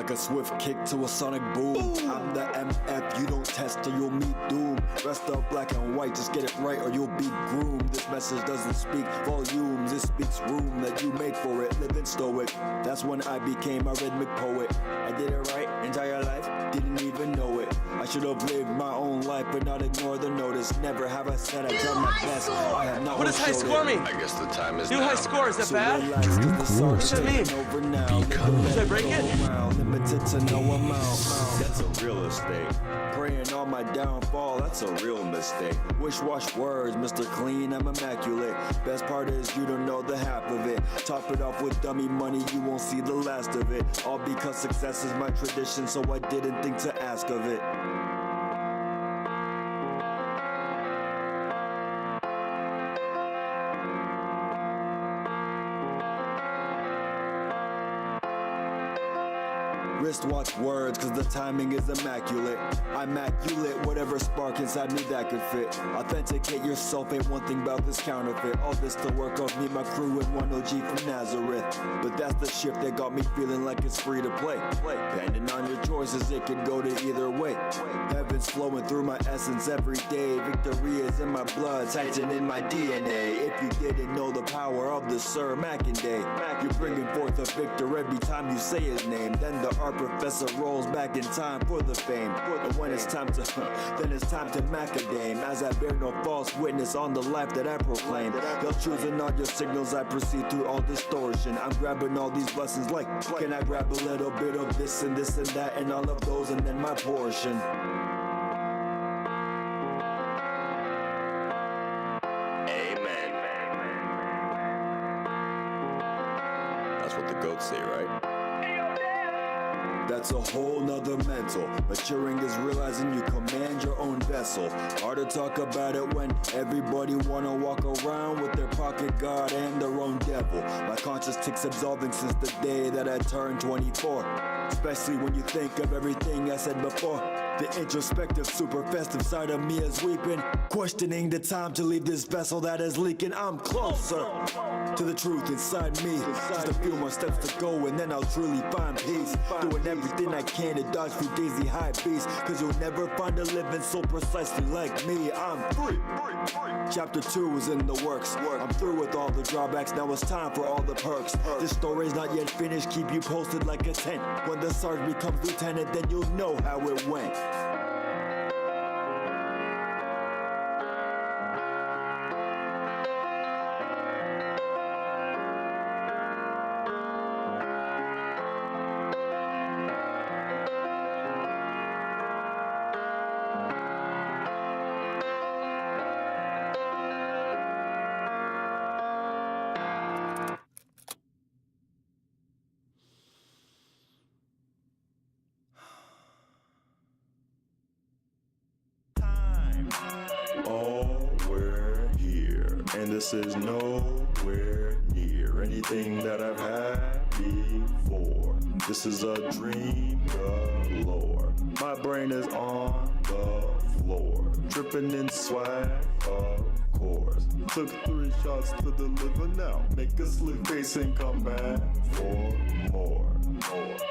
like a swift kick to a sonic boom. I'm the MF, you don't test or you'll meet doom. Rest of black and white, just get it right or you'll be groomed. This message doesn't speak volumes, it speaks room that you made for it. Live and stoic, that's when I became a rhythmic poet. I did it right, entire life, didn't even know it. I should have lived my own life but not ignore the notice. Never have I said I done my best. I have not. What does high score mean? I guess the time is New now. high score, is that bad? Dream course. What does that mean? Should I break it? Limited to no amount. That's a real estate. Praying on my downfall, that's a real mistake. Wish-wash words, Mr. Clean, I'm immaculate. Best part is you don't know the half of it. Top it off with dummy money, you won't see the last of it. All because success is my tradition, so I didn't think to ask of it. Wristwatch words, cause the timing is immaculate. I'm immaculate, whatever spark inside me that could fit. Authenticate yourself, ain't one thing about this counterfeit. All this to work off me, my crew, and one OG from Nazareth. But that's the shift that got me feeling like it's free to play. Depending on your choices, it could go to either way. Heaven's flowing through my essence every day. Victory is in my blood, Titan in my DNA. If you didn't know the power of the Sir Mackinday, you're bringing forth a victor every time you say his name. Then the art professor rolls back in time for the fame. And when it's time to, then it's time to macadame. As I bear no false witness on the life that I proclaim. They'll choosing all your signals, I proceed through all distortion. I'm grabbing all these blessings like, can I grab a little bit of this and that and all of those and then my portion. Amen. That's what the goats say, right? That's a whole nother mental. Maturing is realizing you command your own vessel. Hard to talk about it when everybody wanna walk around with their pocket god and their own devil. My conscience ticks absolving since the day that I turned 24. Especially when you think of everything I said before. The introspective, super festive side of me is weeping, questioning the time to leave this vessel that is leaking. I'm closer to the truth inside me. Just a few more steps to go and then I'll truly find peace. Doing everything I can to dodge through daisy high beats. Cause you'll never find a living so precisely like me. I'm free. Chapter 2 is in the works. I'm through with all the drawbacks, now it's time for all the perks. This story's not yet finished, keep you posted like a tent. When the sergeant becomes lieutenant, then you'll know how it went. Oh, we're here, and this is nowhere near anything that I've had before. This is a dream galore. My brain is on the floor, tripping in swag, of course. Took 3 shots to deliver now. Make a slick face and come back for more.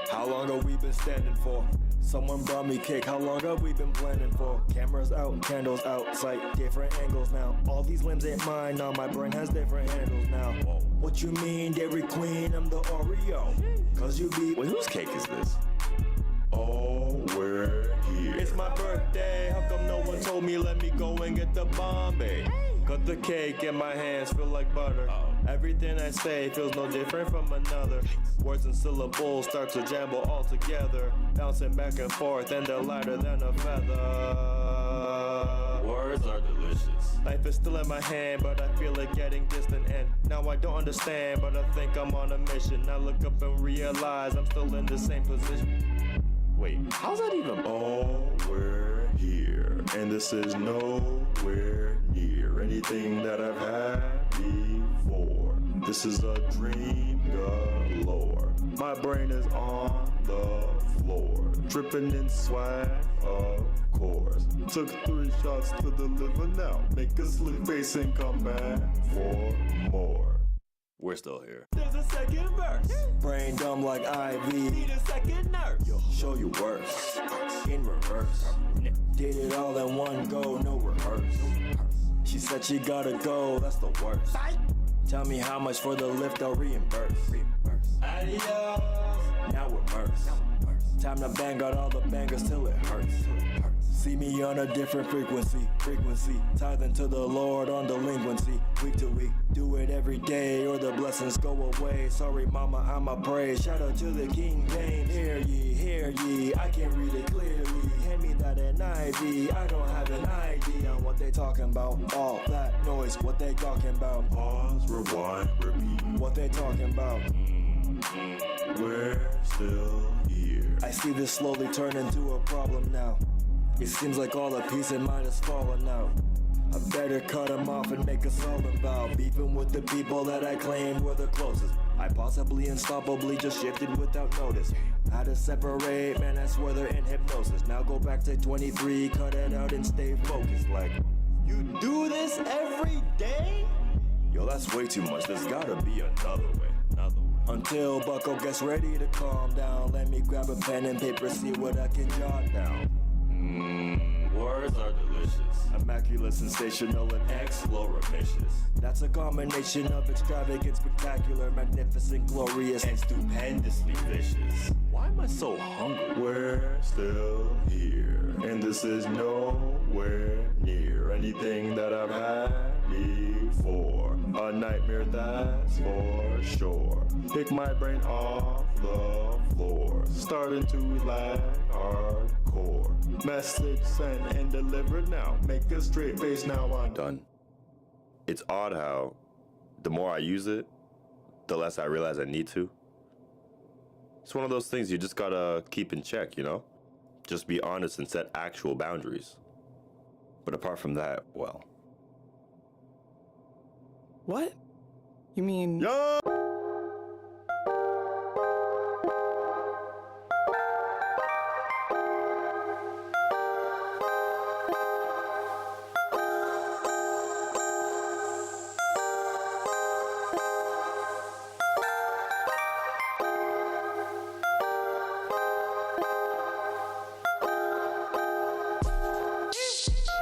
How long have we been standing for? Someone brought me cake, how long have we been planning for? Cameras out, candles out, sight, different angles now. All these limbs ain't mine now, my brain has different handles now. What you mean, Dairy Queen, I'm the Oreo. Cause you be... Wait, whose cake is this? Oh, we're here. It's my birthday, how come no one told me let me go and get the Bombay? Cut the cake and my hands feel like butter. Everything I say feels no different from another. Words and syllables start to jumble all together. Bouncing back and forth and they're lighter than a feather. Words are delicious. Life is still in my hand, but I feel it getting distant. And now I don't understand, but I think I'm on a mission. I look up and realize I'm still in the same position. Wait, how's that even? Oh, we're here, and this is nowhere near anything that I've had before. This is a dream galore. My brain is on the floor, tripping in swag, of course. Took 3 shots to deliver now. Make a slick face and come back for more. We're still here. There's a second verse. Brain dumb like IV. Need a second nurse. Yo, show you worse. In reverse. Did it all in one go, no rehearse. She said she gotta go, that's the worst. Tell me how much for the lift, I'll reimburse. Adios. Now we're immersed. Time to bang out all the bangers till it hurts. See me on a different frequency. Tithing to the Lord on delinquency. Week to week, do it every day or the blessings go away. Sorry mama, I'ma pray. Shout out to the King James. Hear ye, I can't read it clearly. Hand me that NIV, I don't have an idea on what they talking about. All that noise, what they talking about. Pause, rewind, repeat. What they talking about. We're still here. I see this slowly turn into a problem now. It seems like all the peace in mind has fallen out. I better cut them off and make us all about beefing with the people that I claimed were the closest. I possibly unstoppably just shifted without notice. Had to separate, man, I swear they're in hypnosis. Now go back to 23, cut it out and stay focused. Like, you do this every day? Yo, that's way too much. There's gotta be another way. Until Bucko gets ready to calm down, let me grab a pen and paper, see what I can jot down. Words are delicious. Immaculate, sensational, and exploratious. That's a combination of extravagant, spectacular, magnificent, glorious, and stupendously vicious. Why am I so hungry? We're still here, and this is nowhere near anything that I've had before. A nightmare, that's for sure. Pick my brain off the floor, starting to lag hardcore. Message sent and delivered now. Make a straight face now. I'm Done. It's odd how the more I use it, the less I realize I need to. It's one of those things you just gotta keep in check, you know? Just be honest and set actual boundaries. But apart from that, well. What? You mean... Yo!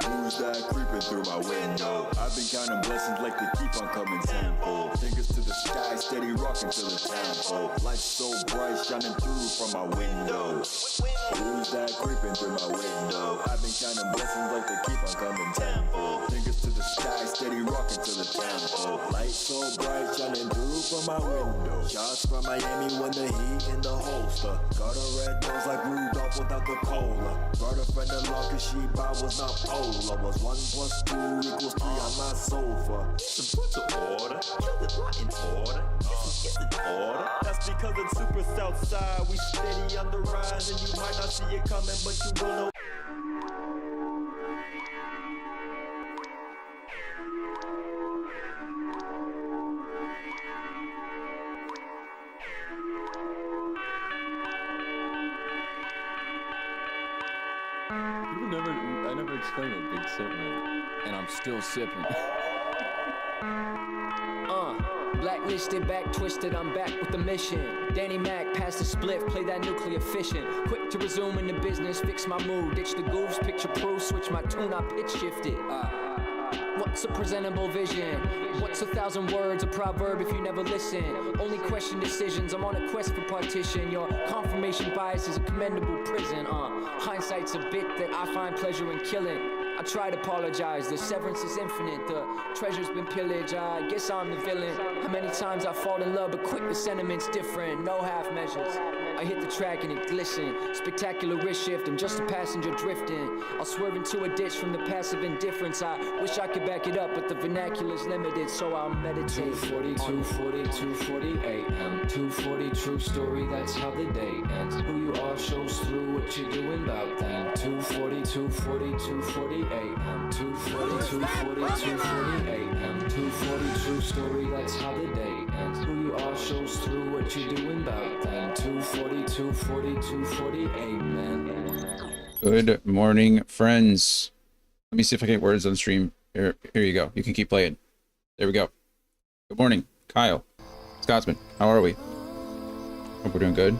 Who's that creeping through my window? I've been counting blessings like they keep on coming tenfold. Fingers to the sky, steady rocking to the tempo. Light so bright, shining through from my window. Who's that creeping through my window? I've been counting blessings like they keep on coming tenfold. Fingers to the sky, steady rocking to the tempo. Light so bright, shining through from my window. Shots from Miami when the heat in the holster. Got a red nose like Rudolph without the cola. Brought a friend along cause she was not polar. Was 1 + 2 = 3 on my sofa. So put the order, kill it right in order. Is it order? That's because it's super south side. We steady on the rise and you might not see it coming, but you will know. I never explained what Big Sip meant. And I'm still sipping. Blacklisted, back twisted, I'm back with the mission. Danny Mac, pass the spliff, play that nuclear fission. Quick to resume in the business, fix my mood, ditch the goofs, picture proof, switch my tune, I pitch shifted. What's a presentable vision? What's 1,000 words, a proverb if you never listen? Only question decisions, I'm on a quest for partition. Your confirmation bias is a commendable prison. Hindsight's a bit that I find pleasure in killing. I try to apologize, the severance is infinite. The treasure's been pillaged, I guess I'm the villain. How many times I fall in love, but quick the sentiment's different. No half measures. I hit the track and it glisten. Spectacular wrist shift, I'm just a passenger drifting. I'll swerve into a ditch from the passive indifference. I wish I could back it up, but the vernacular's limited, so I'll meditate. 240, 240, 240 a.m. 240, true story, that's how the day ends. Who you are shows through what you're doing about then. 240, 240, 240 a.m. 240, 240, 240 a.m. 240, true story, that's how the day ends. Who you are shows through what you're doing about then. 240, 240, 240 amen. Good morning, friends. Let me see if I can get words on stream. Here you go. You can keep playing. There we go. Good morning, Kyle. Scotsman, how are we? Hope we're doing good.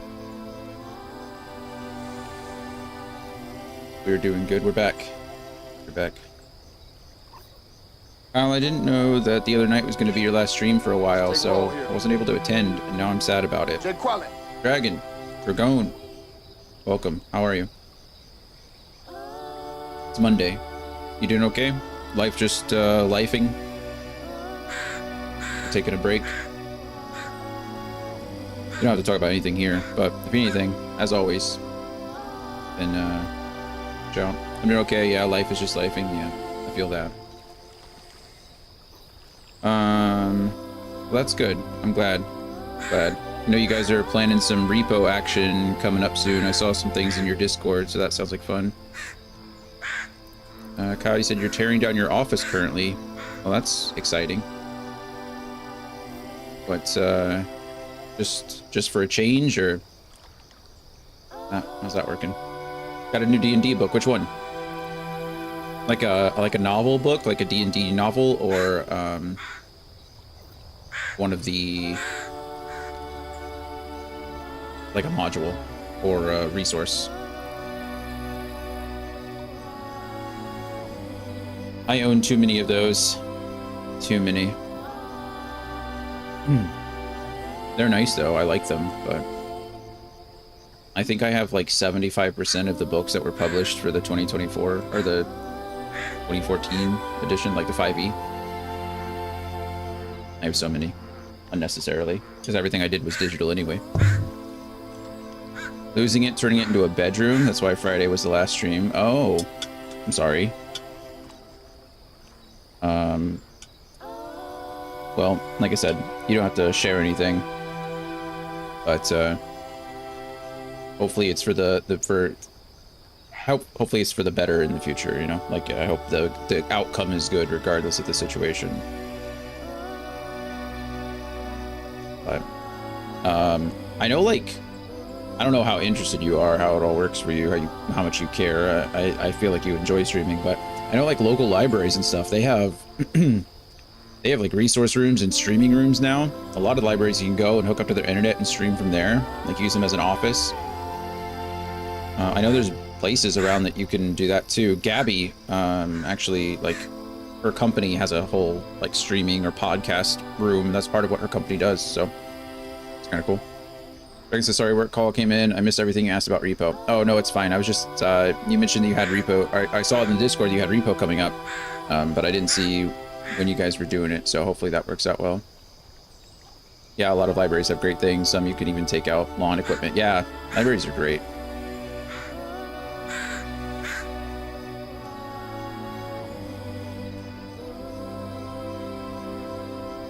We're doing good. We're back. We're back. Kyle, I didn't know that the other night was going to be your last stream for a while, so I wasn't able to attend, and now I'm sad about it. Dragon, Dragon, welcome. How are you? It's Monday. You doing okay? Life just lifing? Taking a break? You don't have to talk about anything here, but if anything, as always, then Joe. I mean, okay, yeah, life is just lifing. Yeah, I feel that. Well, that's good. I'm glad. I know you guys are planning some repo action coming up soon. I saw some things in your Discord, so that sounds like fun. Kyle, you said you're tearing down your office currently. Well, that's exciting. But just for a change, or how's that working? Got a new D&D book. Which one? Like a novel book, like a D&D novel, or one of the, like a module or a resource. I own too many of those. Too many. They're nice though. I like them, but I think I have like 75% of the books that were published for the 2024 or the 2014 edition, like the 5e. I have so many unnecessarily because everything I did was digital anyway. Losing it, turning it into a bedroom. That's why Friday was the last stream. Oh, I'm sorry. Well, like I said, you don't have to share anything, but hopefully it's for hopefully it's for the better in the future, you know? Like, I hope the outcome is good regardless of the situation. But I know, like, I don't know how interested you are, how it all works for you, how much you care. I feel like you enjoy streaming, but I know, like, local libraries and stuff, they have they have like resource rooms and streaming rooms now. A lot of libraries you can go and hook up to their internet and stream from there, like use them as an office. I know there's places around that you can do that too. Gabby, actually, like, her company has a whole like streaming or podcast room. That's part of what her company does, so it's kind of cool. Dragon says, sorry, work call came in. I missed everything you asked about repo. Oh, no, it's fine. I was just, you mentioned that you had repo. I saw in the Discord you had repo coming up, but I didn't see when you guys were doing it, so hopefully that works out well. Yeah, a lot of libraries have great things. Some you can even take out lawn equipment. Yeah, libraries are great.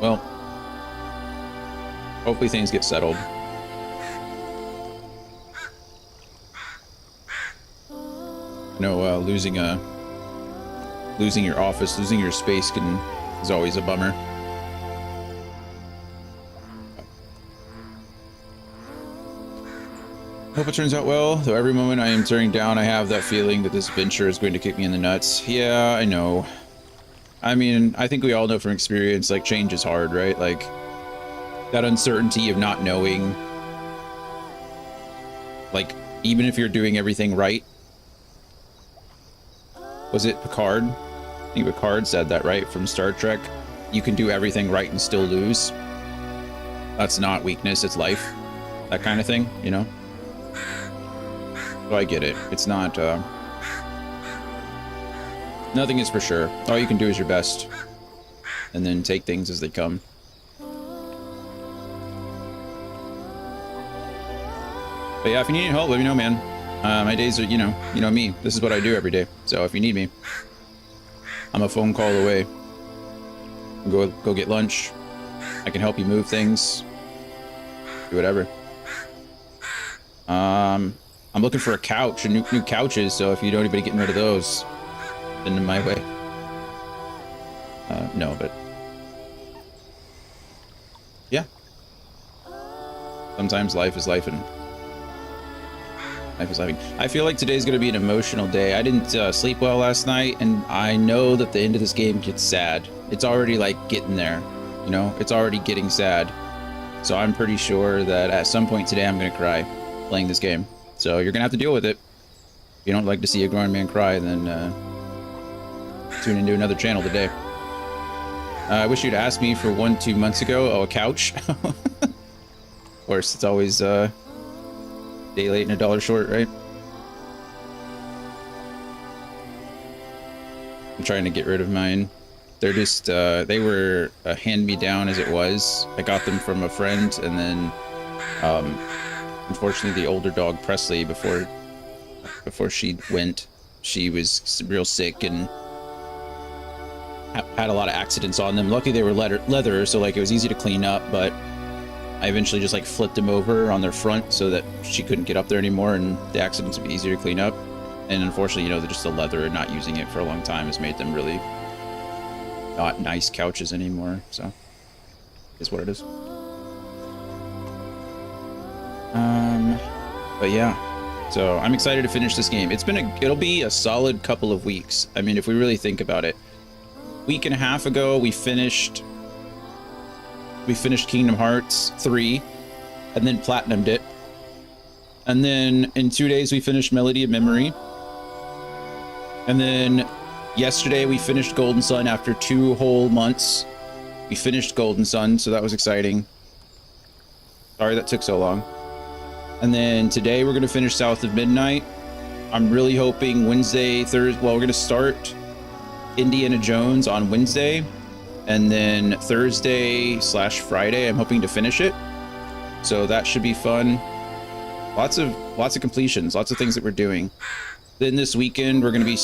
Well, hopefully things get settled. I know losing your office, losing your space is always a bummer. Hope it turns out well, though every moment I am tearing down, I have that feeling that this venture is going to kick me in the nuts. Yeah, I know. I mean, I think we all know from experience, like, change is hard, right? Like, that uncertainty of not knowing, like, even if you're doing everything right. Was it Picard? I think Picard said that, right? From Star Trek. You can do everything right and still lose. That's not weakness, it's life. That kind of thing, you know? So I get it. It's not, nothing is for sure. All you can do is your best. And then take things as they come. But yeah, if you need help, let me know, man. My days are, you know me. This is what I do every day. So if you need me, I'm a phone call away. Go get lunch. I can help you move things. Do whatever. I'm looking for a couch and new couches. So if you know anybody getting rid of those, send them my way. No, but yeah. Sometimes life is life and. I feel like today's gonna be an emotional day. I didn't sleep well last night, and I know that the end of this game gets sad. It's already like getting there, you know? It's already getting sad. So I'm pretty sure that at some point today I'm gonna cry playing this game. So you're gonna have to deal with it. If you don't like to see a grown man cry, then tune into another channel today. I wish you'd asked me for 1-2 months ago. Oh, a couch. Of course, it's always day late and a dollar short, right? I'm trying to get rid of mine. They're just, they were a hand-me-down as it was. I got them from a friend, and then, unfortunately, the older dog, Presley, before she went, she was real sick and had a lot of accidents on them. Luckily, they were leather, so, like, it was easy to clean up, but I eventually just, like, flipped them over on their front so that she couldn't get up there anymore, and the accidents would be easier to clean up. And unfortunately, you know, they're just the leather and not using it for a long time has made them really not nice couches anymore. So, is what it is. But yeah, so I'm excited to finish this game. It'll be a solid couple of weeks. I mean, if we really think about it, week and a half ago we finished Kingdom Hearts 3, and then platinumed it. And then in 2 days we finished Melody of Memory. And then yesterday we finished Golden Sun after 2 whole months. We finished Golden Sun, so that was exciting. Sorry that took so long. And then today we're gonna finish South of Midnight. I'm really hoping Wednesday, Thursday, well, we're gonna start Indiana Jones on Wednesday. And then Thursday/Friday, I'm hoping to finish it. So that should be fun. Lots of completions, lots of things that we're doing. Then this weekend, we're going to be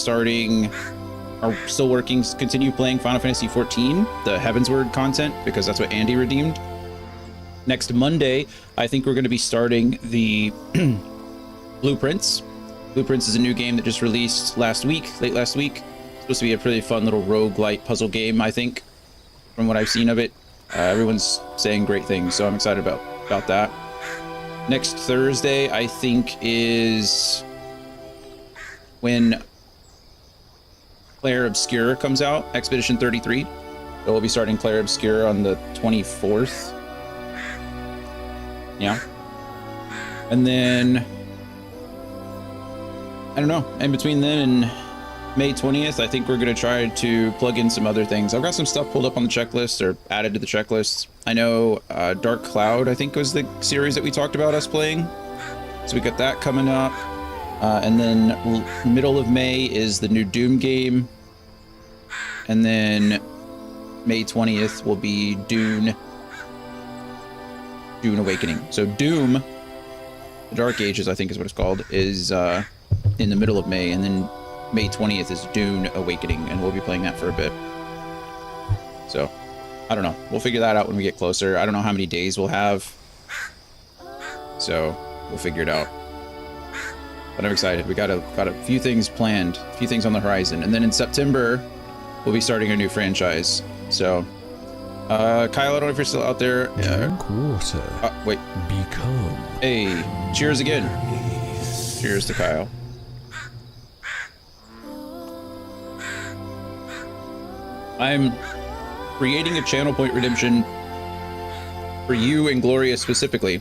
continue playing Final Fantasy XIV, the Heavensward content, because that's what Andy redeemed. Next Monday, I think we're going to be starting the Blueprints. Blueprints is a new game that just released late last week. It's supposed to be a pretty fun little roguelite puzzle game, I think, from what I've seen of it. Everyone's saying great things, so I'm excited about that. Next Thursday, I think, is when Clair Obscur comes out, Expedition 33. So we'll be starting Clair Obscur on the 24th. Yeah. And then, I don't know, in between then and May 20th, I think we're going to try to plug in some other things. I've got some stuff pulled up on the checklist or added to the checklist. I know Dark Cloud, I think, was the series that we talked about us playing. So we got that coming up. And then middle of May is the new Doom game. And then May 20th will be Dune Awakening. So Doom, the Dark Ages, I think is what it's called, is in the middle of May. And then May 20th is Dune Awakening, and we'll be playing that for a bit. So, I don't know. We'll figure that out when we get closer. I don't know how many days we'll have. So, we'll figure it out. But I'm excited. We got a few things planned, a few things on the horizon. And then in September, we'll be starting a new franchise. So, Kyle, I don't know if you're still out there. Drink water. Wait. Become. Hey, cheers again. Cheers to Kyle. I'm creating a Channel Point Redemption for you and Gloria specifically,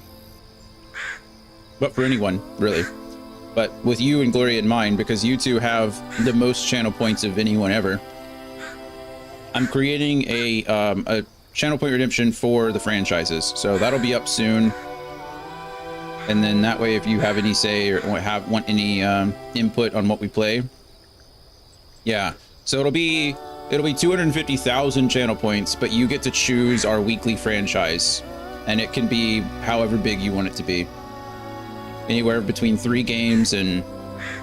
but for anyone, really. But with you and Gloria in mind, because you two have the most channel points of anyone ever. I'm creating a Channel Point Redemption for the franchises, so that'll be up soon. And then that way, if you have any say or want any input on what we play, yeah. So it'll be 250,000 channel points, but you get to choose our weekly franchise, and it can be however big you want it to be. Anywhere between 3 games and,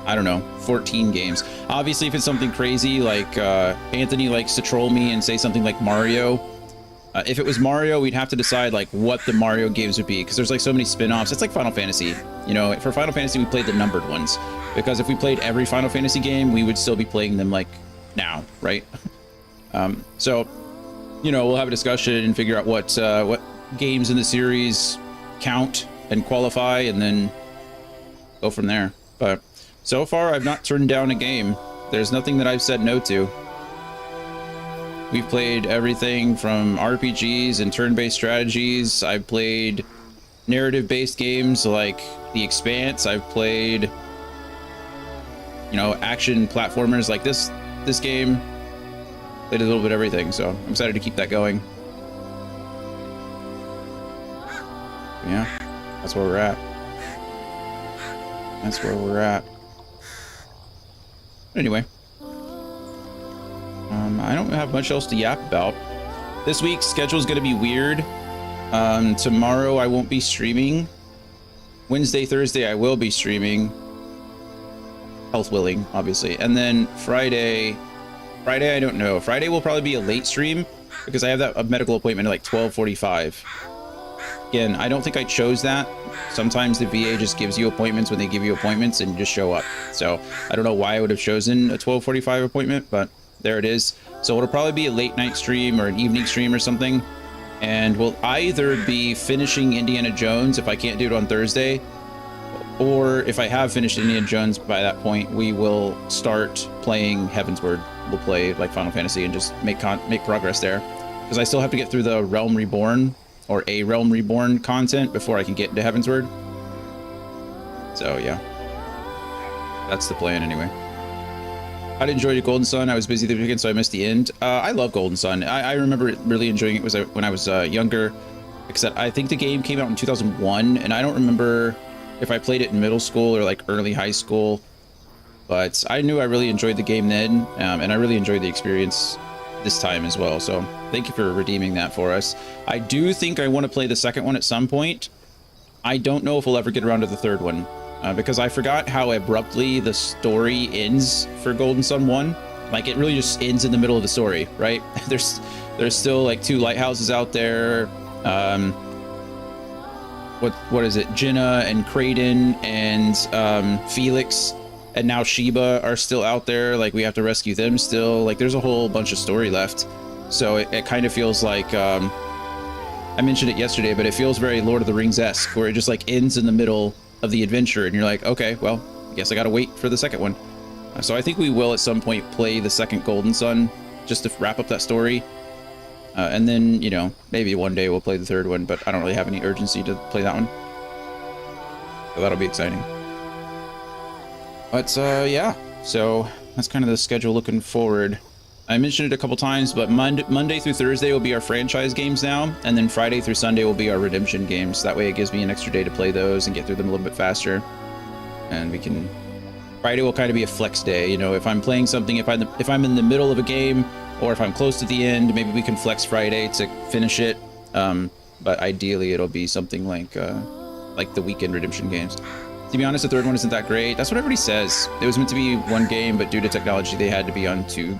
I don't know, 14 games. Obviously, if it's something crazy, like Anthony likes to troll me and say something like Mario. If it was Mario, we'd have to decide like what the Mario games would be, because there's like so many spin-offs. It's like Final Fantasy. You know, for Final Fantasy, we played the numbered ones, because if we played every Final Fantasy game, we would still be playing them like now, right? So, you know, we'll have a discussion and figure out what games in the series count and qualify, and then go from there. But so far, I've not turned down a game. There's nothing that I've said no to. We've played everything from RPGs and turn-based strategies. I've played narrative-based games like The Expanse. I've played, you know, action platformers like this game. Played a little bit of everything, so I'm excited to keep that going. Yeah, that's where we're at. That's where we're at. Anyway, I don't have much else to yap about. This week's schedule is going to be weird. Tomorrow I won't be streaming. Wednesday, Thursday I will be streaming. Health willing, obviously. And then Friday I don't know. Friday will probably be a late stream because I have a medical appointment at like 12:45. Again, I don't think I chose that. Sometimes the VA just gives you appointments when they give you appointments and you just show up. So I don't know why I would have chosen a 12:45 appointment, but there it is. So it'll probably be a late night stream or an evening stream or something. And we'll either be finishing Indiana Jones if I can't do it on Thursday, or if I have finished Indiana Jones by that point, we will start playing Heavensward. We'll play like Final Fantasy and just make progress there. Because I still have to get through the Realm Reborn or A Realm Reborn content before I can get into Heavensward. So yeah, that's the plan anyway. I enjoyed Golden Sun. I was busy this weekend, so I missed the end. I love Golden Sun. I remember really enjoying it when I was younger, except I think the game came out in 2001, and I don't remember if I played it in middle school or like early high school, but I knew I really enjoyed the game then, and I really enjoyed the experience this time as well. So thank you for redeeming that for us. I do think I want to play the second one at some point. I don't know if we'll ever get around to the third one. Because I forgot how abruptly the story ends for Golden Sun 1. Like, it really just ends in the middle of the story, right? There's still like 2 lighthouses out there. What is it? Jenna and Kraden and Felix and now Sheba are still out there. Like, we have to rescue them still. Like, there's a whole bunch of story left. So it kind of feels like, I mentioned it yesterday, but it feels very Lord of the Rings-esque, where it just like ends in the middle of the adventure and you're like, okay, well, I guess I gotta wait for the second one. So I think we will at some point play the second Golden Sun just to wrap up that story, and then, you know, maybe one day we'll play the third one, but I don't really have any urgency to play that one, so that'll be exciting. But yeah, so that's kind of the schedule looking forward. I mentioned it a couple times, but Monday through Thursday will be our franchise games now, and then Friday through Sunday will be our redemption games. That way it gives me an extra day to play those and get through them a little bit faster. And we can... Friday will kind of be a flex day, you know, if I'm playing something, if I'm in the middle of a game, or if I'm close to the end, maybe we can flex Friday to finish it. But ideally it'll be something like the weekend redemption games. To be honest, the third one isn't that great. That's what everybody says. It was meant to be one game, but due to technology, they had to be on two.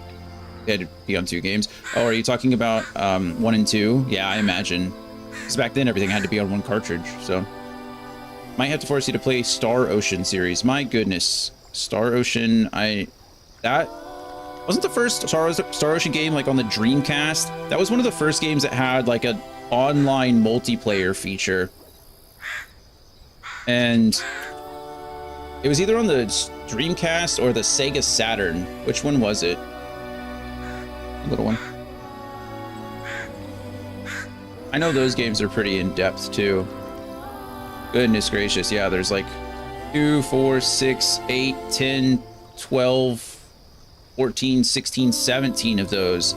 They had to be on 2 games. Oh, are you talking about 1 and 2? Yeah, I imagine. Because back then everything had to be on 1 cartridge, so. Might have to force you to play Star Ocean series. My goodness. Star Ocean, that wasn't the first Star Ocean game like on the Dreamcast. That was one of the first games that had like an online multiplayer feature. And it was either on the Dreamcast or the Sega Saturn. Which one was it? Little one. I know those games are pretty in-depth too. Goodness gracious, yeah, there's like 2, 4, 6, 8, 10, 12, 14, 16, 17 of those.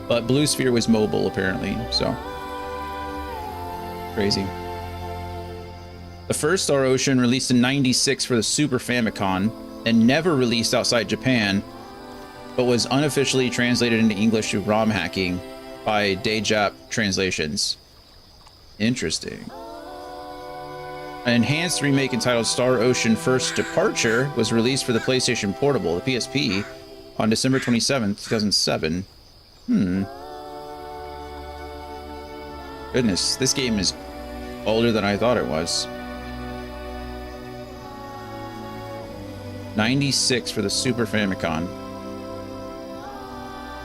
But Blue Sphere was mobile apparently, so crazy. The first Star Ocean released in '96 for the Super Famicom and never released outside Japan, but was unofficially translated into English through ROM hacking by Dayjap Translations. Interesting. An enhanced remake entitled Star Ocean First Departure was released for the PlayStation Portable, the PSP, on December 27th, 2007. Goodness, this game is older than I thought it was. 96 for the Super Famicom.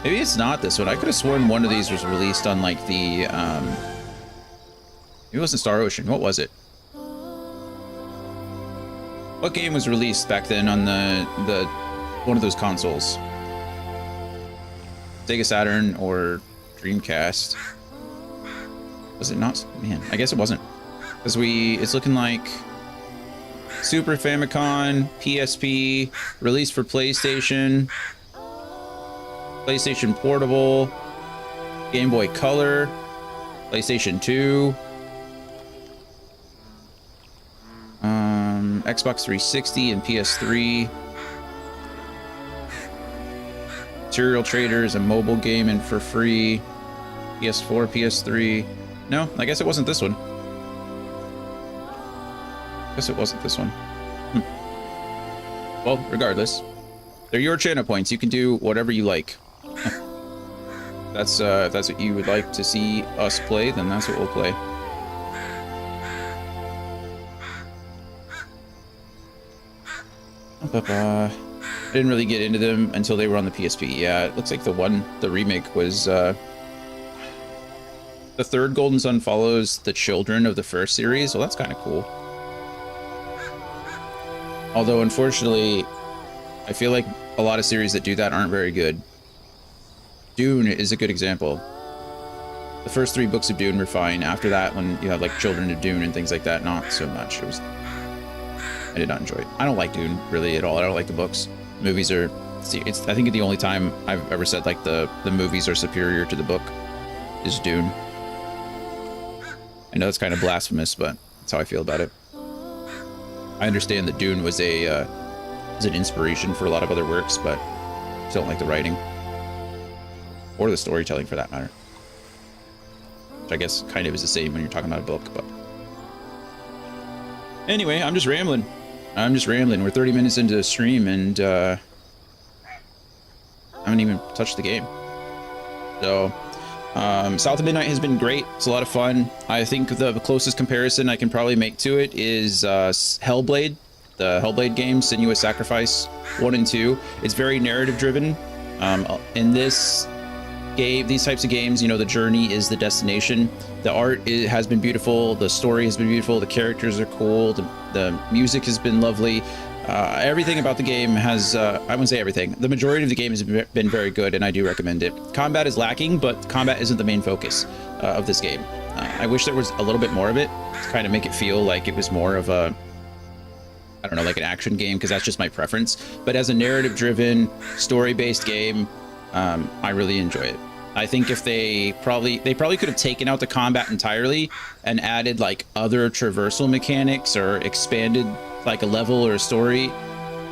Maybe it's not this one. I could have sworn one of these was released on like the it wasn't Star Ocean. What was it? What game was released back then on the one of those consoles? Sega Saturn or Dreamcast. Was it not? Man, I guess it wasn't. Because it's looking like Super Famicom, PSP, released for PlayStation, PlayStation Portable, Game Boy Color, PlayStation 2, Xbox 360 and PS3. Serial Trader is a mobile game and for free. PS4, PS3. No, I guess it wasn't this one. Guess it wasn't this one. Well, regardless, they're your channel points. You can do whatever you like. If that's what you would like to see us play, then that's what we'll play. I didn't really get into them until they were on the PSP. Yeah, it looks like the remake was the third Golden Sun follows the children of the first series. Well, that's kind of cool. Although, unfortunately, I feel like a lot of series that do that aren't very good. Dune is a good example. The first 3 books of Dune were fine. After that, when you have like Children of Dune and things like that, not so much. I did not enjoy it. I don't like Dune really at all. I don't like the books. Movies are. I think the only time I've ever said like the movies are superior to the book is Dune. I know it's kind of blasphemous, but that's how I feel about it. I understand that Dune was an inspiration for a lot of other works, but I don't like the writing or the storytelling for that matter. Which I guess kind of is the same when you're talking about a book, but anyway, I'm just rambling. We're 30 minutes into the stream and I haven't even touched the game. So South of Midnight has been great. It's a lot of fun. I think the closest comparison I can probably make to it is Hellblade, the Hellblade game, Senua's Sacrifice 1 and 2. It's very narrative driven. In this game, these types of games, you know, the journey is the destination. The art has been beautiful. The story has been beautiful. The characters are cool. The music has been lovely. Everything about the game has, I wouldn't say everything. The majority of the game has been very good, and I do recommend it. Combat is lacking, but combat isn't the main focus of this game. I wish there was a little bit more of it to kind of make it feel like it was more of a, I don't know, like an action game, because that's just my preference. But as a narrative-driven, story-based game, I really enjoy it. I think if they probably could have taken out the combat entirely and added like other traversal mechanics or expanded like a level or a story,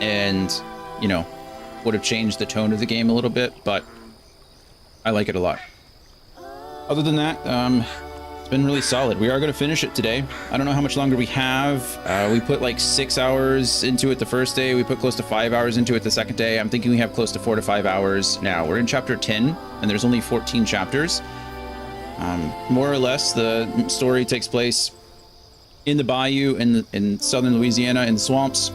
and you know, would have changed the tone of the game a little bit, but I like it a lot. Other than that, it's been really solid. We are going to finish it today. I don't know how much longer we have. We put like 6 hours into it the first day. We put close to 5 hours into it the second day. I'm thinking we have close to 4 to 5 hours now. We're in chapter 10 and there's only 14 chapters. More or less, the story takes place in the bayou in southern Louisiana, in the swamps.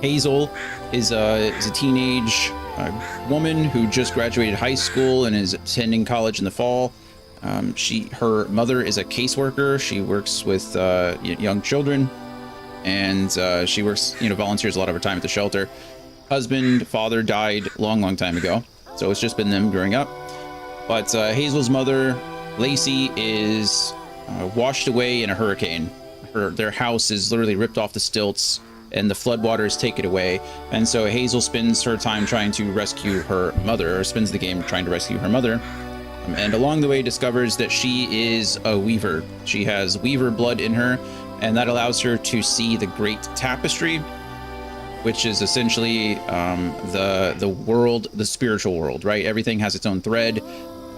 Hazel is a teenage woman who just graduated high school and is attending college in the fall. Her mother is a caseworker. She works with young children, and she works, volunteers a lot of her time at the shelter. Father died long time ago, so it's just been them growing up. But Hazel's mother, Lacey, is washed away in a hurricane. Their house is literally ripped off the stilts, and the floodwaters take it away. And so Hazel spends her time trying to rescue her mother, or spends the game trying to rescue her mother. And along the way discovers that she is a weaver. She has weaver blood in her, and that allows her to see the great tapestry, which is essentially the world, the spiritual world, right? Everything has its own thread.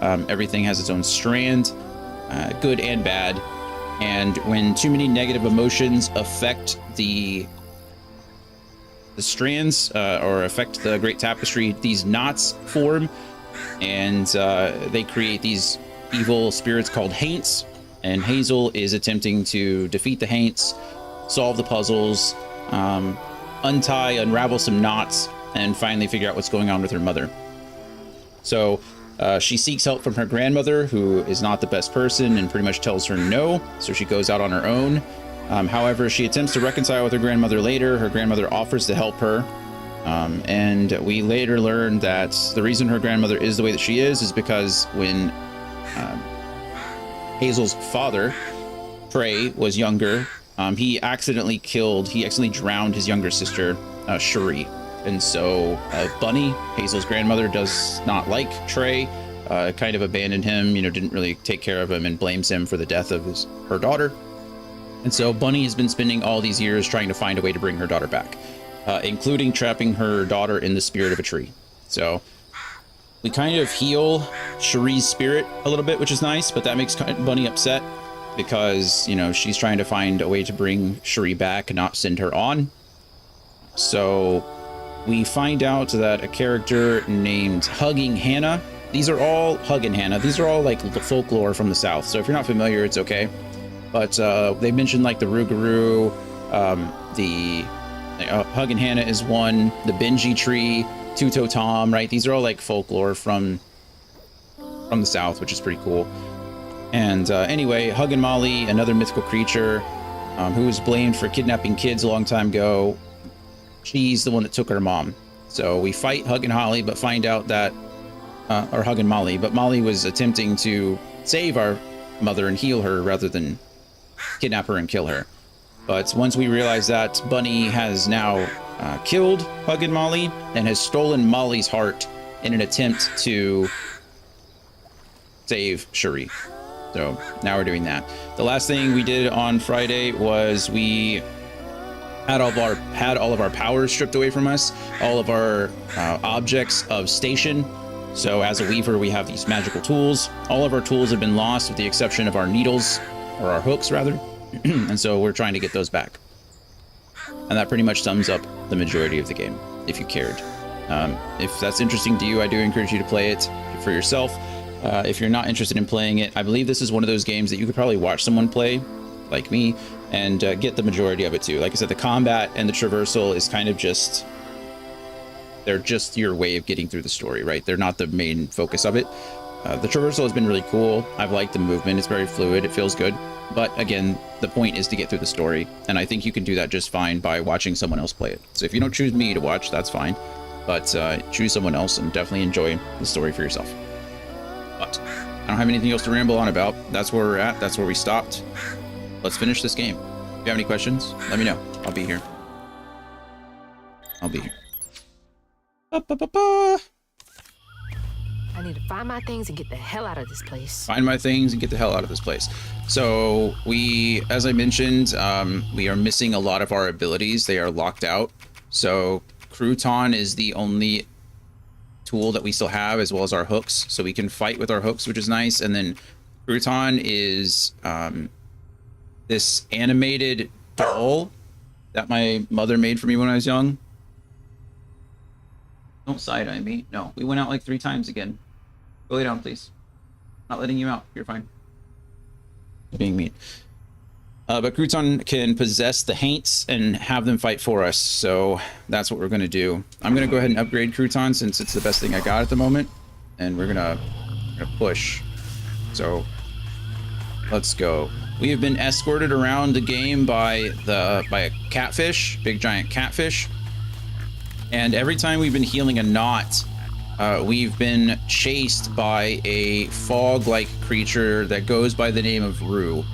Everything has its own strand, good and bad. And when too many negative emotions affect the strands or affect the great tapestry, these knots form, and they create these evil spirits called Haints. And Hazel is attempting to defeat the Haints, solve the puzzles, unravel some knots, and finally figure out what's going on with her mother. So she seeks help from her grandmother, who is not the best person and pretty much tells her no, so she goes out on her own. However, she attempts to reconcile with her grandmother later. Her grandmother offers to help her, And we later learned that the reason her grandmother is the way that she is because when Hazel's father, Trey, was younger, he accidentally drowned his younger sister, Cherie. And so Bunny, Hazel's grandmother, does not like Trey, kind of abandoned him, didn't really take care of him and blames him for the death of her daughter. And so Bunny has been spending all these years trying to find a way to bring her daughter back, including trapping her daughter in the spirit of a tree. So we kind of heal Cherie's spirit a little bit, which is nice, but that makes Bunny upset because, she's trying to find a way to bring Cherie back and not send her on. So we find out that a character named Hugging Hannah, these are all Huggin' Hannah, these are all like the folklore from the South. So if you're not familiar, it's okay. But they mentioned like the Rougarou, the Huggin' Hannah is one, the Benji tree, Two-Toe Tom, right? These are all like folklore from the South, which is pretty cool. And anyway, Huggin' Molly, another mythical creature who was blamed for kidnapping kids a long time ago. She's the one that took her mom. So we fight Huggin' Holly, but find out that, or Huggin' Molly, but Molly was attempting to save our mother and heal her rather than kidnap her and kill her. But once we realize that, Bunny has now killed Huggin' Molly and has stolen Molly's heart in an attempt to save Cherie. So now we're doing that. The last thing we did on Friday was we had all of our powers stripped away from us, all of our objects of station. So as a weaver, we have these magical tools. All of our tools have been lost with the exception of our needles, or our hooks rather. And so we're trying to get those back. And that pretty much sums up the majority of the game, if you cared. If that's interesting to you, I do encourage you to play it for yourself. If you're not interested in playing it, I believe this is one of those games that you could probably watch someone play, like me, and get the majority of it too. Like I said, the combat and the traversal is kind of just... they're just your way of getting through the story, right? They're not the main focus of it. The traversal has been really cool. I've liked the movement. It's very fluid. It feels good. But again, the point is to get through the story. And I think you can do that just fine by watching someone else play it. So if you don't choose me to watch, that's fine. But choose someone else and definitely enjoy the story for yourself. But I don't have anything else to ramble on about. That's where we're at. That's where we stopped. Let's finish this game. If you have any questions, let me know. I'll be here. I'll be here. I need to find my things and get the hell out of this place. Find my things and get the hell out of this place. So we, as I mentioned, we are missing a lot of our abilities. They are locked out. So Crouton is the only tool that we still have, as well as our hooks. So we can fight with our hooks, which is nice. And then Crouton is this animated doll that my mother made for me when I was young. Don't side-eye me. No, we went out like 3 times again. Go lay down, please. Not letting you out. You're fine. Being mean. But Crouton can possess the Haints and have them fight for us. So that's what we're going to do. I'm going to go ahead and upgrade Crouton since it's the best thing I got at the moment. And we're gonna push. So let's go. We have been escorted around the game by a catfish, big giant catfish. And every time we've been healing a knot, we've been chased by a fog-like creature that goes by the name of Rue.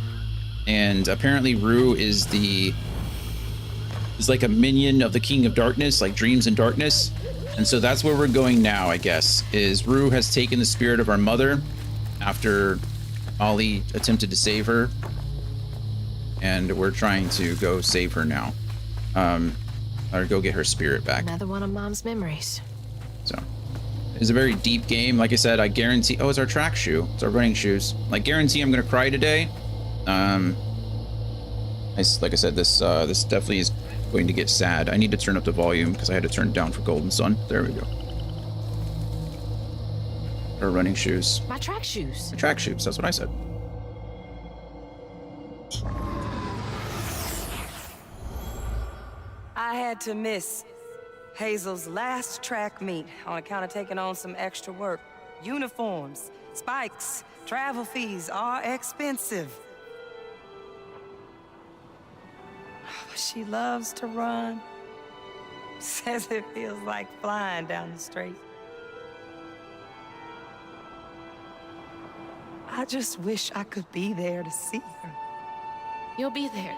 And apparently Rue is like a minion of the King of Darkness, like Dreams in Darkness. And so that's where we're going now, I guess, is Rue has taken the spirit of our mother after Ollie attempted to save her. And we're trying to go save her now. Or go get her spirit back. Another one of Mom's memories. So it's a very deep game. Like I said, I guarantee. Oh, it's our track shoe. It's our running shoes. I guarantee I'm gonna cry today. Like I said, this definitely is going to get sad. I need to turn up the volume because I had to turn it down for Golden Sun. There we go. Our running shoes. My track shoes. My track shoes. That's what I said. I had to miss Hazel's last track meet on account of taking on some extra work. Uniforms, spikes, travel fees are expensive. She loves to run. Says it feels like flying down the street. I just wish I could be there to see her. You'll be there.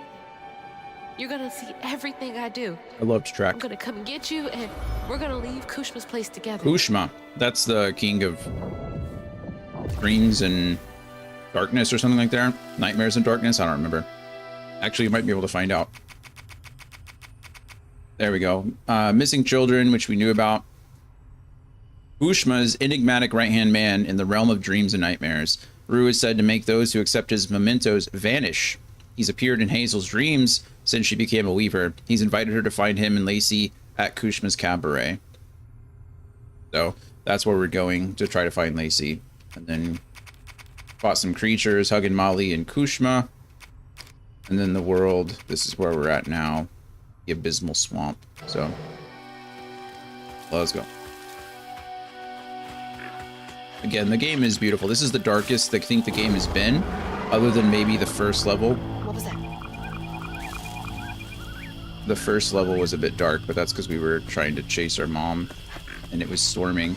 You're gonna see everything I do. I love to I'm track. gonna come get you, and we're gonna leave Kushma's place together. Kushma. That's the king of dreams and darkness or something like that. Nightmares and darkness. I don't remember. Actually, you might be able to find out. There we go. Missing children, which we knew about. Kushma's enigmatic right-hand man in the realm of dreams and nightmares. Rue is said to make those who accept his mementos vanish. He's appeared in Hazel's dreams since she became a weaver. He's invited her to find him and Lacey at Kushma's cabaret. So that's where we're going to try to find Lacey. And then fought some creatures, hugging Molly and Kushma. And then the world, this is where we're at now. The Abysmal Swamp. So let's go. Again, the game is beautiful. This is the darkest I think the game has been, other than maybe the first level. What was that? The first level was a bit dark, but that's because we were trying to chase our mom, and it was storming.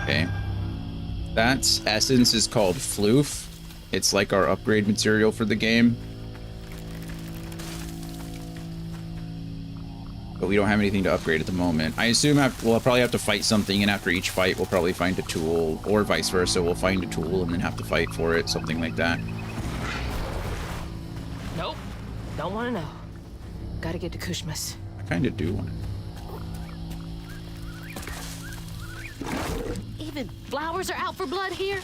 Okay. That essence is called Floof. It's like our upgrade material for the game. But we don't have anything to upgrade at the moment. I assume we'll probably have to fight something, and after each fight, we'll probably find a tool, or vice versa. We'll find a tool and then have to fight for it, something like that. Nope. Don't want to know. Gotta get to Kushma's. I kind of do want it. Even flowers are out for blood here?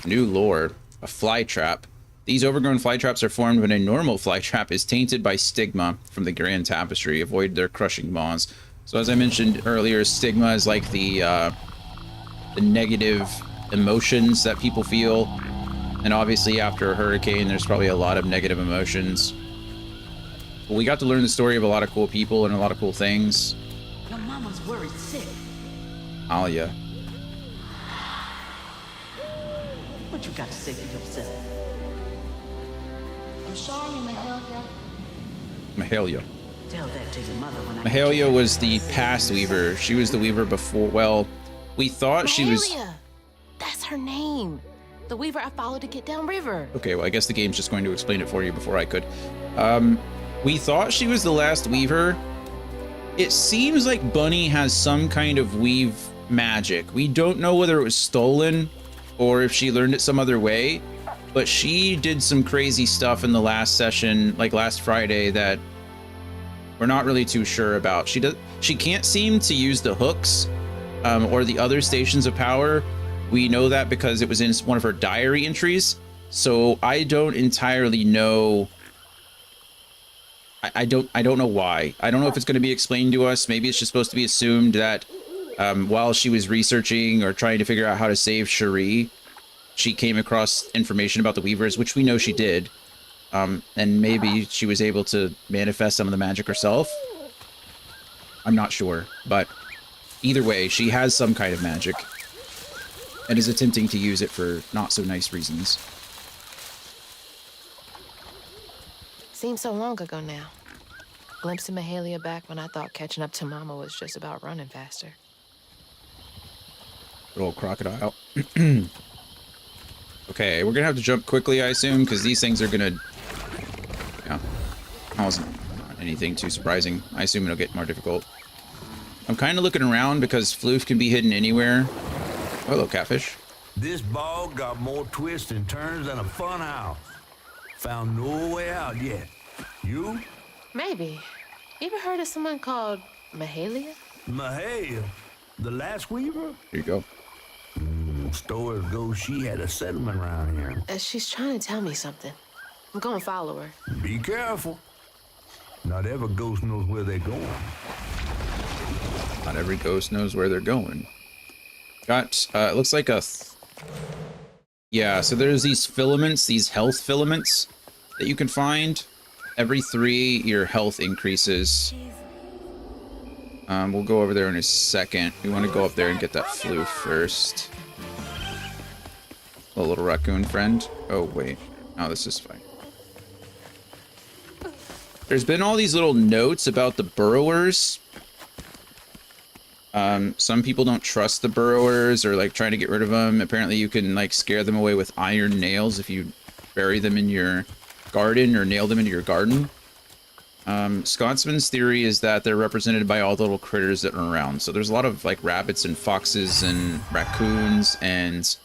New lore. A fly trap. These overgrown fly traps are formed when a normal fly trap is tainted by stigma from the Grand Tapestry. Avoid their crushing maws. So as I mentioned earlier, stigma is like the negative emotions that people feel. And obviously after a hurricane, there's probably a lot of negative emotions. But we got to learn the story of a lot of cool people and a lot of cool things. Your mama's worried sick. Alia. What you got to say for yourself? I'm sorry, Mahalia. Mahalia. Tell that to your mother when I Mahalia was the past weaver. She was the weaver before. Well, we thought she was. Mahalia! That's her name. The weaver I followed to get downriver. Okay, well, I guess the game's just going to explain it for you before I could. We thought she was the last weaver. It seems like Bunny has some kind of weave magic. We don't know whether it was stolen or if she learned it some other way, but she did some crazy stuff in the last session, like last Friday, that we're not really too sure about. She can't seem to use the hooks or the other stations of power. We know that because it was in one of her diary entries. So I don't entirely know. I don't know why. I don't know if it's going to be explained to us. Maybe it's just supposed to be assumed that while she was researching or trying to figure out how to save Cherie, she came across information about the Weavers, which we know she did. And maybe she was able to manifest some of the magic herself. I'm not sure, but either way, she has some kind of magic and is attempting to use it for not so nice reasons. Seems so long ago now. Glimpsing Mahalia back when I thought catching up to Mama was just about running faster. Good old crocodile. Okay, we're gonna have to jump quickly, I assume, because these things are gonna... Yeah, that wasn't anything too surprising. I assume it'll get more difficult. I'm kind of looking around because Floof can be hidden anywhere. Oh, hello, catfish. This bog got more twists and turns than a fun house. Found no way out yet. You? Maybe. You ever heard of someone called Mahalia? Mahalia? The last weaver? Here you go. Stories go she had a settlement around here. She's trying to tell me something. I'm gonna follow her. Be careful. Not every ghost knows where they're going. Not every ghost knows where they're going. Got, it looks like a... Yeah, so there's these filaments, these health filaments that you can find. Every 3, your health increases. We'll go over there in a second. We want to go up there and get that Floof first. A little raccoon friend. Oh, wait. Oh, this is fine. There's been all these little notes about the burrowers. Some people don't trust the burrowers or like trying to get rid of them. Apparently you can like scare them away with iron nails if you bury them in your garden or nail them into your garden. Scotsman's theory is that they're represented by all the little critters that are around. So there's a lot of like rabbits and foxes and raccoons and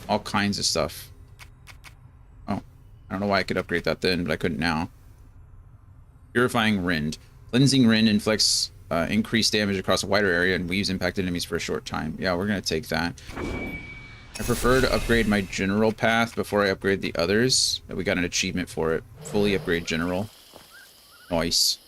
all kinds of stuff. Oh, I don't know why I could upgrade that then, but I couldn't now. Purifying Rend. Cleansing Rend inflicts increased damage across a wider area and weaves impacted enemies for a short time. Yeah, we're going to take that. I prefer to upgrade my general path before I upgrade the others. We got an achievement for it. Fully upgrade general. Nice.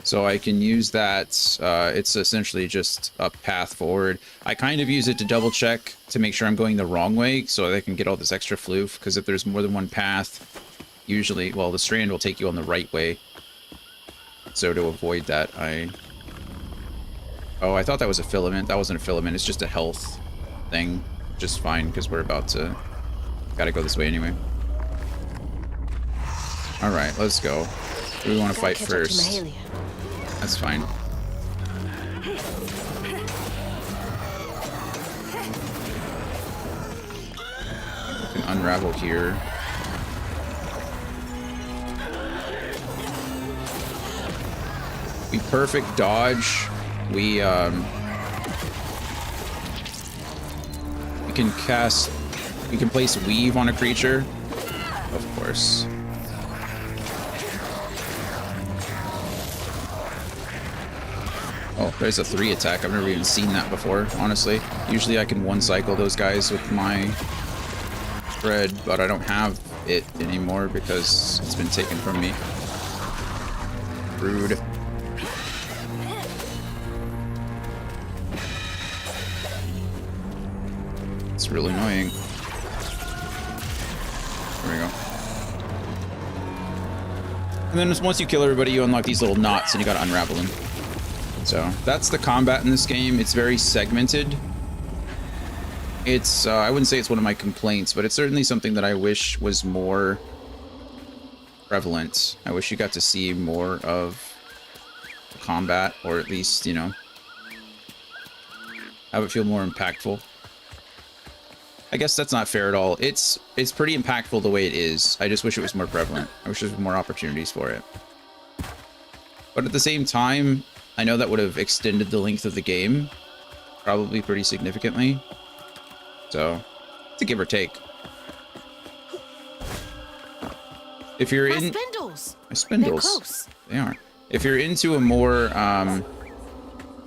So I can use that. It's essentially just a path forward. I kind of use it to double check to make sure I'm going the wrong way so I can get all this extra floof. Because if there's more than one path, usually, well, the strand will take you on the right way. So to avoid that, Oh, I thought that was a filament. That wasn't a filament. It's just a health thing. Just fine, because we're about to... Gotta go this way anyway. Alright, let's go. Who do we want to fight first? That's fine. We can unravel here. We perfect dodge. We can cast... We can place Weave on a creature. Of course. Oh, there's a 3 attack. I've never even seen that before, honestly. Usually I can one-cycle those guys with my spread, but I don't have it anymore because it's been taken from me. Rude. It's really annoying. There we go. And then once you kill everybody, you unlock these little knots and you gotta unravel them. So that's the combat in this game. It's very segmented. It's, I wouldn't say it's one of my complaints, but it's certainly something that I wish was more prevalent. I wish you got to see more of the combat, or at least, you know, have it feel more impactful. I guess that's not fair at all. It's pretty impactful the way it is. I just wish it was more prevalent. I wish there was more opportunities for it. But at the same time, I know that would have extended the length of the game, probably pretty significantly. So, it's a give or take. If you're in... Spindles! My spindles. They're close. They are. If you're into a more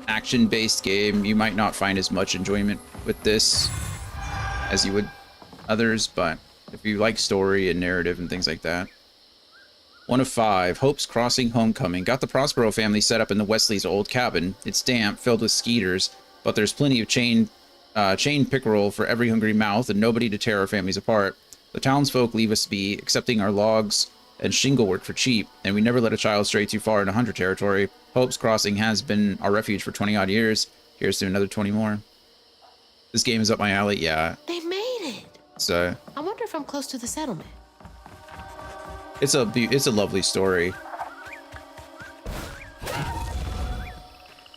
action-based game, you might not find as much enjoyment with this as you would others, but if you like story and narrative and things like that. 1 of 5. Hope's Crossing Homecoming. Got the Prospero family set up in the Wesley's old cabin. It's damp, filled with skeeters, but there's plenty of chain pickerel for every hungry mouth and nobody to tear our families apart. The townsfolk leave us be, accepting our logs and shingle work for cheap, and we never let a child stray too far into hunter territory. Hope's Crossing has been our refuge for 20 odd years. Here's to another 20 more. This game is up my alley, yeah. They made it. So I wonder if I'm close to the settlement. it's a lovely story.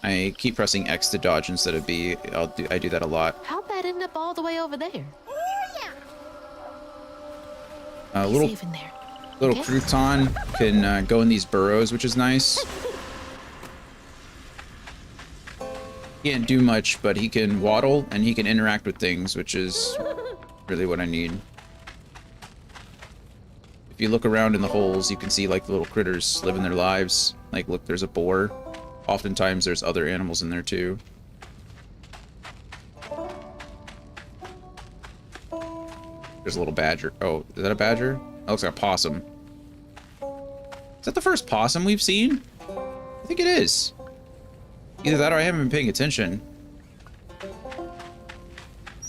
I keep pressing X to dodge instead of B. I do that a lot. How'd that end up all the way over there? Little crouton can go in these burrows, which is nice. He can't do much, but he can waddle and he can interact with things, which is really what I need. If you look around in the holes, you can see like the little critters living their lives. Like, look, there's a boar. Oftentimes there's other animals in there too. There's a little badger. Oh, is that a badger? That looks like a possum. Is that the first possum we've seen? I think it is. Either that or I haven't been paying attention.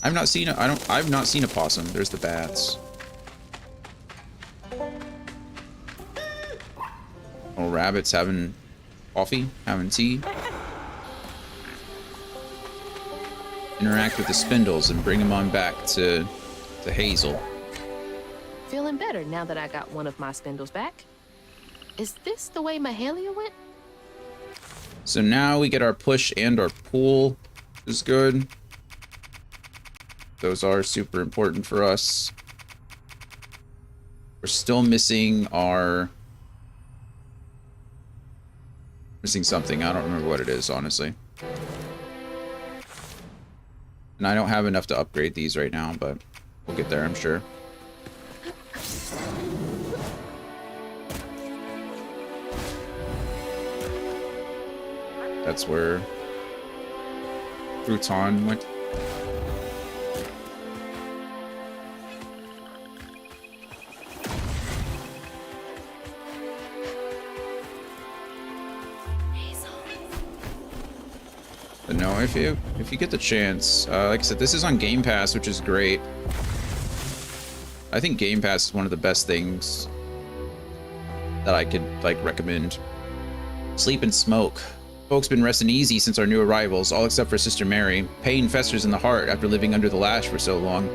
I've not seen a possum. There's the bats. Little rabbits having coffee, having tea. interact with the spindles and bring them on back to Hazel. Feeling better now that I got one of my spindles back. Is this the way Mahalia went? So now we get our push and our pull, which is good. Those are super important for us. We're still missing our... Missing something. I don't remember what it is, honestly. And I don't have enough to upgrade these right now, but we'll get there, I'm sure. That's where Crouton went. But no, if you get the chance, like I said, this is on Game Pass, which is great. I think Game Pass is one of the best things that I could like recommend. Sleep and Smoke. Folks been resting easy since our new arrivals, all except for Sister Mary. Pain festers in the heart after living under the lash for so long.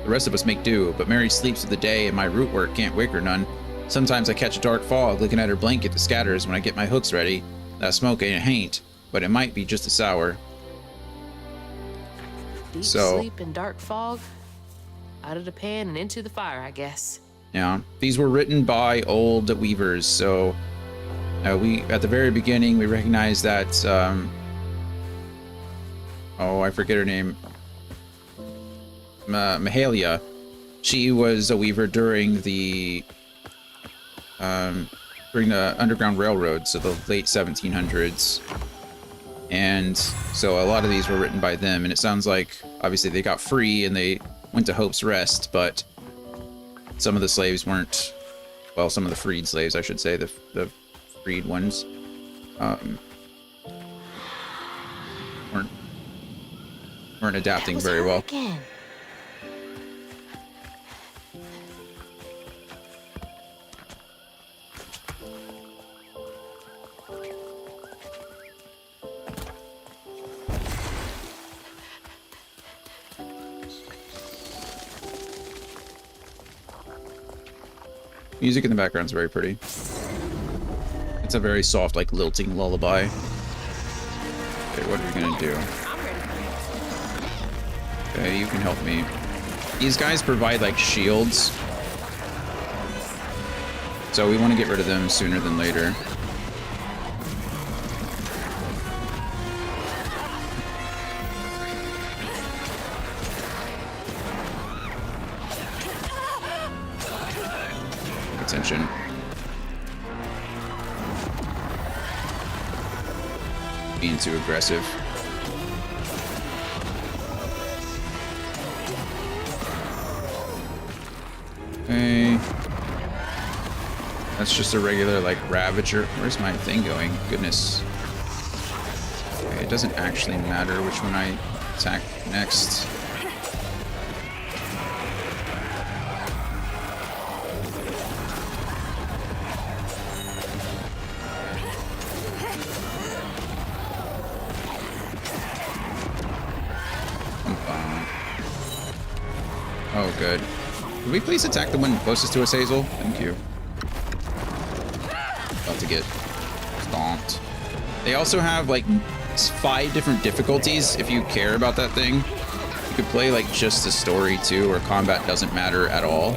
The rest of us make do, but Mary sleeps through the day and my root work can't wake her none. Sometimes I catch a dark fog looking at her blanket that scatters when I get my hooks ready. That smoke ain't a haint, but it might be just a sour. Deep sleep and dark fog. Out of the pan and into the fire, I guess. Yeah, these were written by old weavers, so we at the very beginning we recognized that oh, I forget her name. Mahalia. She was a weaver during the Underground Railroad, so the late 1700s. And so a lot of these were written by them, and it sounds like obviously they got free and they went to Hope's Rest, but some of the slaves weren't, well, some of the freed slaves, I should say, the freed ones, weren't adapting very well. Again. Music in the background is very pretty. It's a very soft, like, lilting lullaby. Okay, what are we gonna do? Okay, you can help me. These guys provide, like, shields. So we want to get rid of them sooner than later. Attention. Being too aggressive. Okay. That's just a regular, like, Ravager. Where's my thing going? Goodness. Okay, it doesn't actually matter which one I attack next. Oh, good. Could we please attack the one closest to us, Hazel? Thank you. About to get stomped. They also have, like, 5 different difficulties if you care about that thing. You could play, like, just the story, too, where combat doesn't matter at all.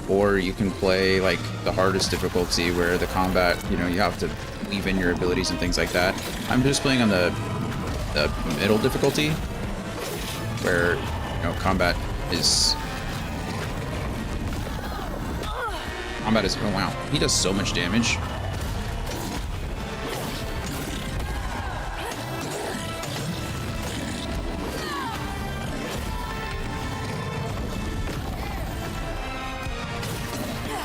Or you can play, like, the hardest difficulty where the combat, you know, you have to weave in your abilities and things like that. I'm just playing on the middle difficulty, where, you know, combat is... Oh wow, he does so much damage.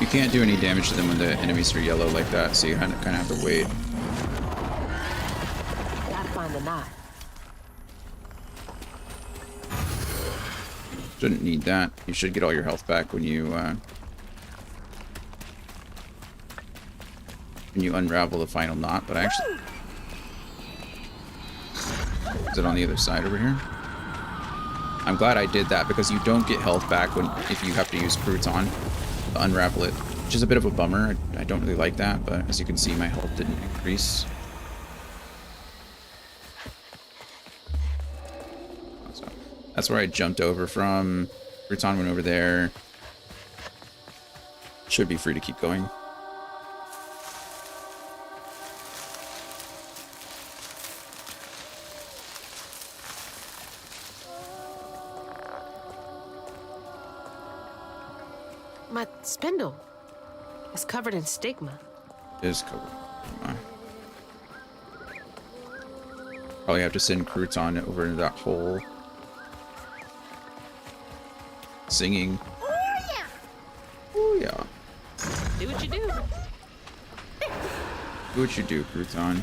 You can't do any damage to them when the enemies are yellow like that, so you kind of have to wait. Gotta find the knot. Shouldn't need that. You should get all your health back when you unravel the final knot, but actually... Is it on the other side over here? I'm glad I did that because you don't get health back if you have to use Crouton to unravel it, which is a bit of a bummer. I don't really like that, but as you can see, my health didn't increase. So that's where I jumped over from. Crouton went over there. Should be free to keep going. My spindle is covered in stigma. It is covered. Probably have to send Crouton over into that hole. Singing. Oh yeah. Do what you do. Do what you do, Crouton.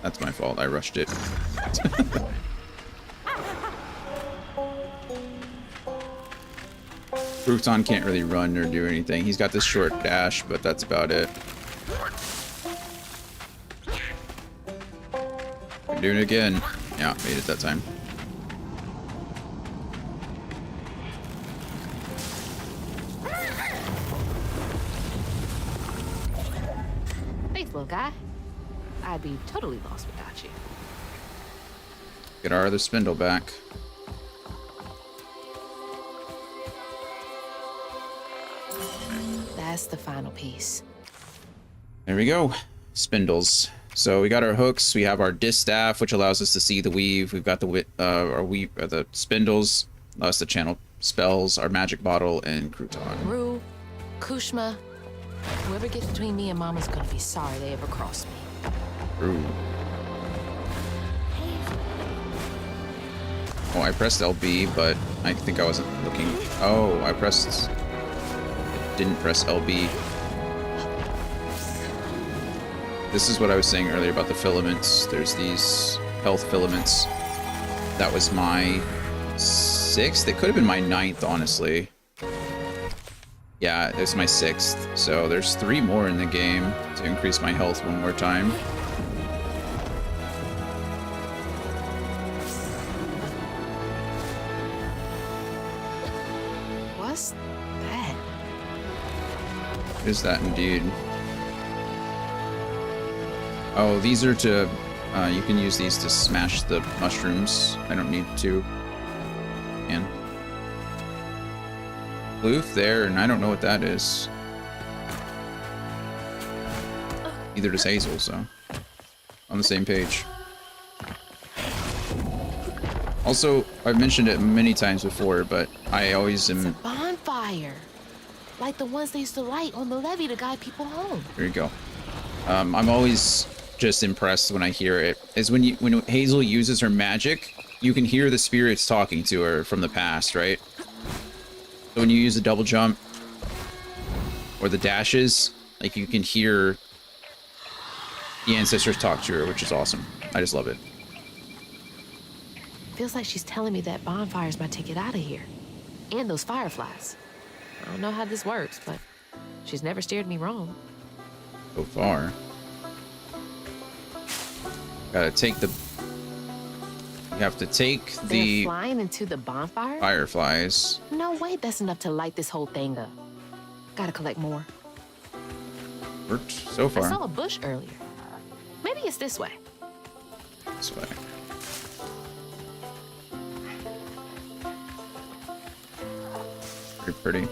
That's my fault. I rushed it. Crouton can't really run or do anything. He's got this short dash, but that's about it. I'm doing it again. Yeah, made it that time. Thanks, little guy. I'd be totally lost without you. Get our other spindle back. That's the final piece. There we go. Spindles. So we got our hooks. We have our distaff, which allows us to see the weave. We've got the spindles, allow us to channel spells, our magic bottle, and Crouton. Rue, Kushma, whoever gets between me and Mama's gonna be sorry they ever crossed me. Rue. Oh, I pressed LB, but I think I wasn't looking. Oh, didn't press LB. This is what I was saying earlier about the filaments. There's these health filaments. That was my 6th. It could have been my 9th, honestly. Yeah, it was my 6th. So there's 3 more in the game to increase my health one more time. What's that? Is that indeed? Oh, these are to, you can use these to smash the mushrooms. I don't need to. And Kloof there, and I don't know what that is. Neither does Hazel, so on the same page. Also, I've mentioned it many times before, but I always am. It's a bonfire, like the ones they used to light on the levee to guide people home. There you go. I'm always just impressed when I hear it. Is when Hazel uses her magic, you can hear the spirits talking to her from the past, right? So when you use the double jump or the dashes, like you can hear the ancestors talk to her, which is awesome. I just love it. Feels like she's telling me that bonfire's my ticket out of here. And those fireflies. I don't know how this works, but she's never steered me wrong. So far. Gotta take the... You have to take the... They're flying into the bonfire? Fireflies. No way that's enough to light this whole thing up. Gotta collect more. Worked so far. I saw a bush earlier. Maybe it's this way. This way. Pretty pretty.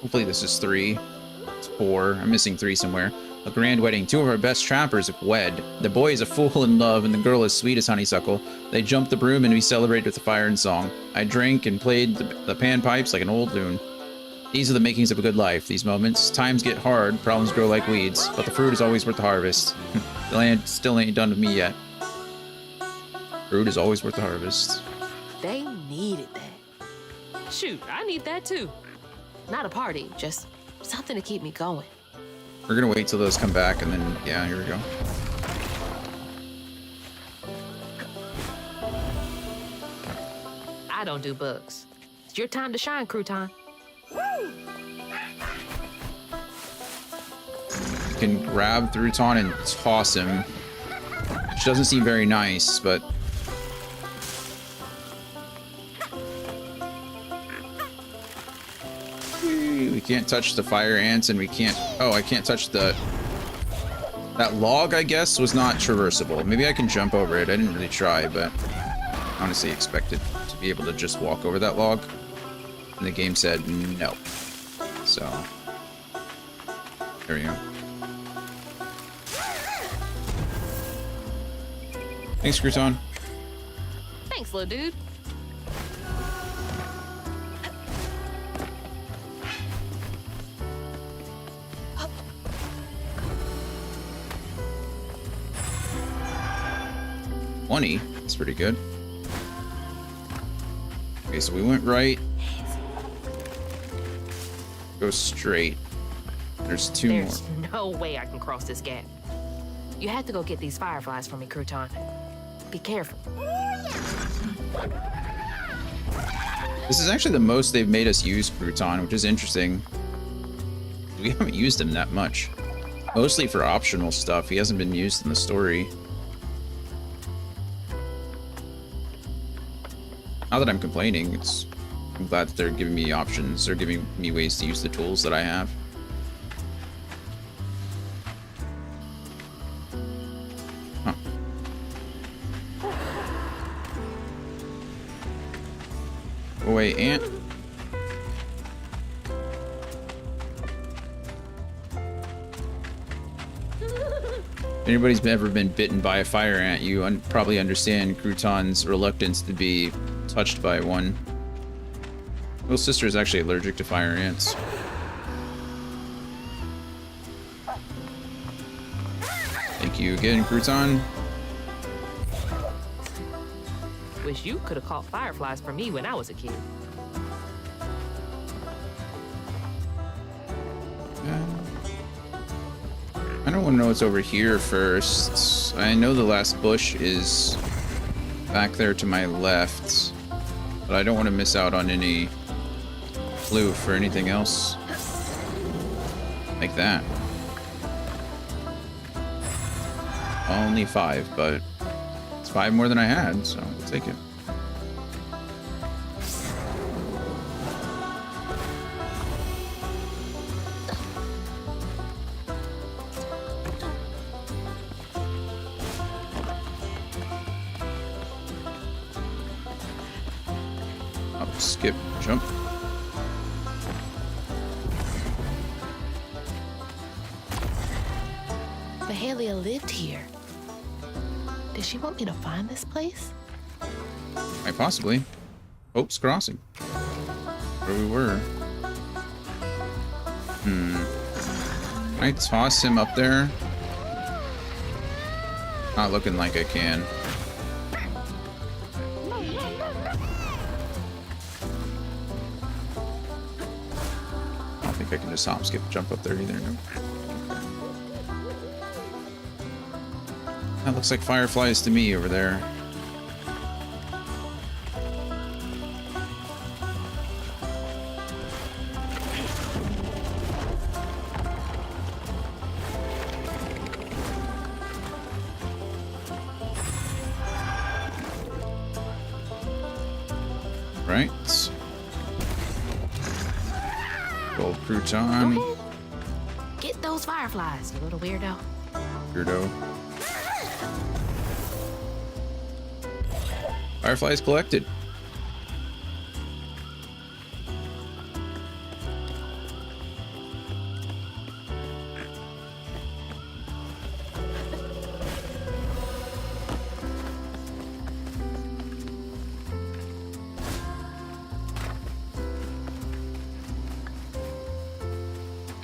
Hopefully this is 3. It's 4. I'm missing 3 somewhere. A grand wedding. 2 of our best trappers have wed. The boy is a fool in love, and the girl is sweet as honeysuckle. They jumped the broom, and we celebrated with a fire and song. I drank and played the panpipes like an old loon. These are the makings of a good life, these moments. Times get hard, problems grow like weeds, but the fruit is always worth the harvest. The land still ain't done with me yet. Fruit is always worth the harvest. They needed that. Shoot, I need that too. Not a party, just something to keep me going. We're gonna wait till those come back and then, yeah, here we go. I don't do bugs. It's your time to shine, Crouton. You can grab Crouton and toss him, which doesn't seem very nice, but we can't touch the fire ants, and we can't. Oh, I can't touch the. That log, I guess, was not traversable. Maybe I can jump over it. I didn't really try, but honestly expected to be able to just walk over that log, and the game said no. So there we go. Thanks, Crouton. Thanks, little dude. That's pretty good. Okay, so we went right. Go straight. There's two more. There's no way I can cross this gap. You have to go get these fireflies for me, Crouton. Be careful. This is actually the most they've made us use Crouton, which is interesting. We haven't used him that much. Mostly for optional stuff. He hasn't been used in the story. Not that I'm complaining, I'm glad that they're giving me options. They're giving me ways to use the tools that I have. Huh. Go away, ant. If anybody's ever been bitten by a fire ant, you probably understand Crouton's reluctance to be touched by one. Little sister is actually allergic to fire ants. Thank you again, Crouton. Wish you could have caught fireflies for me when I was a kid. I don't want to know what's over here first. I know the last bush is back there to my left, but I don't want to miss out on any clue for anything else like that. Only 5, but it's 5 more than I had, so I'll take it. Up, skip, jump. Mahalia lived here. Did she want me to find this place? Might possibly. Hope's Crossing. Where we were. Can I toss him up there? Not looking like I can. I don't think I can just hop, skip, jump up there either. No. That looks like fireflies to me over there. Right. Gold crouton. Go ahead. Get those fireflies, you little weirdo. Weirdo. Fireflies collected.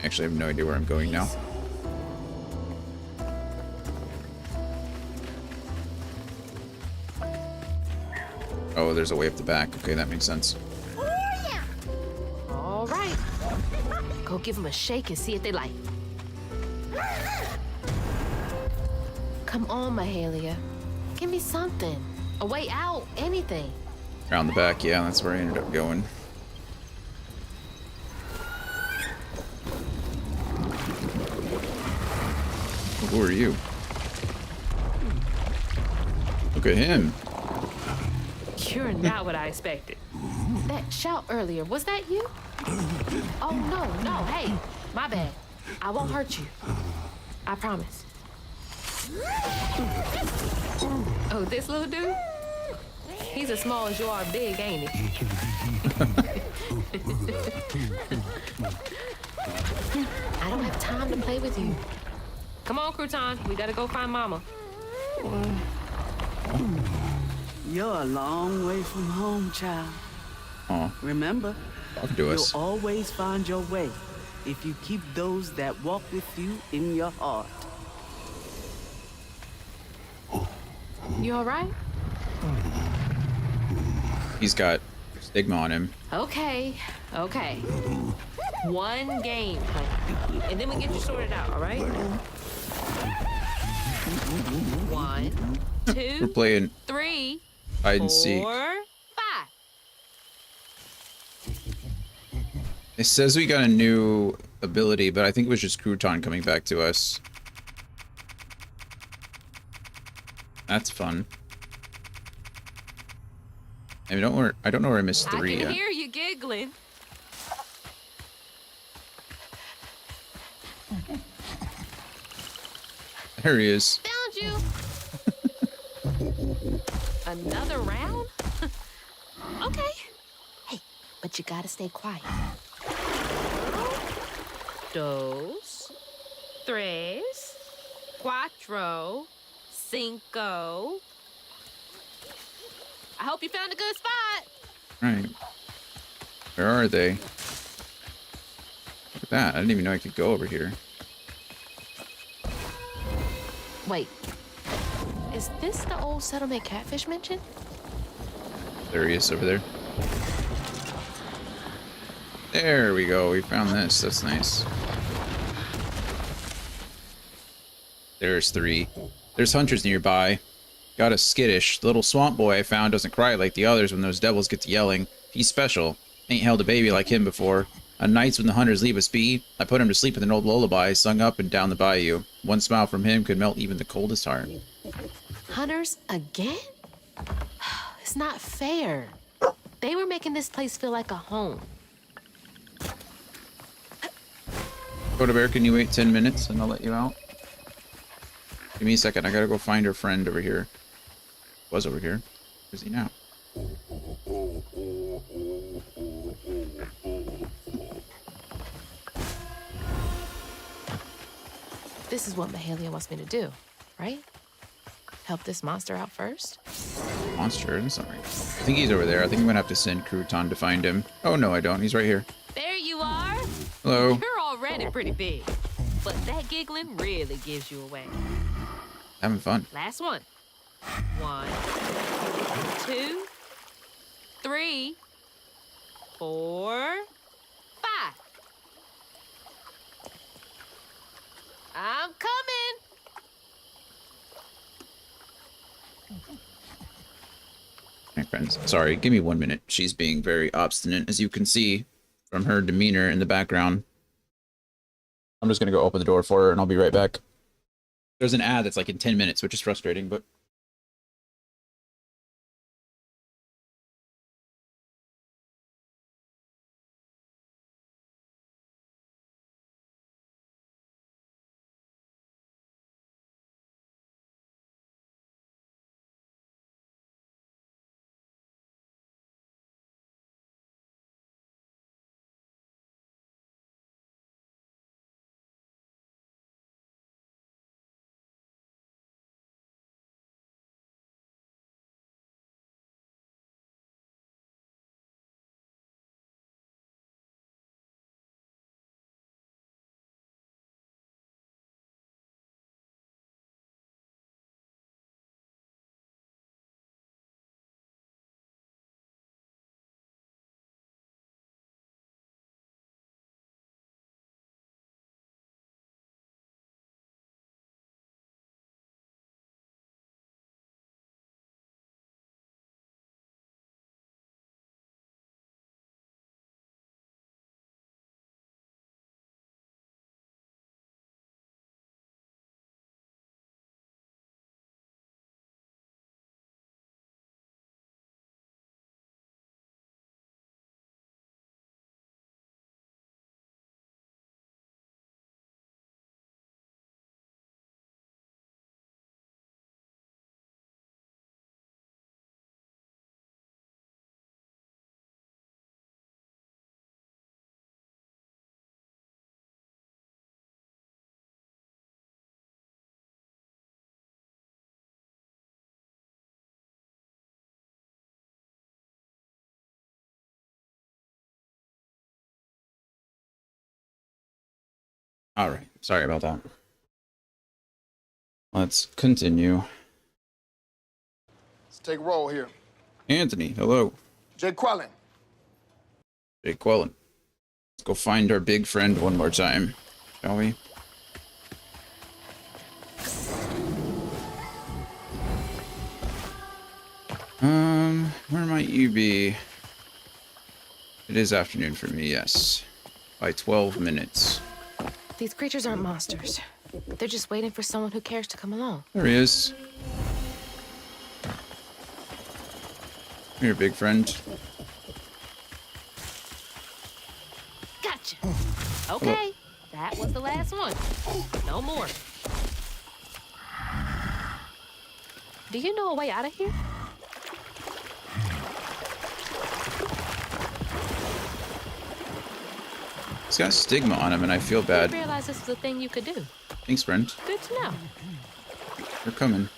Actually, I have no idea where I'm going now. Oh, there's a way up the back. Okay, that makes sense. All right. Go give them a shake and see if they like. Come on, Mahalia. Give me something. A way out. Anything. Around the back, yeah, that's where I ended up going. Who are you? Look at him. You're not what I expected. That shout earlier, was that you? Oh, no, hey, my bad. I won't hurt you. I promise. Oh, this little dude? He's as small as you are big, ain't he? I don't have time to play with you. Come on, Crouton. We gotta go find Mama. You're a long way from home, child. Oh, Remember, talk to you'll us. always find your way if you keep those that walk with you in your heart. You all right? He's got stigma on him. Okay. One game, honey. And then we get you sorted out, all right? 1, 2, We're playing 3, hide and seek. 4, 5. It says we got a new ability, but I think it was just Crouton coming back to us. That's fun. I don't know where I missed 3 I can yet. hear you giggling. There he is. Found you. Another round? Okay. Hey, but you gotta stay quiet. Dos, tres, cuatro, cinco. I hope you found a good spot. Right. Where are they? Look at that. I didn't even know I could go over here. Wait. Is this the old settlement catfish mentioned? There he is over there. There we go. We found this. That's nice. There's 3. There's hunters nearby. Got a skittish. The little swamp boy I found doesn't cry like the others when those devils get to yelling. He's special. Ain't held a baby like him before. On nights when the hunters leave us be, I put him to sleep with an old lullaby sung up and down the bayou. One smile from him could melt even the coldest heart. Hunters again? It's not fair. They were making this place feel like a home. Go to Bear, can you wait 10 minutes and I'll let you out? Give me a second. I gotta go find her friend over here. Was over here. Where's he now? This is what Mahalia wants me to do, right? Help this monster out first? Monster? That's not right. I think he's over there. I think I'm gonna have to send Crouton to find him. Oh, no, I don't. He's right here. There you are. Hello. You're already pretty big. But that giggling really gives you away. Having fun. Last one. 1, 2, 3, 4, 5. I'm coming. My friends, sorry, give me 1 minute. She's being very obstinate, as you can see from her demeanor in the background. I'm just gonna go open the door for her, and I'll be right back. There's an ad that's like in 10 minutes, which is frustrating, but All right. Sorry about that. Let's continue. Let's take a roll here. Anthony, hello. Jake Quellen. Jake Quellen. Let's go find our big friend one more time, shall we? Where might you be? It is afternoon for me, yes. By 12 minutes. These creatures aren't monsters. They're just waiting for someone who cares to come along. There he is. Here, big friend. Gotcha. Okay, that was the last one. No more. Do you know a way out of here? He's got stigma on him, and I feel I bad. didn't realize this was a thing you could do. Thanks, friend. Good to know. They're coming.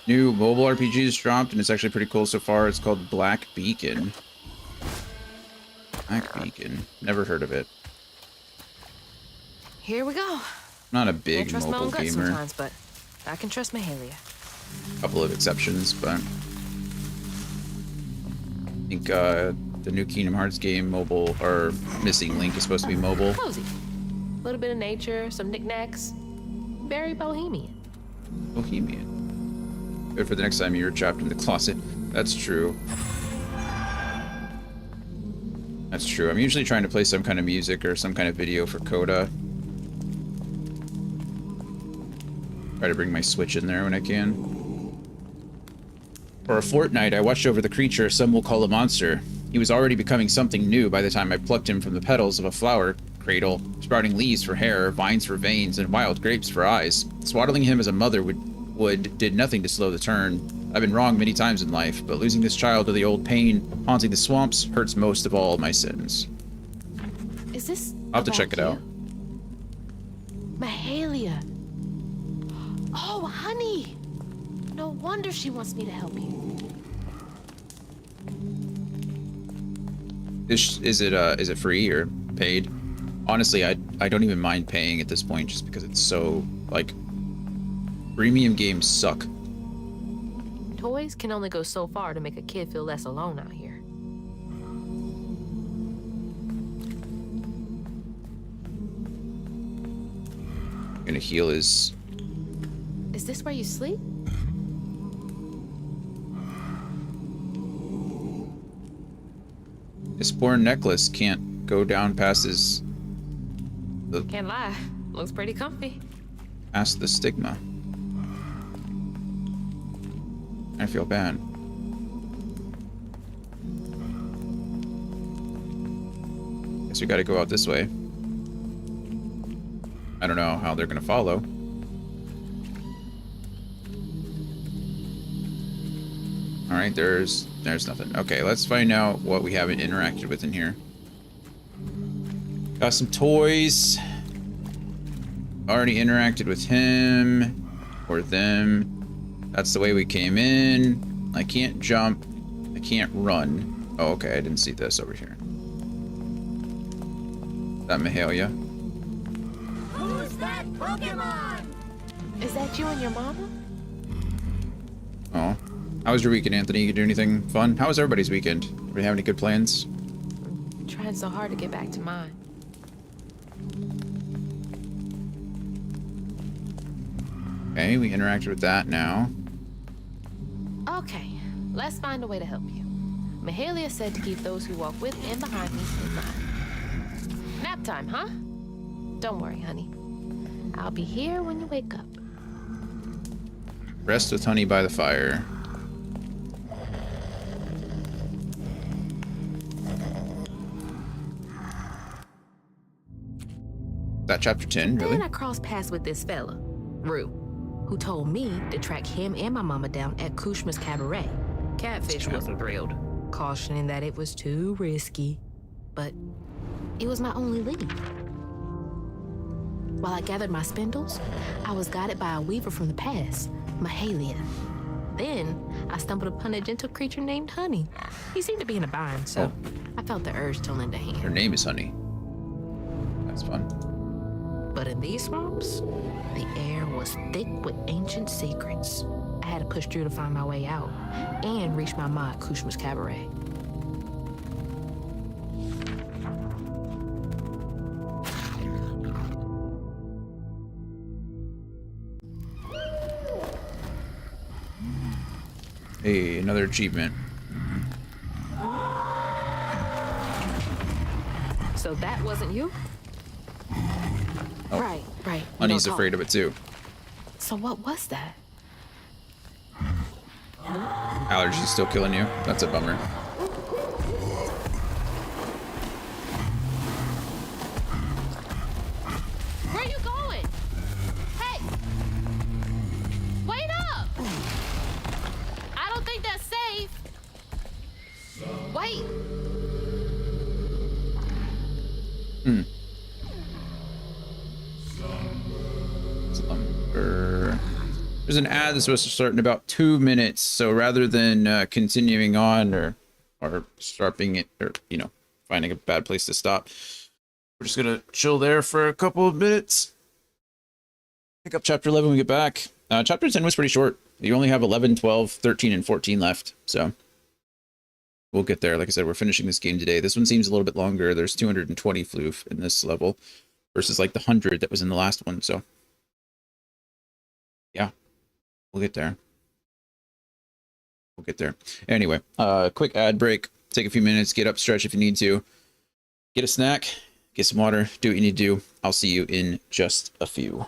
New mobile RPG is dropped, and it's actually pretty cool so far. It's called Black Beacon. Black Beacon. Never heard of it. Here we go. Not a Can't big trust my mobile own gut gamer. sometimes, but I can trust Mahalia. Couple of exceptions, but I think the new Kingdom Hearts game, mobile, or Missing Link, is supposed to be mobile. Cozy. A little bit of nature, some knickknacks. Very bohemian. Bohemian. Good for the next time you're trapped in the closet. That's true. That's true. I'm usually trying to play some kind of music or some kind of video for Coda. Try to bring my Switch in there when I can. For a fortnight, I watched over the creature some will call a monster. He was already becoming something new by the time I plucked him from the petals of a flower cradle, sprouting leaves for hair, vines for veins, and wild grapes for eyes. Swaddling him as a mother would did nothing to slow the turn. I've been wrong many times in life, but losing this child to the old pain haunting the swamps hurts most of all my sins. Is this? I'll have to check it out. Mahalia. Oh, honey. No wonder she wants me to help you. Is it free or paid? Honestly, I don't even mind paying at this point just because it's so, like, premium games suck. Toys can only go so far to make a kid feel less alone out here. Gonna heal his... Is this where you sleep? His poor necklace can't go down past his... Can't lie. Looks pretty comfy. past the stigma. I feel bad. Guess we gotta go out this way. I don't know how they're gonna follow. Alright, there's nothing. Okay, let's find out what we haven't interacted with in here. Got some toys. Already interacted with him or them. That's the way we came in. I can't jump. I can't run. Oh, okay, I didn't see this over here. Is that Mahalia? Who's that Pokemon? Is that you and your mama? Oh. How was your weekend, Anthony? You do anything fun? How was everybody's weekend? Everybody have any good plans? I'm trying so hard to get back to mine. Okay, we interacted with that now. Okay, let's find a way to help you. Mahalia said to keep those who walk with and behind me in mind. Nap time, huh? Don't worry, honey. I'll be here when you wake up. Rest with honey by the fire. That chapter 10, really? Then I crossed paths with this fella, Rue, who told me to track him and my mama down at Kushma's Cabaret. Catfish wasn't thrilled, cautioning that it was too risky. But it was my only lead. While I gathered my spindles, I was guided by a weaver from the past, Mahalia. Then I stumbled upon a gentle creature named Honey. He seemed to be in a bind, so I felt the urge to lend a hand. Her name is Honey. That's fun. But in these swamps, the air was thick with ancient secrets. I had to push through to find my way out and reach my ma at Kushma's Cabaret. Hey, another achievement. So that wasn't you? Oh. Right. Honey's No, afraid of it too. So what was that? Allergy's still killing you. That's a bummer. Where you going? Hey! Wait up! I don't think that's safe. Wait! Slumber. There's an ad that's supposed to start in about 2 minutes, so rather than continuing on or stopping it, or finding a bad place to stop, we're just gonna chill there for a couple of minutes. Pick up chapter 11 when we get back. Chapter 10 was pretty short. You only have 11, 12, 13, and 14 left, so we'll get there. Like I said, we're finishing this game today. This one seems a little bit longer. There's 220 floof in this level versus like the 100 that was in the last one, so yeah, we'll get there. Anyway, quick ad break. Take a few minutes, get up, stretch if you need to. Get a snack, get some water, do what you need to do. I'll see you in just a few.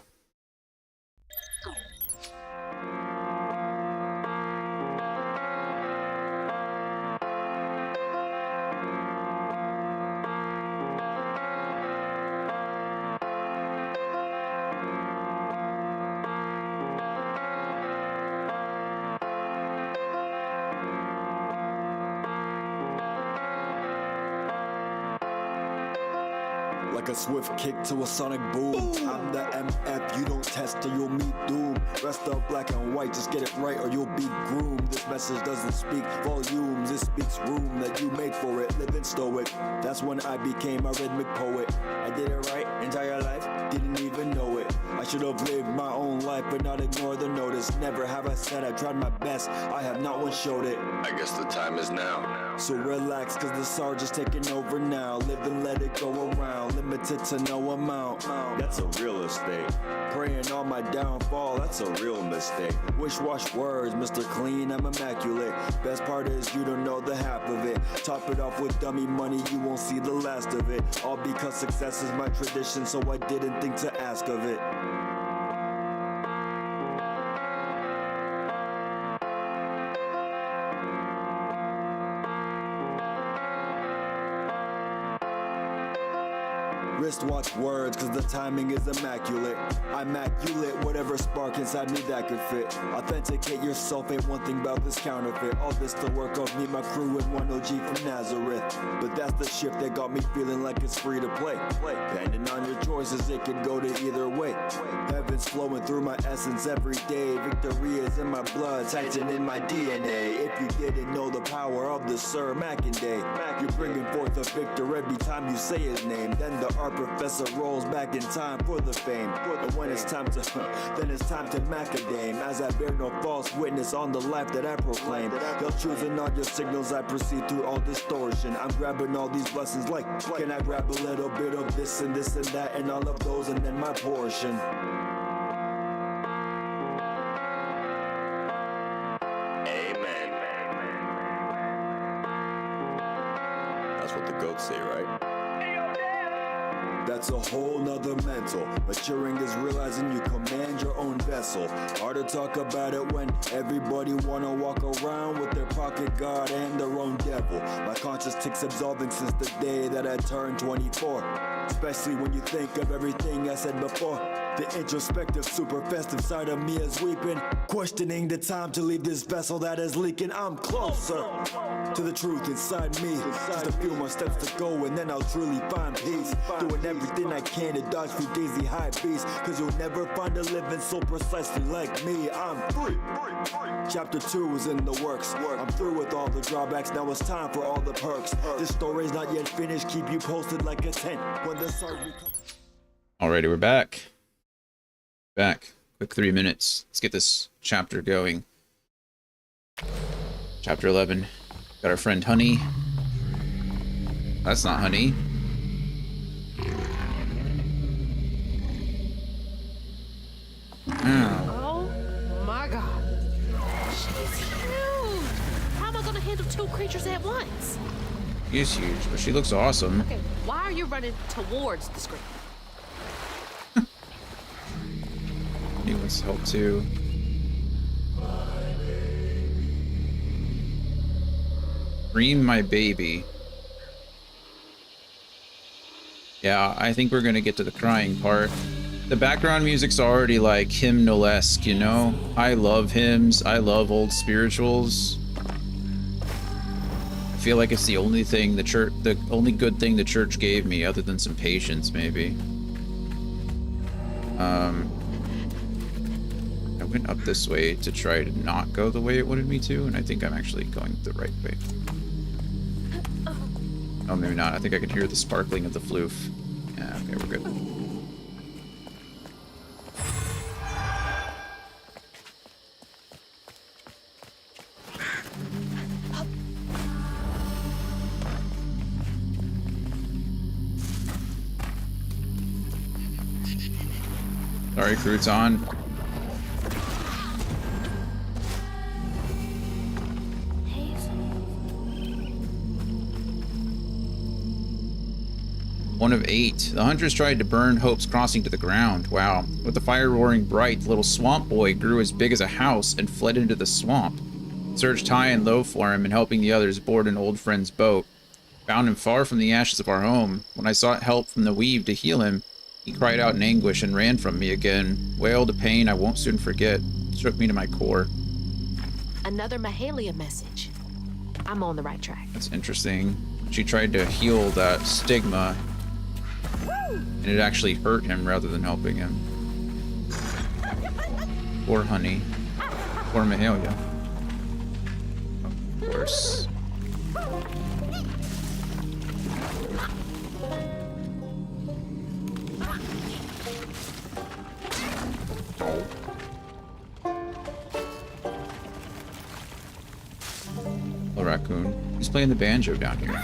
Like a swift kick to a sonic boom. I'm the MF, you don't test or you'll meet doom. Rest up black and white, just get it right or you'll be groomed. This message doesn't speak volumes, it speaks room that you made for it. Living stoic, that's when I became a rhythmic poet. I did it right, entire life, didn't even know it. I should have lived my own life but not ignore the notice. Never have I said I tried my best, I have not once showed it. I guess the time is now. So relax, cause the sergeant's taking over now. Live and let it go around, limited to no amount. That's a real estate. Praying on my downfall, that's a real mistake. Wish-wash words, Mr. Clean, I'm immaculate. Best part is you don't know the half of it. Top it off with dummy money, you won't see the last of it. All because success is my tradition, so I didn't think to ask of it. Wristwatch words, cause the timing is immaculate. I'm immaculate, whatever spark inside me that could fit. Authenticate yourself, ain't one thing about this counterfeit. All this the work of me, my crew, and one OG from Nazareth. But that's the shift that got me feeling like it's free to play. Depending on your choices, it could go to either way. Heaven's flowing through my essence every day. Victory is in my blood, Titan in my DNA. If you didn't know the power of the Sir Mackindale, you're bringing forth a victor every time you say his name. Then the art professor rolls back in time for the fame. And when it's time to, then it's time to macadame. As I bear no false witness on the life that I proclaim. You're choosing all your signals, I proceed through all distortion. I'm grabbing all these blessings like, can I grab a little bit of this and that and all of those and then my portion. Amen. That's what the goats say, right? That's a whole nother mental. Maturing is realizing you command your own vessel. Hard to talk about it when everybody wanna walk around with their pocket guard and their own devil. My conscience ticks absolving since the day that I turned 24. Especially when you think of everything I said before. The introspective, super festive side of me is weeping, questioning the time to leave this vessel that is leaking. I'm closer to the truth inside me. Just a few more steps to go and then I'll truly find peace. Doing everything I can to dodge through daisy high beats. Cause you'll never find a living soul precisely like me. I'm free. Chapter 2 is in the works. I'm through with all the drawbacks, now it's time for all the perks. This story's not yet finished, keep you posted like a tent. When on this art. Alrighty, we're back. Quick 3 minutes. Let's get this chapter going. Chapter 11. Got our friend Honey. That's not Honey. Oh my god. She's huge. How am I gonna handle 2 creatures at once? She is huge, but she looks awesome. Okay, why are you running towards the screen? He wants help too. Dream my baby. Yeah, I think we're gonna get to the crying part. The background music's already like hymnal-esque, you know? I love hymns, I love old spirituals. I feel like it's the only thing the only good thing the church gave me, other than some patience, maybe. I went up this way to try to not go the way it wanted me to, and I think I'm actually going the right way. Oh, maybe not. I think I can hear the sparkling of the floof. Yeah, okay, we're good. Sorry, Crouton. One of 8. The hunters tried to burn Hope's Crossing to the ground. Wow. With the fire roaring bright, the little swamp boy grew as big as a house and fled into the swamp. Searched high and low for him, and helping the others board an old friend's boat. Found him far from the ashes of our home. When I sought help from the weave to heal him, he cried out in anguish and ran from me again. Wailed a pain I won't soon forget. Shook me to my core. Another Mahalia message. I'm on the right track. That's interesting. She tried to heal that stigma, and it actually hurt him rather than helping him. Poor Honey. Poor Mahalia. Of course. Hello, raccoon. Who's playing the banjo down here?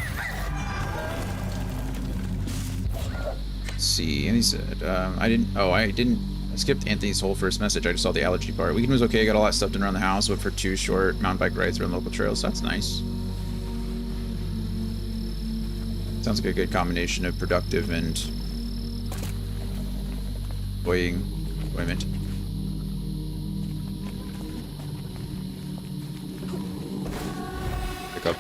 Let's see. And he said, I skipped Anthony's whole first message. I just saw the allergy part. Weekend was okay. Got all that stuff done around the house. Went for 2 short mountain bike rides around local trails. That's nice. Sounds like a good combination of productive and enjoyment. Pick up.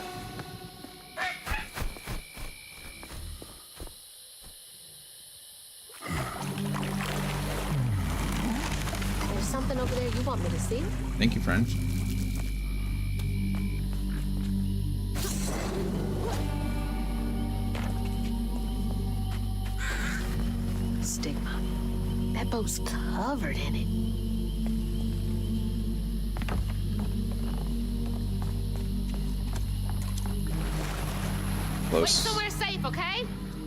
There's something over there you want me to see? Thank you, friend. Stigma. That boat's covered in it. Wait Close. somewhere safe, okay?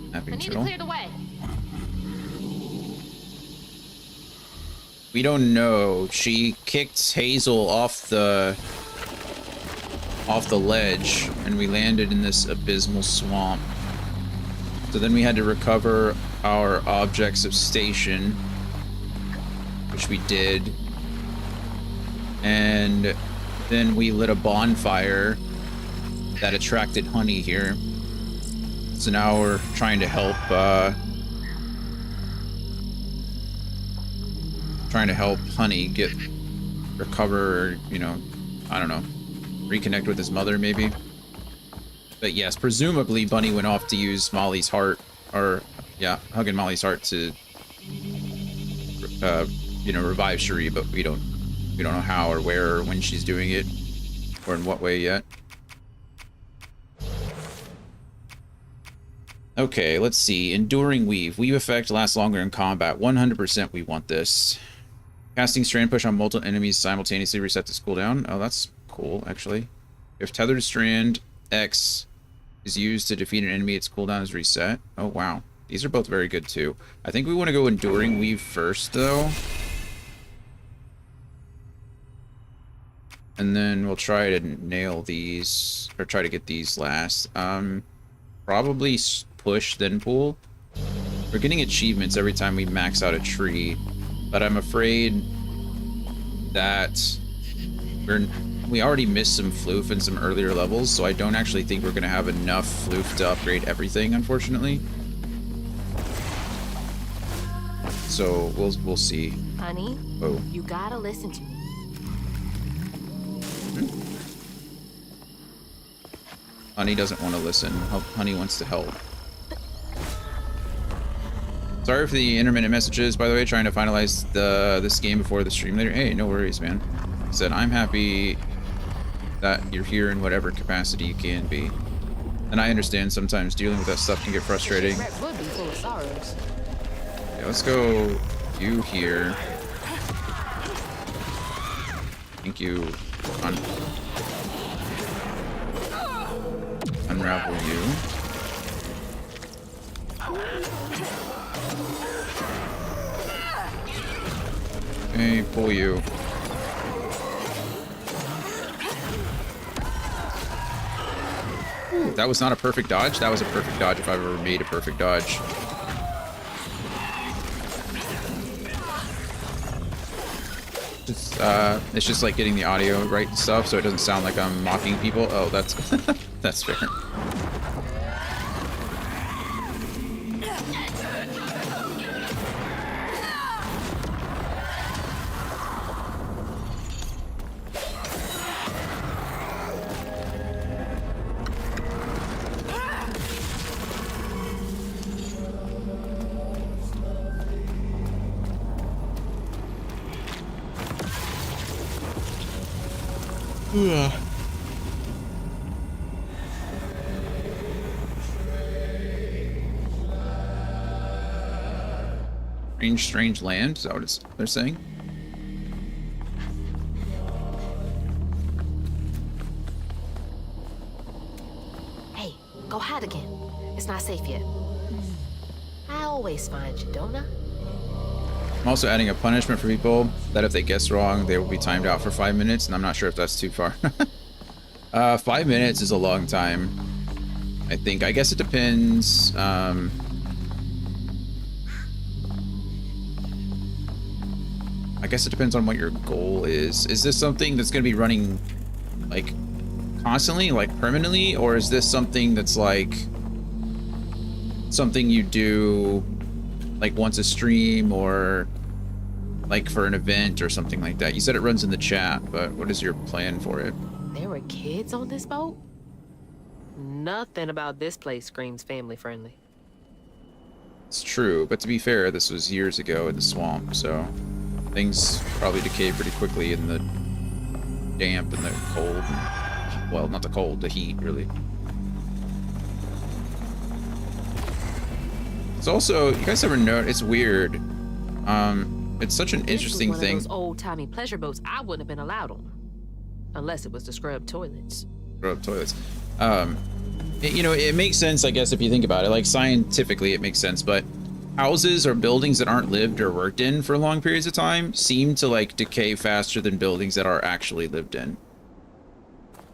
Snapping I need to turtle. clear the way. We don't know. She kicked Hazel off the ledge, and we landed in this abysmal swamp. So then we had to recover our objects of station, which we did. And then we lit a bonfire that attracted Honey here. So now we're trying to help Honey recover, you know, I don't know, reconnect with his mother maybe. But yes, presumably Bunny went off to use Molly's heart, or yeah, hugging Molly's heart to you know, revive Cherie, but we don't know how or where or when she's doing it or in what way yet. Okay, let's see. Enduring Weave. Weave effect lasts longer in combat. 100% we want this. Casting Strand Push on multiple enemies simultaneously resets its cooldown. Oh, that's cool, actually. If Tethered Strand X is used to defeat an enemy, its cooldown is reset. Oh, wow. These are both very good too. I think we want to go Enduring Weave first though. And then we'll try to nail these, or try to get these last. Probably push, then pull. We're getting achievements every time we max out a tree, but I'm afraid that we already missed some floof in some earlier levels, so I don't actually think we're gonna have enough floof to upgrade everything, unfortunately. So we'll see. Honey, oh, you gotta listen to me. Honey doesn't want to listen. Honey wants to help. Sorry for the intermittent messages, by the way, trying to finalize this game before the stream later. Hey, no worries, man. I said, I'm happy that you're here in whatever capacity you can be. And I understand sometimes dealing with that stuff can get frustrating. That would be full of sorrows. Yeah, let's go you here. Thank you. Unravel you. Okay, pull you. Ooh, that was not a perfect dodge. That was a perfect dodge if I've ever made a perfect dodge. It's just like getting the audio right and stuff, so it doesn't sound like I'm mocking people. Oh, that's that's fair. Strange land, is that what they're saying? Hey, go hide again. It's not safe yet. I always find you, don't I? I'm also adding a punishment for people that if they guess wrong, they will be timed out for 5 minutes, and I'm not sure if that's too far. 5 minutes is a long time, I think. I guess it depends. I guess it depends on what your goal is. Is this something that's going to be running, like, constantly, like, permanently? Or is this something that's, like, something you do, like, once a stream or, like, for an event or something like that? You said it runs in the chat, but what is your plan for it? There were kids on this boat? Nothing about this place screams family friendly. It's true, but to be fair, this was years ago in the swamp, so things probably decay pretty quickly in the damp and the cold. Well, not the cold, the heat, really. It's also, you guys ever know, it's weird. It's such an interesting thing. Those old-timey pleasure boats I wouldn't have been allowed on. Unless it was to scrub toilets. Scrub toilets. You know, it makes sense, I guess, if you think about it. Like, scientifically, it makes sense, but houses or buildings that aren't lived or worked in for long periods of time seem to, like, decay faster than buildings that are actually lived in.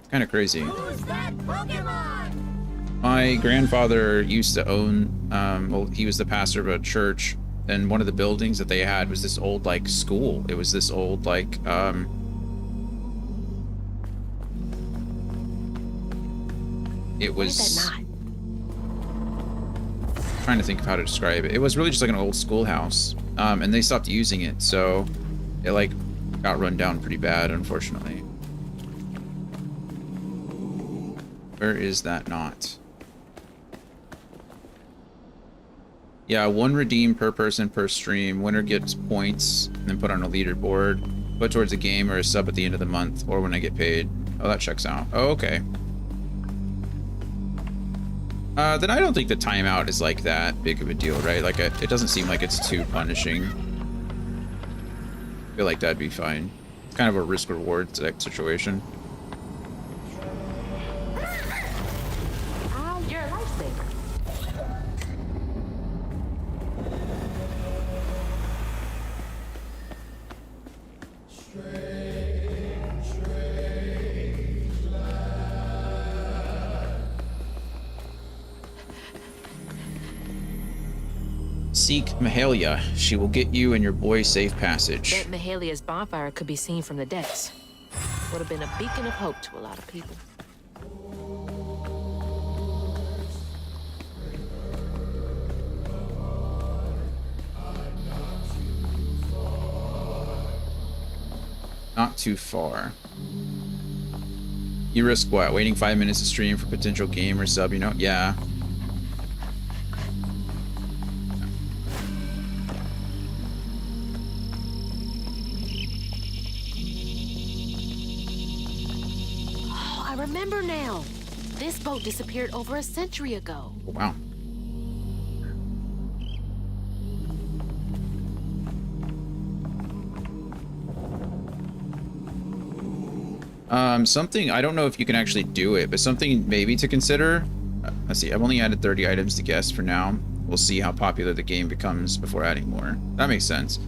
It's kind of crazy. Who's that Pokemon? My grandfather used to own, well, he was the pastor of a church, and one of the buildings that they had was this old, like, school. It was this old, like, it was... trying to think of how to describe it. It was really just like an old schoolhouse, and they stopped using it, so it, like, got run down pretty bad, unfortunately. Where is that knot? Yeah, 1 redeem per person per stream. Winner gets points and then put on a leaderboard. Put towards a game or a sub at the end of the month, or when I get paid. Oh, that checks out. Oh, okay. Then I don't think the timeout is like that big of a deal, right? Like, it doesn't seem like it's too punishing. I feel like that'd be fine. It's kind of a risk-reward situation. Oh, you're a lifesaver. seek Mahalia. She will get you and your boy safe passage. Bet Mahalia's bonfire could be seen from the decks. Would have been a beacon of hope to a lot of people. Not too far. You risk what? Waiting 5 minutes to stream for potential game or sub, you know? Yeah. Oh, I remember now. This boat disappeared over a century ago. Oh, wow. Something, I don't know if you can actually do it, but something maybe to consider. Let's see, I've only added 30 items to guess for now. We'll see how popular the game becomes before adding more. That makes sense.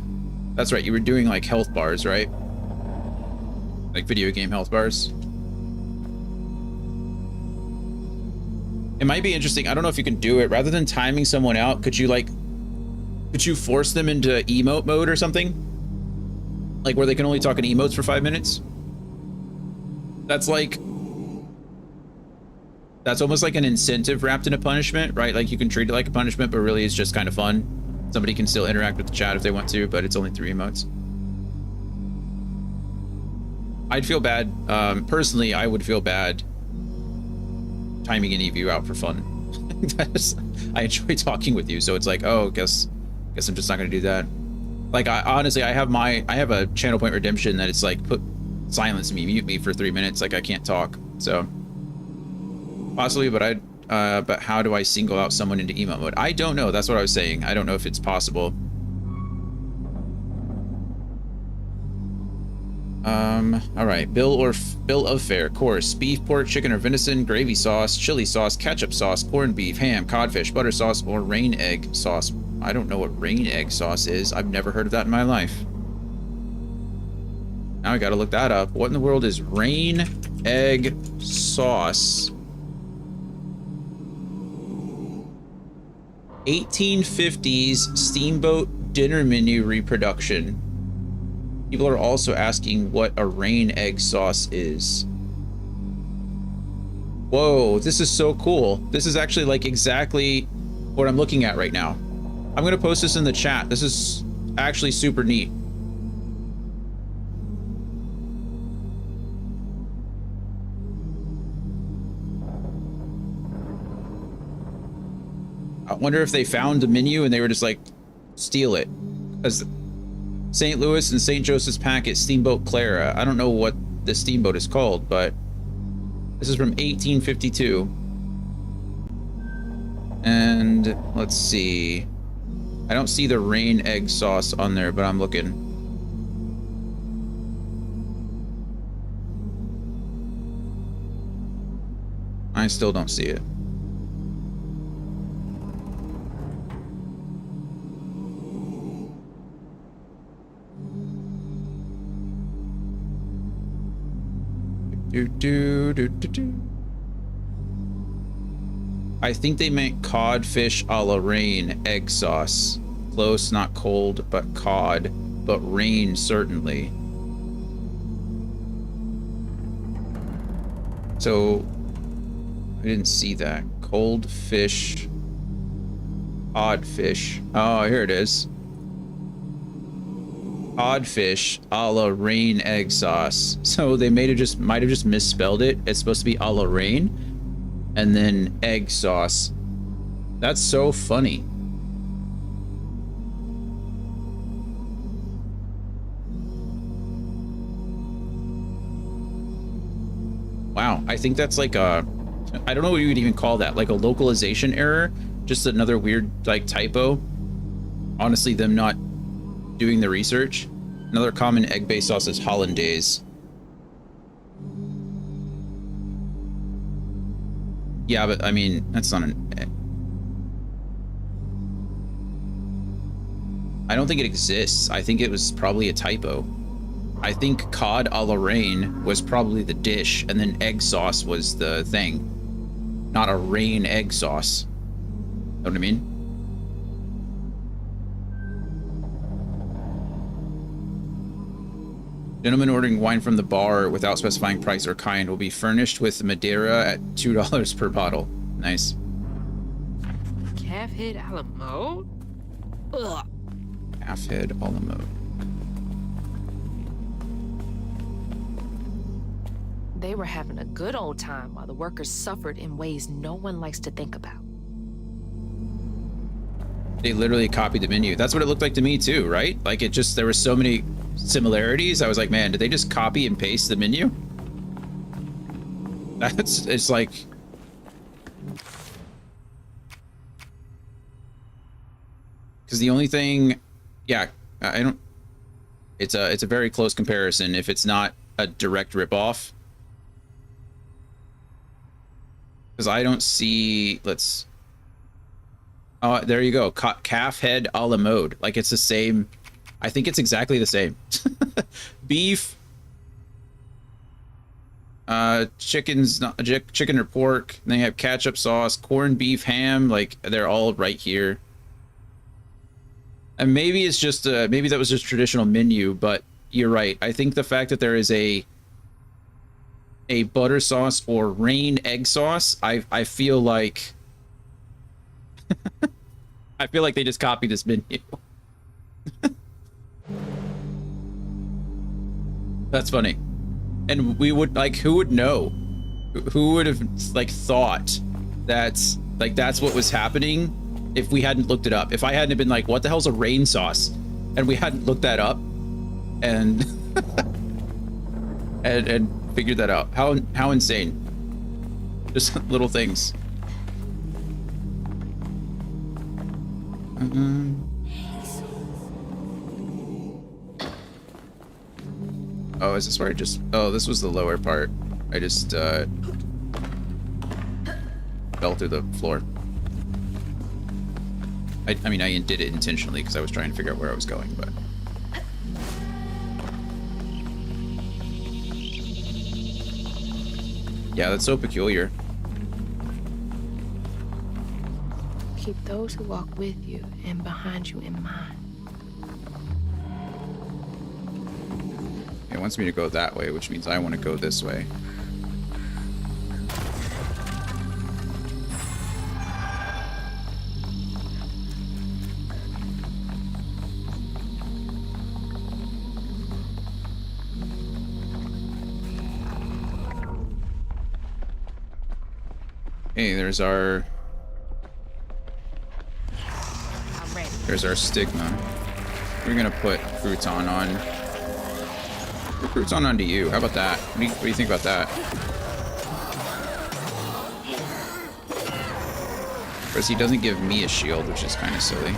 That's right, you were doing like health bars, right? Like video game health bars. It might be interesting, I don't know if you can do it. Rather than timing someone out, could you force them into emote mode or something? Like where they can only talk in emotes for 5 minutes? That's almost like an incentive wrapped in a punishment, right? Like you can treat it like a punishment, but really it's just kind of fun. Somebody can still interact with the chat if they want to, but it's only 3 emotes. I'd feel bad. Personally, I would feel bad timing any of you out for fun. I enjoy talking with you, so it's like, oh, guess I'm just not gonna do that. Like, honestly, I have a channel point redemption that it's like silence me, mute me for 3 minutes, like I can't talk. So possibly, but but how do I single out someone into emote mode? I don't know. That's what I was saying. I don't know if it's possible. All right. Bill of fare course: beef, pork, chicken, or venison, gravy sauce, chili sauce, ketchup sauce, corned beef, ham, codfish, butter sauce, or rain egg sauce. I don't know what rain egg sauce is. I've never heard of that in my life. Now I gotta look that up. What in the world is rain egg sauce? 1850s steamboat dinner menu reproduction. People are also asking what a rain egg sauce is. Whoa, this is so cool. This is actually like exactly what I'm looking at right now. I'm gonna post this in the chat. This is actually super neat. I wonder if they found the menu and they were just like, steal it. Because St. Louis and St. Joseph's Packet Steamboat Clara. I don't know what the steamboat is called, but this is from 1852. And let's see. I don't see the rain egg sauce on there, but I'm looking. I still don't see it. I think they meant codfish a la rain egg sauce. Close, not cold, but cod, but rain certainly. So I didn't see that. Cold fish, odd fish. Oh, here it is. Codfish a la rain egg sauce. So they might have just misspelled it. It's supposed to be a la rain and then egg sauce. That's so funny. Wow, I think that's like a, I don't know what you would even call that, like a localization error, just another weird like typo. Honestly, them not doing the research. Another common egg-based sauce is hollandaise. Yeah, but I mean, that's not an egg. I don't think it exists. I think it was probably a typo. I think cod a la rain was probably the dish, and then egg sauce was the thing. Not a rain egg sauce. Know what I mean? Gentleman ordering wine from the bar without specifying price or kind will be furnished with Madeira at $2 per bottle. Nice. Calf head a la mode? Ugh. Calf head a la mode. They were having a good old time while the workers suffered in ways no one likes to think about. They literally copied the menu. That's what it looked like to me too, right? Like it just, there were so many similarities. I was like, man, did they just copy and paste the menu? It's like... Because the only thing, yeah, I don't, it's a very close comparison if it's not a direct ripoff. Because I don't see, let's, oh, there you go. Calf head a la mode. Like it's the same. I think it's exactly the same. Beef, chicken or pork. Then they have ketchup sauce, corned beef, ham. Like they're all right here. And maybe it's just maybe that was just traditional menu, but you're right. I think the fact that there is a butter sauce or rain egg sauce, I feel like I feel like they just copied this menu. That's funny. And we would like, who would know? Who would have like thought that like that's what was happening if we hadn't looked it up? If I hadn't been like, what the hell's a rain sauce? And we hadn't looked that up and and figured that out. How insane. Just little things. Oh, is this where I just... Oh, this was the lower part. I just fell through the floor. I mean, I did it intentionally because I was trying to figure out where I was going, but... Yeah, that's so peculiar. Keep those who walk with you and behind you in mind. It wants me to go that way, which means I want to go this way. Hey, there's our stigma. We're gonna put crouton on. Put crouton onto you. How about that? What do you think about that? Whereas he doesn't give me a shield, which is kind of silly.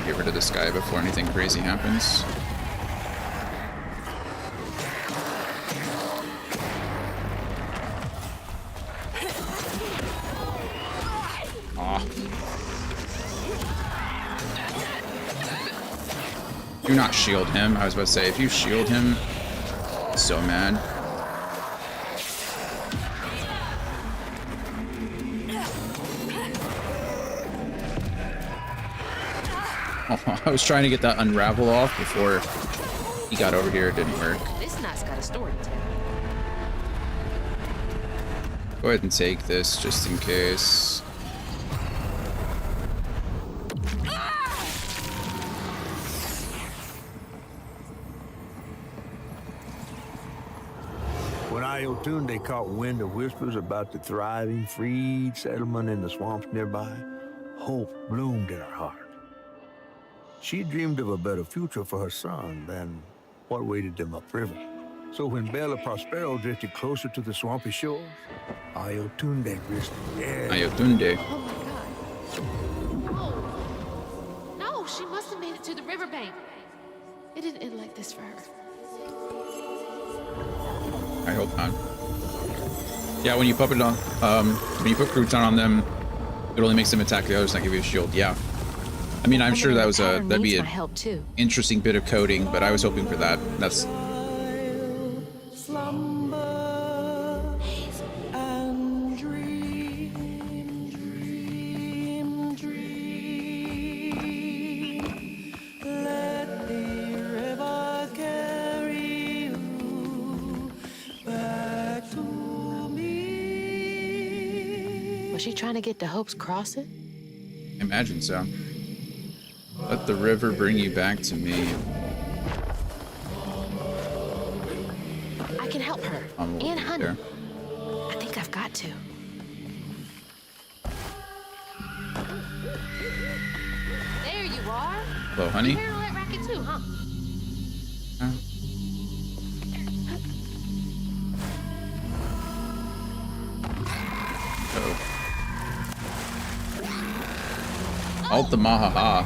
Get rid of this guy before anything crazy happens. Do not shield him. I was about to say, if you shield him, he's so mad. Oh, I was trying to get that unravel off before he got over here. It didn't work. This knot's got a story to tell. Go ahead and take this just in case. When Iotunde caught wind of whispers about the thriving, freed settlement in the swamps nearby, hope bloomed in her heart. She dreamed of a better future for her son than what waited them upriver. So when Bella Prospero drifted closer to the swampy shores, Iotunde risked Iotunde. Oh my God. Oh. No, she must have made it to the riverbank. It didn't end like this for her. I hope not. Yeah, when you put it on, when you put crouton on them, it only makes them attack the others, not give you a shield. Yeah. I mean, I'm sure that was that'd be an interesting bit of coding, but I was hoping for that. That's. she trying to get to Hope's Crossing? I imagine so. Let the river bring you back to me. I can help her. And Honey. There. I think I've got to. There you are. Hello, Honey. You handle that racket too, huh? Alt the Mahaha.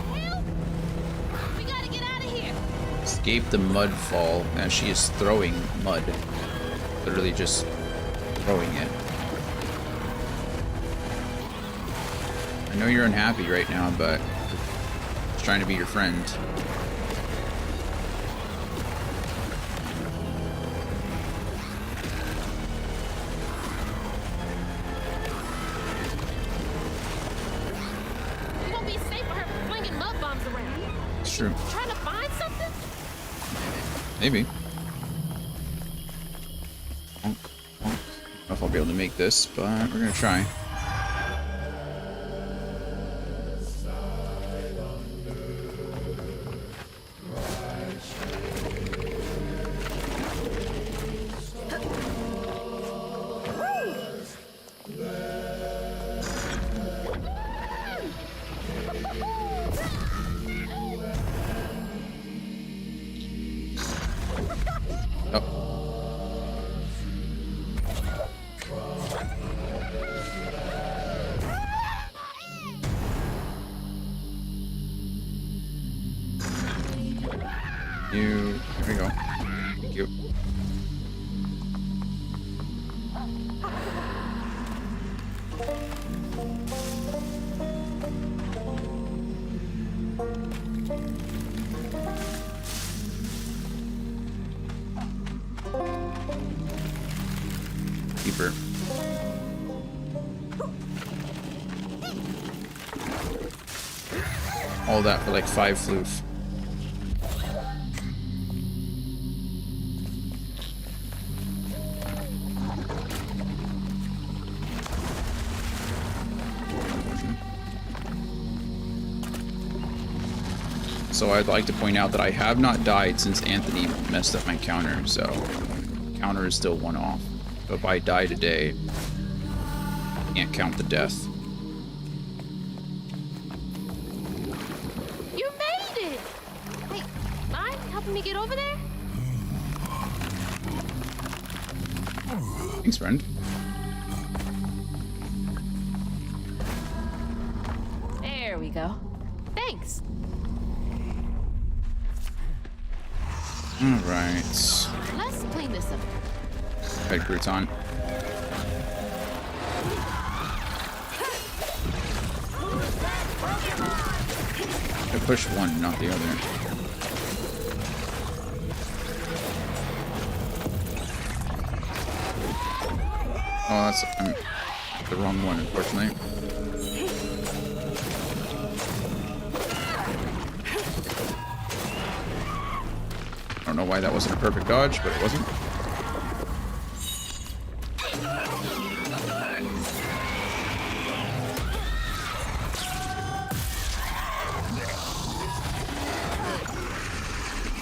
We gotta get out of here. Escape the mud fall. Now she is throwing mud. Literally just throwing it. I know you're unhappy right now, but I'm just trying to be your friend. It won't be safe for her flinging mud bombs around. It's true. Trying to find something? Maybe. Bonk, bonk. I don't know if I'll be able to make this, but we're gonna try. There we go. Thank you. Keeper. All that for like 5 floof. So I'd like to point out that I have not died since Anthony messed up my counter, so counter is still 1 off. But if I die today, I can't count the death. You made it! Hey, mind helping me get over there? Thanks, friend. There we go. Thanks. Alright. Let's clean this up. Head crouton. I push one, not the other. Oh, that's the wrong one, unfortunately. I don't know why that wasn't a perfect dodge, but it wasn't.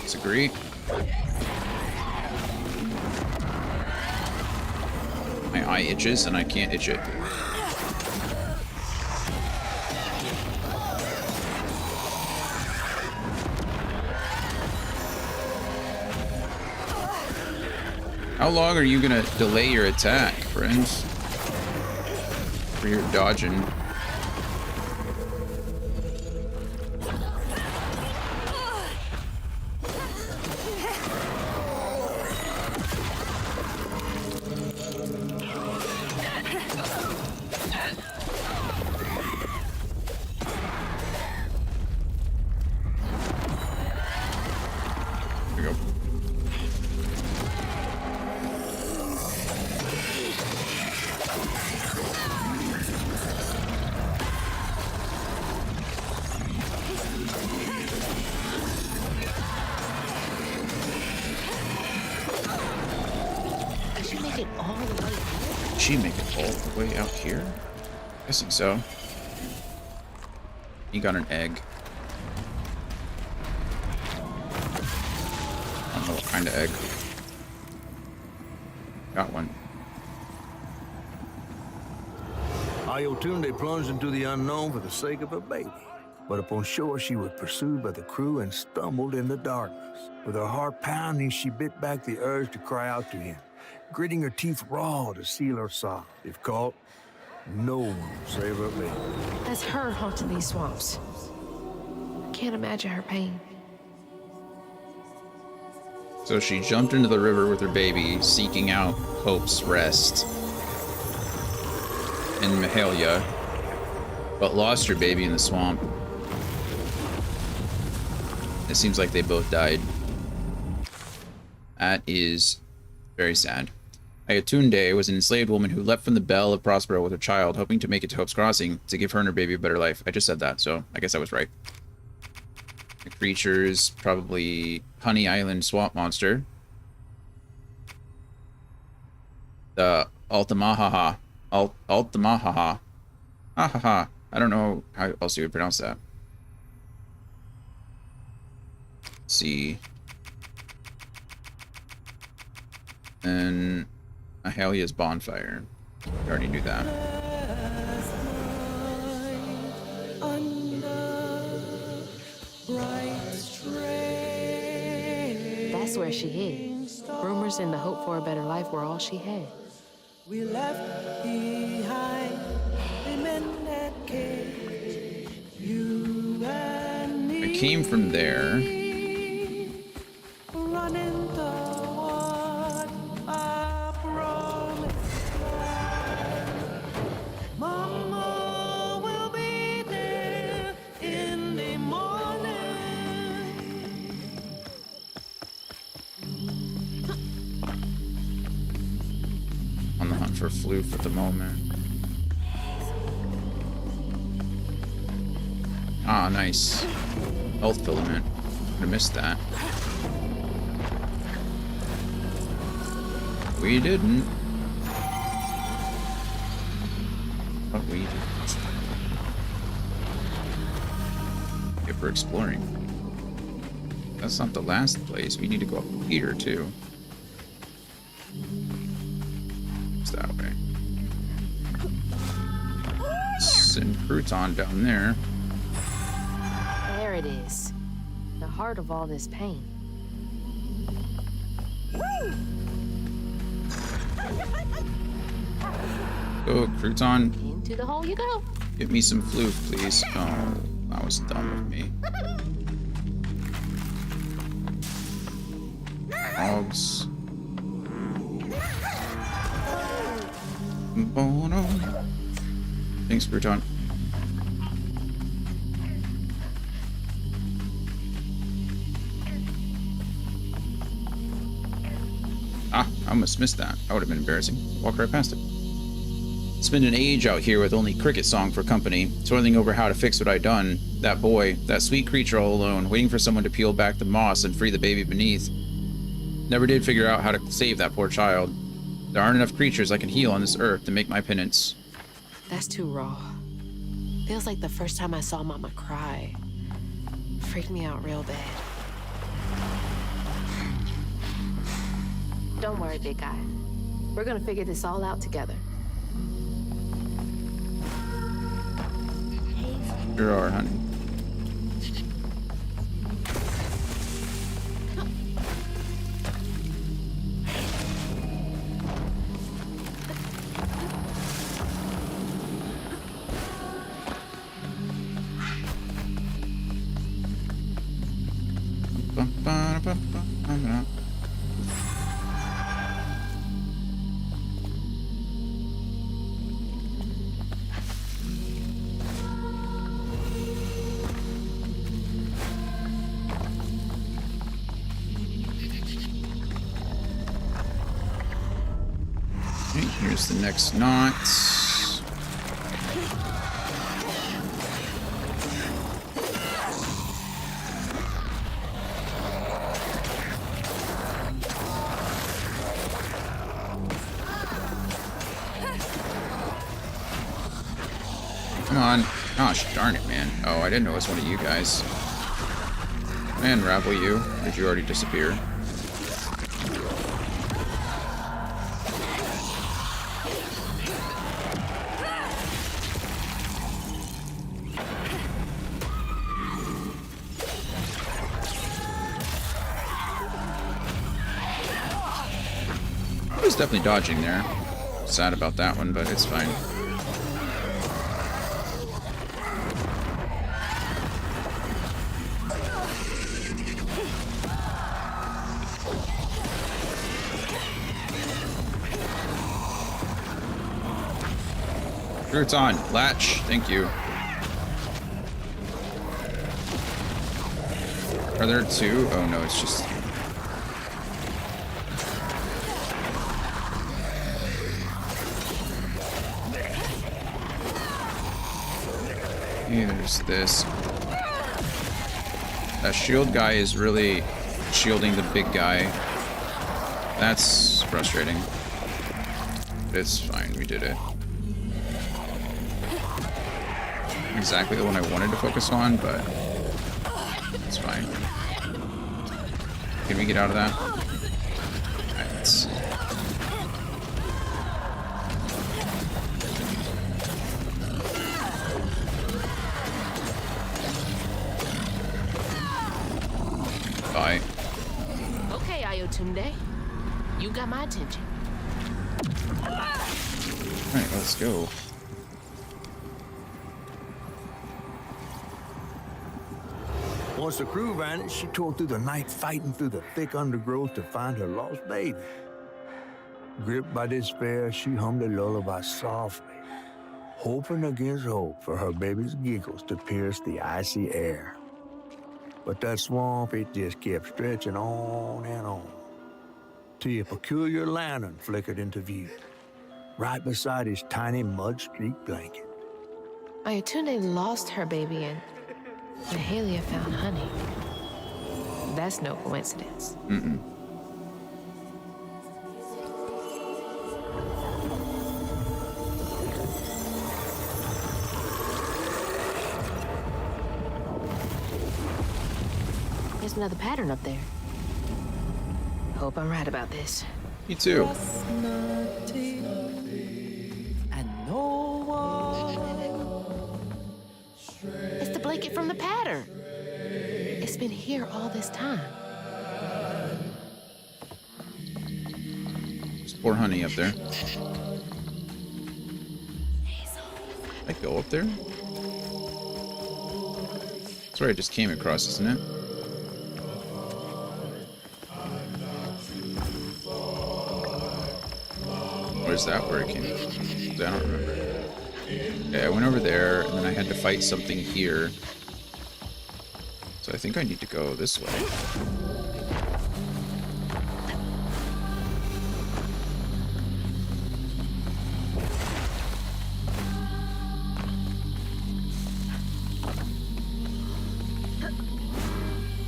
Disagree. My eye itches and I can't itch it. How long are you gonna delay your attack, friends? For your dodging. There we go. Did she make it all the way here? Did she make it all the way out here? Guessing so. He got an egg. I don't know what kind of egg. Got one. Ayotunde plunged into the unknown for the sake of her baby. But upon shore, she was pursued by the crew and stumbled in the darkness. With her heart pounding, she bit back the urge to cry out to him, gritting her teeth raw to seal her sob. If caught, no one will save her baby. That's her haunting these swamps. I can't imagine her pain. So she jumped into the river with her baby, seeking out Hope's rest in Mahalia, but lost her baby in the swamp. It seems like they both died. That is very sad. Ayatunde was an enslaved woman who left from the Bell of Prospero with her child, hoping to make it to Hope's Crossing to give her and her baby a better life. I just said that, so I guess I was right. The creatures, probably Honey Island swamp monster. The Altamahaha. Altamahaha. Ha ha ha. I don't know how else you would pronounce that. Let's see. And Mahalia's bonfire. We already knew that. That's where she hid. Rumors and the hope for a better life were all she had. We left behind the men that came. You and me. I came from there. Running toward our promise. Mama will be there in the morning. On the hunt for floof at the moment. Ah, nice. Health filament. Could have missed that. We didn't. But we didn't. If we're exploring. That's not the last place. We need to go up here, too. It's that way. Send Crouton down there. There it is. The heart of all this pain. Go, Crouton. Into the hole you go. Give me some floof, please. Oh, that was dumb of me. Dogs. Bono. Thanks, Crouton. Ah, I almost missed that. That would have been embarrassing. Walk right past it. Spent an age out here with only Cricket Song for company, toiling over how to fix what I'd done. That boy, that sweet creature all alone, waiting for someone to peel back the moss and free the baby beneath. Never did figure out how to save that poor child. There aren't enough creatures I can heal on this earth to make my penance. That's too raw. Feels like the first time I saw Mama cry. Freaked me out real bad. Don't worry, big guy. We're gonna figure this all out together. Sure are, honey. Here's the next knot. on. Gosh, darn it, man. Oh, I didn't know it was one of you guys. Can I unravel you? Or did you already disappear? I was definitely dodging there. Sad about that one, but it's fine. Sure, it's on. Latch. Thank you. Are there two? Oh no, it's just... Hey, there's this. That shield guy is really shielding the big guy. That's frustrating. But it's fine, we did it. Exactly the one I wanted to focus on, but it's fine. Can we get out of that? Alright, let's... Bye. Okay, Ayotunde. You got my attention. Alright, let's go. Once the crew vanished, she tore through the night fighting through the thick undergrowth to find her lost baby. Gripped by despair, she hummed a lullaby softly, hoping against hope for her baby's giggles to pierce the icy air. But that swamp, it just kept stretching on and on, till a peculiar lantern flickered into view, right beside his tiny mud-streaked blanket. Ayatunde lost her baby and Mahalia found honey. That's no coincidence. Mm-mm. There's another pattern up there. Hope I'm right about this. Me too. It's the blanket from the pattern. It's been here all this time. There's poor honey up there. I go up there? That's where I just came across, isn't it? Where's that where it came from? I don't remember. Okay, I went over there, and then I had to fight something here. So I think I need to go this way.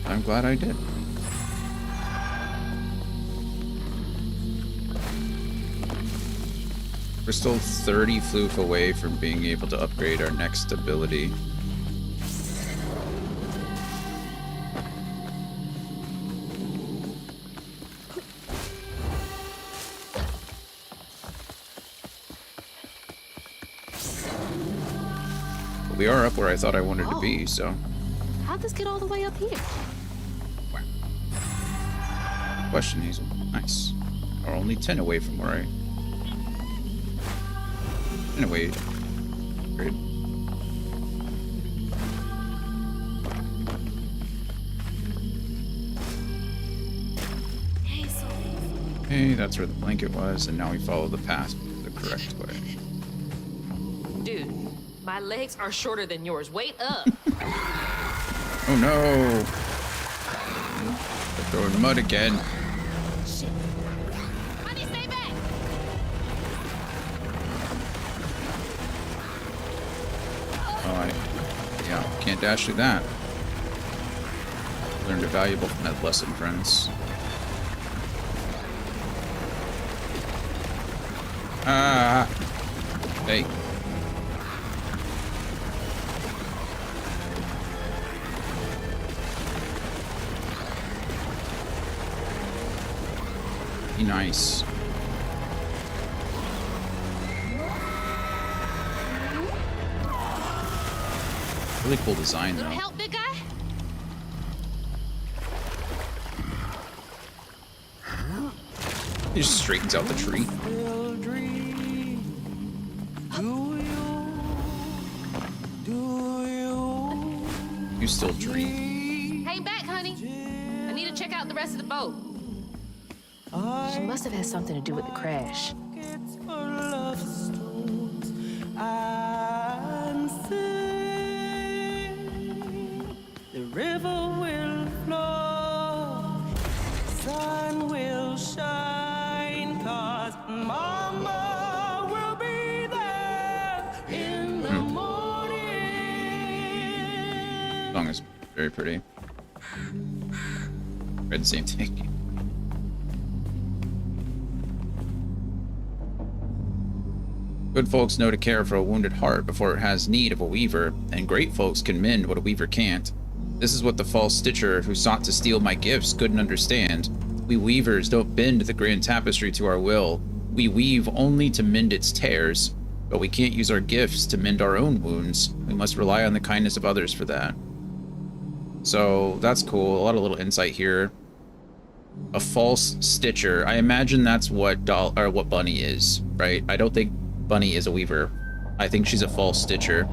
I'm glad I did. We're still 30 floof away from being able to upgrade our next ability. But we are up where I thought I wanted to be, so... How'd this get all the way up here? Question, Hazel. Nice. We're only 10 away from where I... Anyway, great. Hey, that's where the blanket was, and now we follow the path the correct way. Dude, my legs are shorter than yours. Wait up. Oh no! They're throwing mud again. Honey, stay back. Oh, yeah, can't dash through that. Learned a valuable lesson, friends. Ah! Hey. Be nice. Really cool design, though. Help, big guy? He just straightens out the tree. You still dream. Hang back, honey. I need to check out the rest of the boat. She must have had something to do with the crash. The river will flow, sun will shine, 'cause Mama will be there in the morning. Song is very pretty. Read the same thing. Good folks know to care for a wounded heart before it has need of a weaver, and great folks can mend what a weaver can't. This is what the false stitcher who sought to steal my gifts couldn't understand. We weavers don't bend the grand tapestry to our will. We weave only to mend its tears, but we can't use our gifts to mend our own wounds. We must rely on the kindness of others for that. So that's cool. A lot of little insight here. A false stitcher. I imagine that's what what Bunny is, right? I don't think Bunny is a weaver. I think she's a false stitcher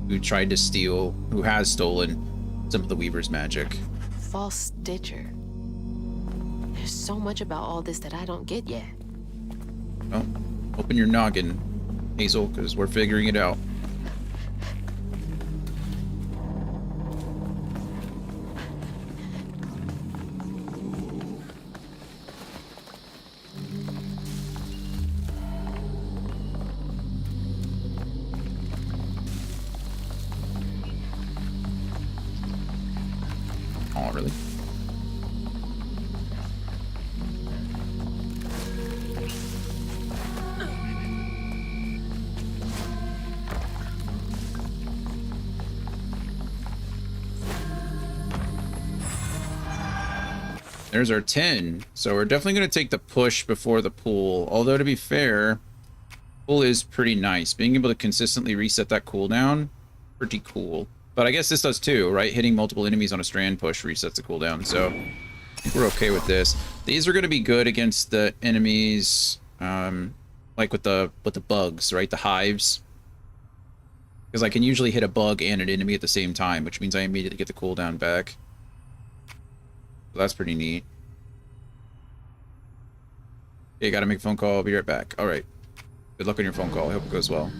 who tried to steal, who has stolen some of the weaver's magic. False stitcher. There's so much about all this that I don't get yet. Oh, open your noggin, Hazel, because we're figuring it out. Oh, really? There's our 10. So we're definitely going to take the push before the pull. Although, to be fair, pull is pretty nice. Being able to consistently reset that cooldown, pretty cool. But I guess this does too, right? Hitting multiple enemies on a strand push resets the cooldown. So I think we're okay with this. These are going to be good against the enemies, like with the bugs, right? The hives. Because I can usually hit a bug and an enemy at the same time, which means I immediately get the cooldown back. So that's pretty neat. Okay, gotta make a phone call. I'll be right back. All right. Good luck on your phone call. I hope it goes well.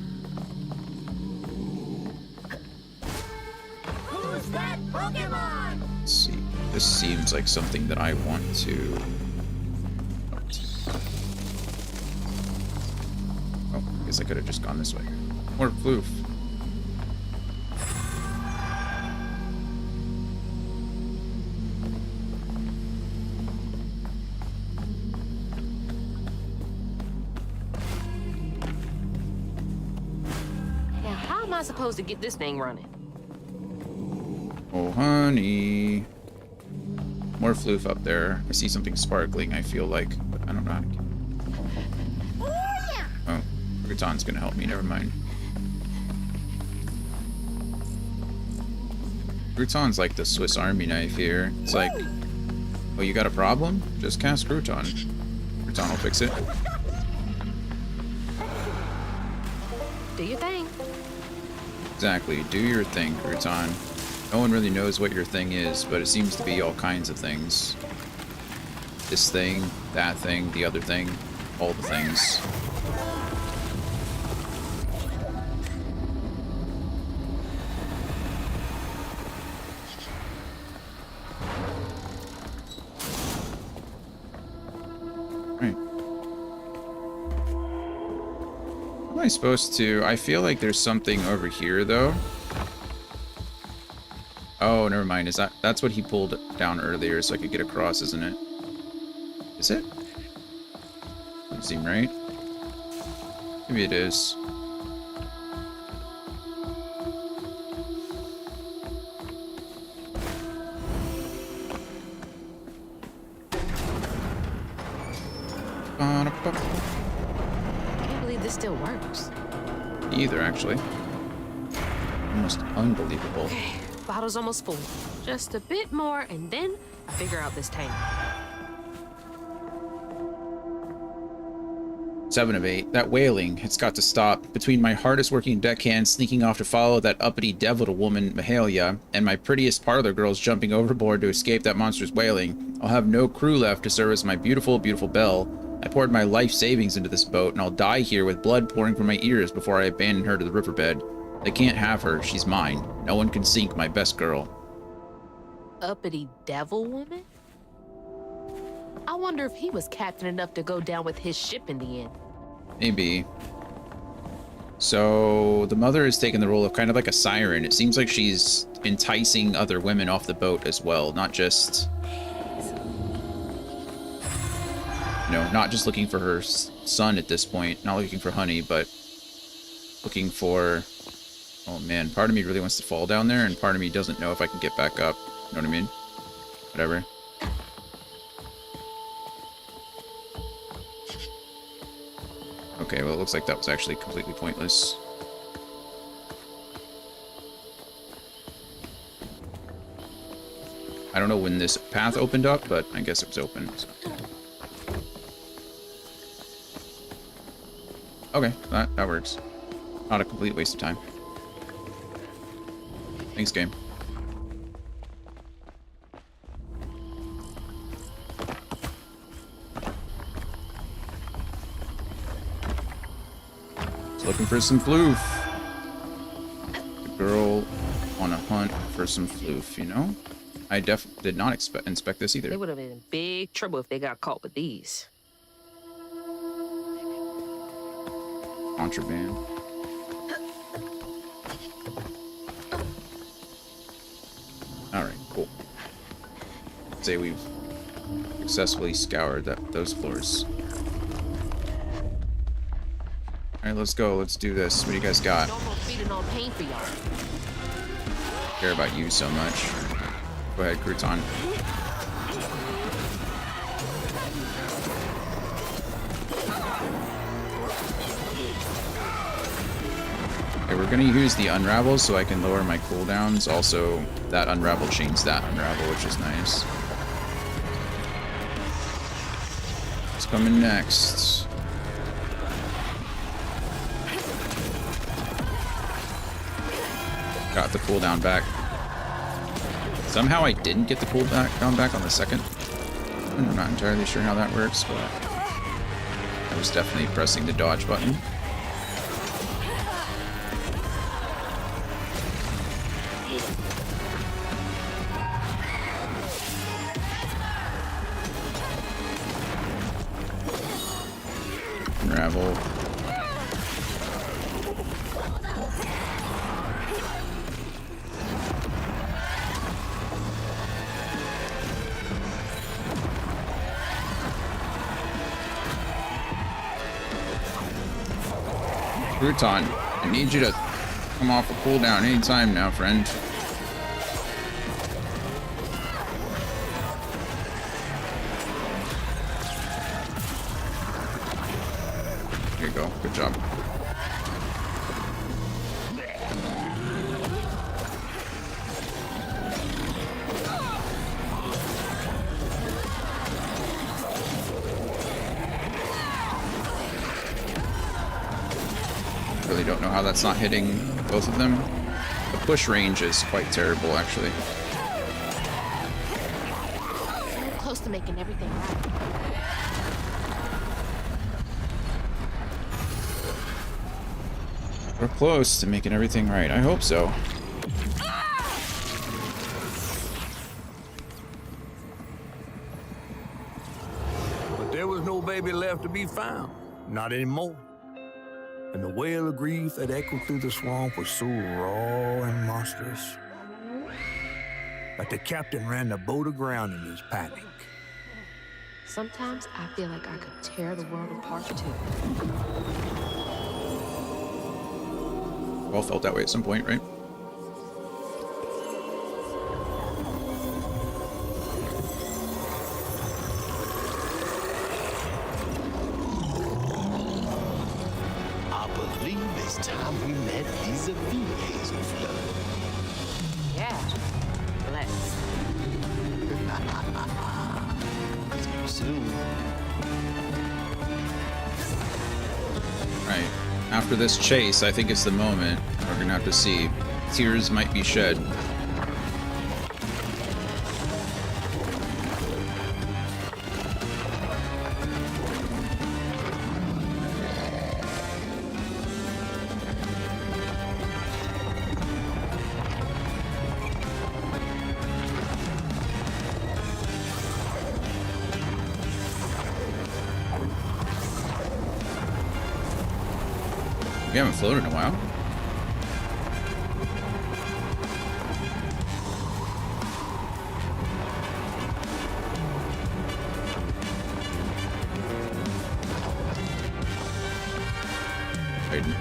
Who's that Pokemon? Let's see. This seems like something that I want to... Oh, I guess I could have just gone this way. More floof. Now, how am I supposed to get this thing running? Oh, honey. More floof up there. I see something sparkling, I feel like, but I don't know how to get it. Oh, Crouton's gonna help me, never mind. Crouton's like the Swiss Army knife here. It's like, oh, you got a problem? Just cast Crouton. Crouton will fix it. Do your thing. Exactly, do your thing, Crouton. No one really knows what your thing is, but it seems to be all kinds of things. This thing, that thing, the other thing, all the things. Right. What am I supposed to... I feel like there's something over here, though. Oh, never mind. Is that's what he pulled down earlier so I could get across, isn't it? Is it? Doesn't seem right. Maybe it is. Can't believe this still works. Either, actually. Almost unbelievable. Okay, bottle's almost full. Just a bit more, and then I figure out this tank. 7 of 8. That wailing, it's got to stop. Between my hardest working deckhand sneaking off to follow that uppity devil woman, Mahalia, and my prettiest parlor girls jumping overboard to escape that monster's wailing, I'll have no crew left to serve as my beautiful, beautiful belle. I poured my life savings into this boat, and I'll die here with blood pouring from my ears before I abandon her to the riverbed. They can't have her. She's mine. No one can sink my best girl. Uppity devil woman? I wonder if he was captain enough to go down with his ship in the end. Maybe. So the mother has taken the role of kind of like a siren. It seems like she's enticing other women off the boat as well, not just... not just looking for her son at this point, not looking for honey, but looking for... Oh man, part of me really wants to fall down there, and part of me doesn't know if I can get back up. You know what I mean? Whatever. Okay, well, it looks like that was actually completely pointless. I don't know when this path opened up, but I guess it was open. So. Okay, that works. Not a complete waste of time. Thanks, game. Looking for some floof. The girl on a hunt for some floof, you know? I did not inspect this either. They would have been in big trouble if they got caught with these. Contraband. Alright, cool. Say we've successfully scoured those floors. Alright, let's go. Let's do this. What do you guys got? No more feeding on pain for y'all. I care about you so much. Go ahead, Crouton. Okay, we're gonna use the unravel so I can lower my cooldowns. Also, that unravel chains that unravel, which is nice. What's coming next? Got the cooldown back. Somehow I didn't get the cooldown back on the second. I'm not entirely sure how that works, but I was definitely pressing the dodge button. Unravel. Crouton, I need you to come off a cooldown anytime now, friend. Here you go. Good job. Really don't know how that's not hitting both of them. The push range is quite terrible, actually. So close to making everything right. We're close to making everything right. I hope so. But there was no baby left to be found. Not anymore. And the wail of grief that echoed through the swamp was so raw and monstrous that the captain ran the boat aground in his panic. Sometimes I feel like I could tear the world apart too. We all felt that way at some point, right? vis-a-vis Hazel Flood. Yeah. Let's. See you soon. Right. After this chase, I think it's the moment we're gonna have to see. Tears might be shed. We haven't floated in a while. Waiting.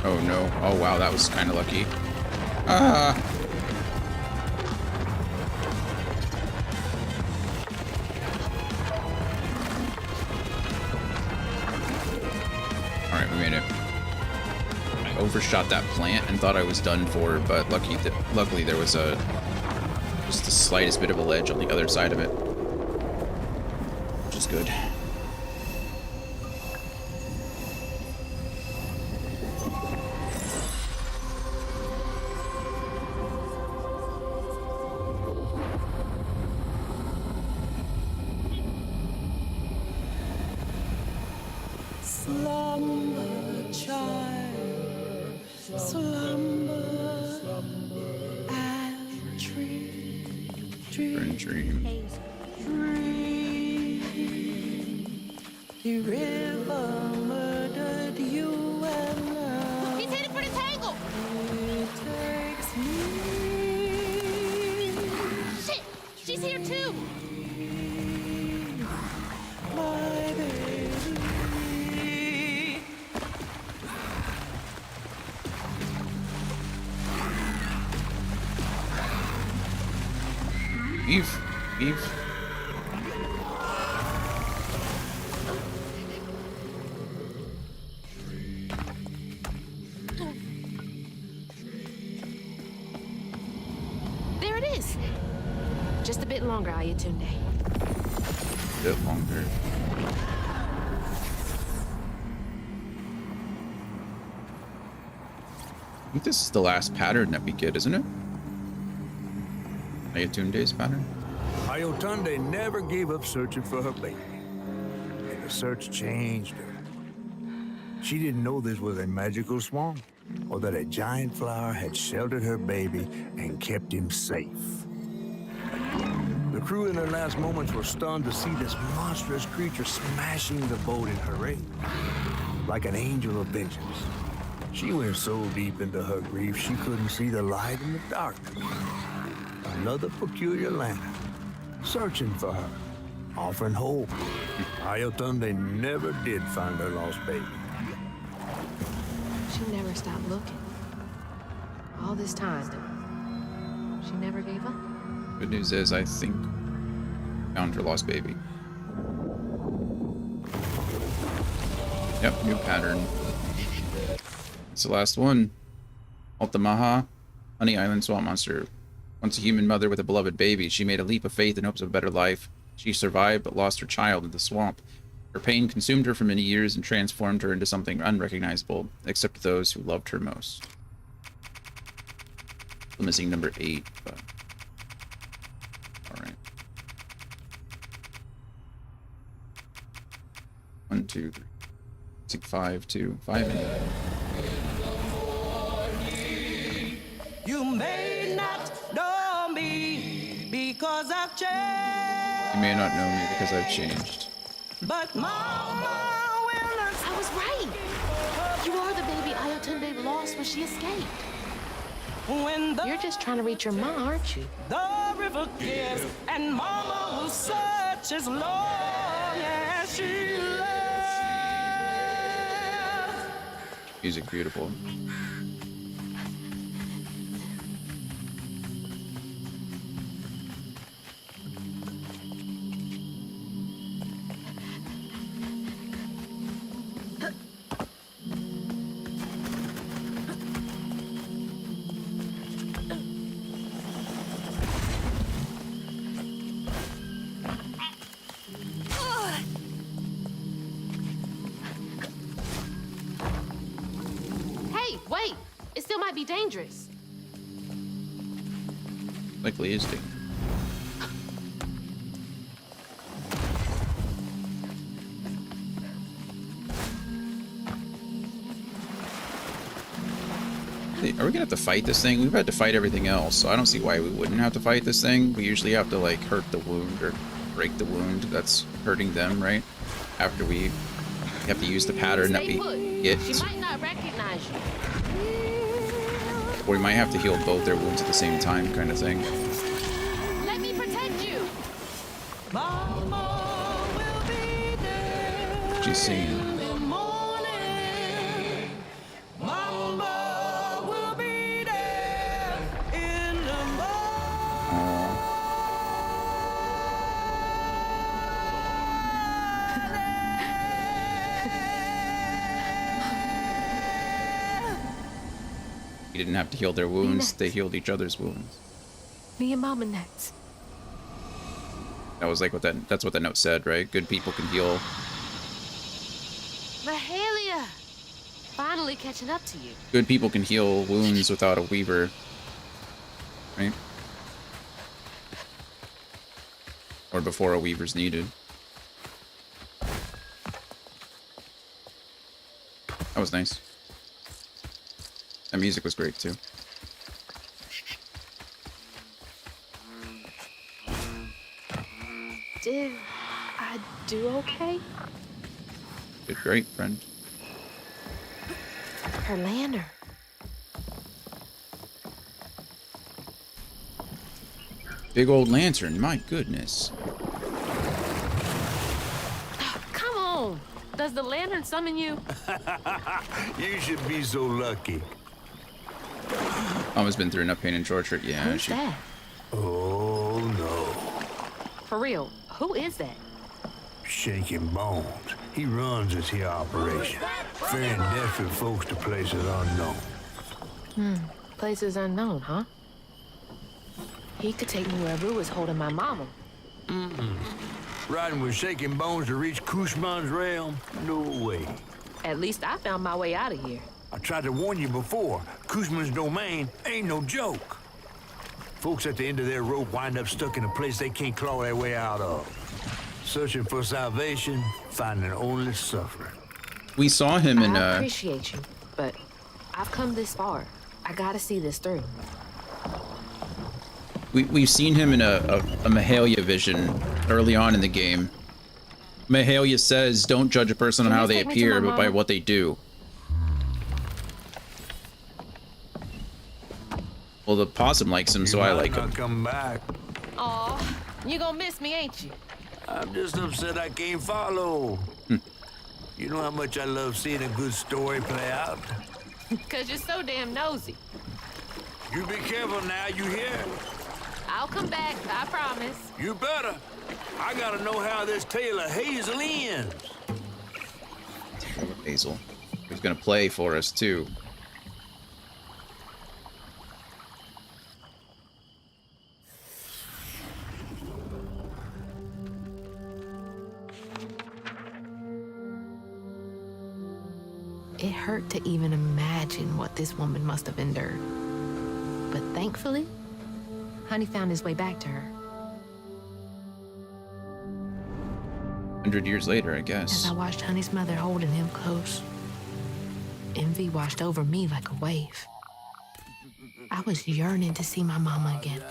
Oh no. Oh wow, that was kind of lucky. Ah. Alright, we made it. I overshot that plant and thought I was done for, but luckily there was just the slightest bit of a ledge on the other side of it. Which is good. Slumber, child, slumber, and dream, Dream. The river murdered you and now He's headed for the tangle. it takes me. Shit, she's here too. My baby. Eve. Eve. There it is. Just a bit longer, Ayatunde. A bit longer. I think this is the last pattern that we get, isn't it? Ayatunde's pattern? Ayatunde never gave up searching for her baby. And the search changed her. She didn't know this was a magical swamp, or that a giant flower had sheltered her baby and kept him safe. The crew in their last moments were stunned to see this monstrous creature smashing the boat in her aid, like an angel of vengeance. She went so deep into her grief she couldn't see the light in the darkness. Another peculiar lantern, searching for her, offering hope. Ayatunde never did find her lost baby. She never stopped looking. All this time, she never gave up. Good news is, I think, found her lost baby. Yep, new pattern. It's the last one. Altamaha, Honey Island Swamp Monster. Once a human mother with a beloved baby, she made a leap of faith in hopes of a better life. She survived, but lost her child in the swamp. Her pain consumed her for many years and transformed her into something unrecognizable, except to those who loved her most. Still missing number 8, but... Alright. 1, 2, 3. 6, 5, 2, 5, and... You may not know me because I've changed. You may not know me because I've changed. But Mama will not. I was right. You are the baby Ayatunde lost when she escaped. You're just trying to reach your mom, aren't you? The river gives, and Mama will search as long as she loves. Music beautiful. Wait, it still might be dangerous. Likely is dangerous. Are we gonna have to fight this thing? We've had to fight everything else, so I don't see why we wouldn't have to fight this thing. We usually have to, like, hurt the wound or break the wound that's hurting them, right? After we have to use the pattern that we get. She might not recognize you. Or we might have to heal both their wounds at the same time, kind of thing. Let me protect you. Mama will be there. She's singing. In the morning. Mama will be there in the morning. We didn't have to heal their wounds, they healed each other's wounds. Me and Mama next. That was like what that's what the note said, right? Good people can heal. Mahalia! Finally catching up to you. Good people can heal wounds without a weaver. Right? Or before a weaver's needed. That was nice. That music was great too. Did I do okay? Did great, friend. Her lantern. Big old lantern, my goodness. Come on. Does the lantern summon you? You should be so lucky. Mama's been through enough pain and torture. Yeah, Who's that? Oh, no. For real, who is that? Shaking Bones. He runs this here operation. Ferrying desperate folks to places unknown. Places unknown, huh? He could take me where Rue was holding my mama. Riding with Shaking Bones to reach Kushman's realm? No way. At least I found my way out of here. I tried to warn you before. Kushman's domain ain't no joke. Folks at the end of their rope wind up stuck in a place they can't claw their way out of. Searching for salvation, finding only suffering. We saw him in I appreciate you, but I've come this far. I gotta see this through. We've seen him in a Mahalia vision early on in the game. Mahalia says, don't judge a person on how they appear, but by what they do. Well, the possum likes him, so I like him. Come back. Aw, you gonna miss me, ain't you? I'm just upset I can't follow. You know how much I love seeing a good story play out? Cause you're so damn nosy. You be careful now, you hear? I'll come back, I promise. You better. I gotta know how this tale of Hazel ends. Hazel. He's gonna play for us, too. It hurt to even imagine what this woman must have endured. But thankfully, Honey found his way back to her. 100 years later, I guess. As I watched Honey's mother holding him close, envy washed over me like a wave. I I was yearning to see my mama again.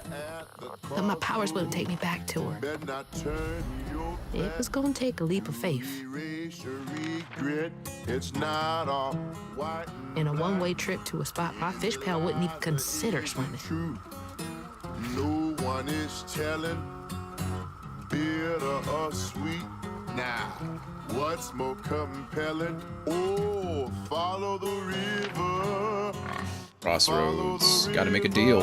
But my powers wouldn't take me back to her. It was gonna take a leap of faith. And a one-way trip to a spot my fish pal wouldn't even consider swimming. No one is telling, bitter or sweet. Now, what's more compelling? Oh, follow the river. Crossroads. Gotta make a deal.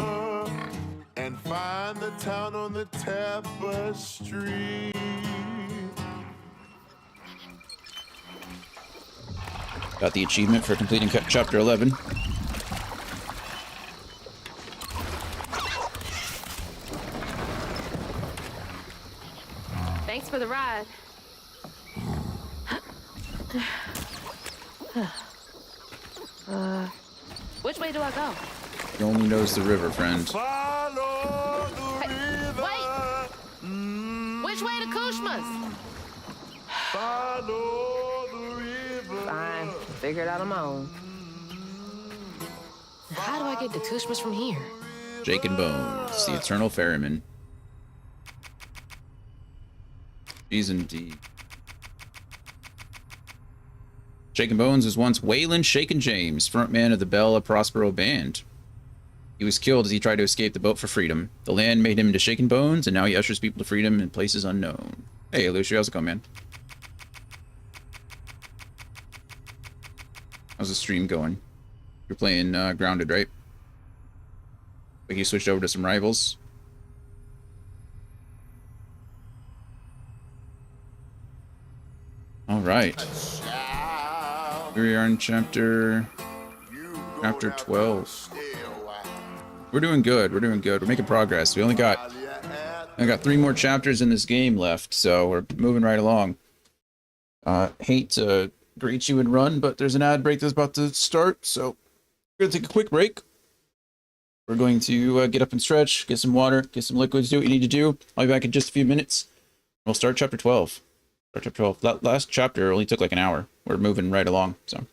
And find the town on the tapestry. Got the achievement for completing chapter 11. Thanks for the ride. Which way do I go? He only knows the river, friend. Follow the river. Wait! Which way to Kushma's? Follow the river. Fine, figure it out on my own. How do I get to Kushma's from here? Jake and Bones, the Eternal Ferryman. Jeez, indeed. Jake and Bones was once Waylon Shakin' James, frontman of the Bella Prospero band. He was killed as he tried to escape the boat for freedom. The land made him into Shakin' Bones, and now he ushers people to freedom in places unknown. Hey, Lucio, how's it going, man? How's the stream going? You're playing Grounded, right? Like you switched over to some Rivals? All right. Here we are in chapter 12. We're doing good. We're doing good. We're making progress. We only got 3 more chapters in this game left, so we're moving right along. Hate to greet you and run, but there's an ad break that's about to start, so we're gonna take a quick break. We're going to get up and stretch, get some water, get some liquids, do what you need to do. I'll be back in just a few minutes. We'll start chapter 12. Chapter 12. That last chapter only took like an hour. We're moving right along, so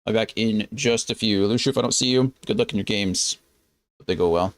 I'll be back in just a few. Lucio, if I don't see you, good luck in your games. Hope they go well.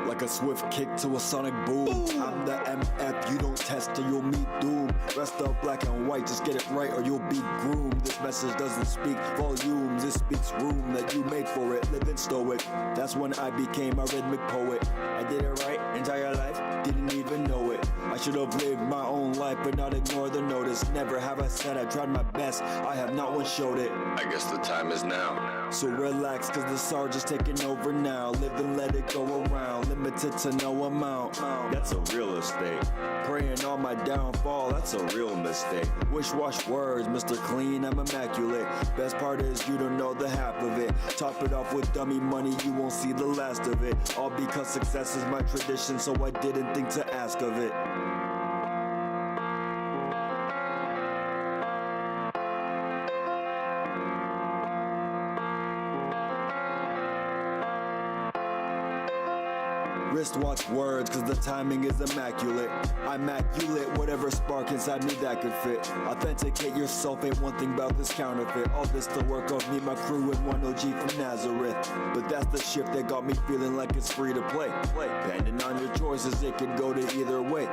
Like a swift kick to a sonic boom. I'm the MF, you don't test or you'll meet doom. Rest up black and white, just get it right or you'll be groomed. This message doesn't speak volumes, it speaks room that you made for it. Live and stow it. That's when I became a rhythmic poet. I did it right, entire life, didn't even know it. I should have lived my own life but not ignore the notice. Never have I said I tried my best, I have not once showed it. I guess the time is now. So relax, cause the sergeant's taking over now. Live and let it go around, limited to no amount. That's a real estate. Praying on my downfall, that's a real mistake. Wish-wash words, Mr. Clean, I'm immaculate. Best part is you don't know the half of it. Top it off with dummy money, you won't see the last of it. All because success is my tradition, so I didn't think to ask of it. Wristwatch words, cause the timing is immaculate. I'm immaculate, whatever spark inside me that could fit. Authenticate yourself, ain't one thing about this counterfeit. All this to work off me, my crew, and one OG from Nazareth. But that's the shift that got me feeling like it's free to play. Depending on your choices, it could go to either way.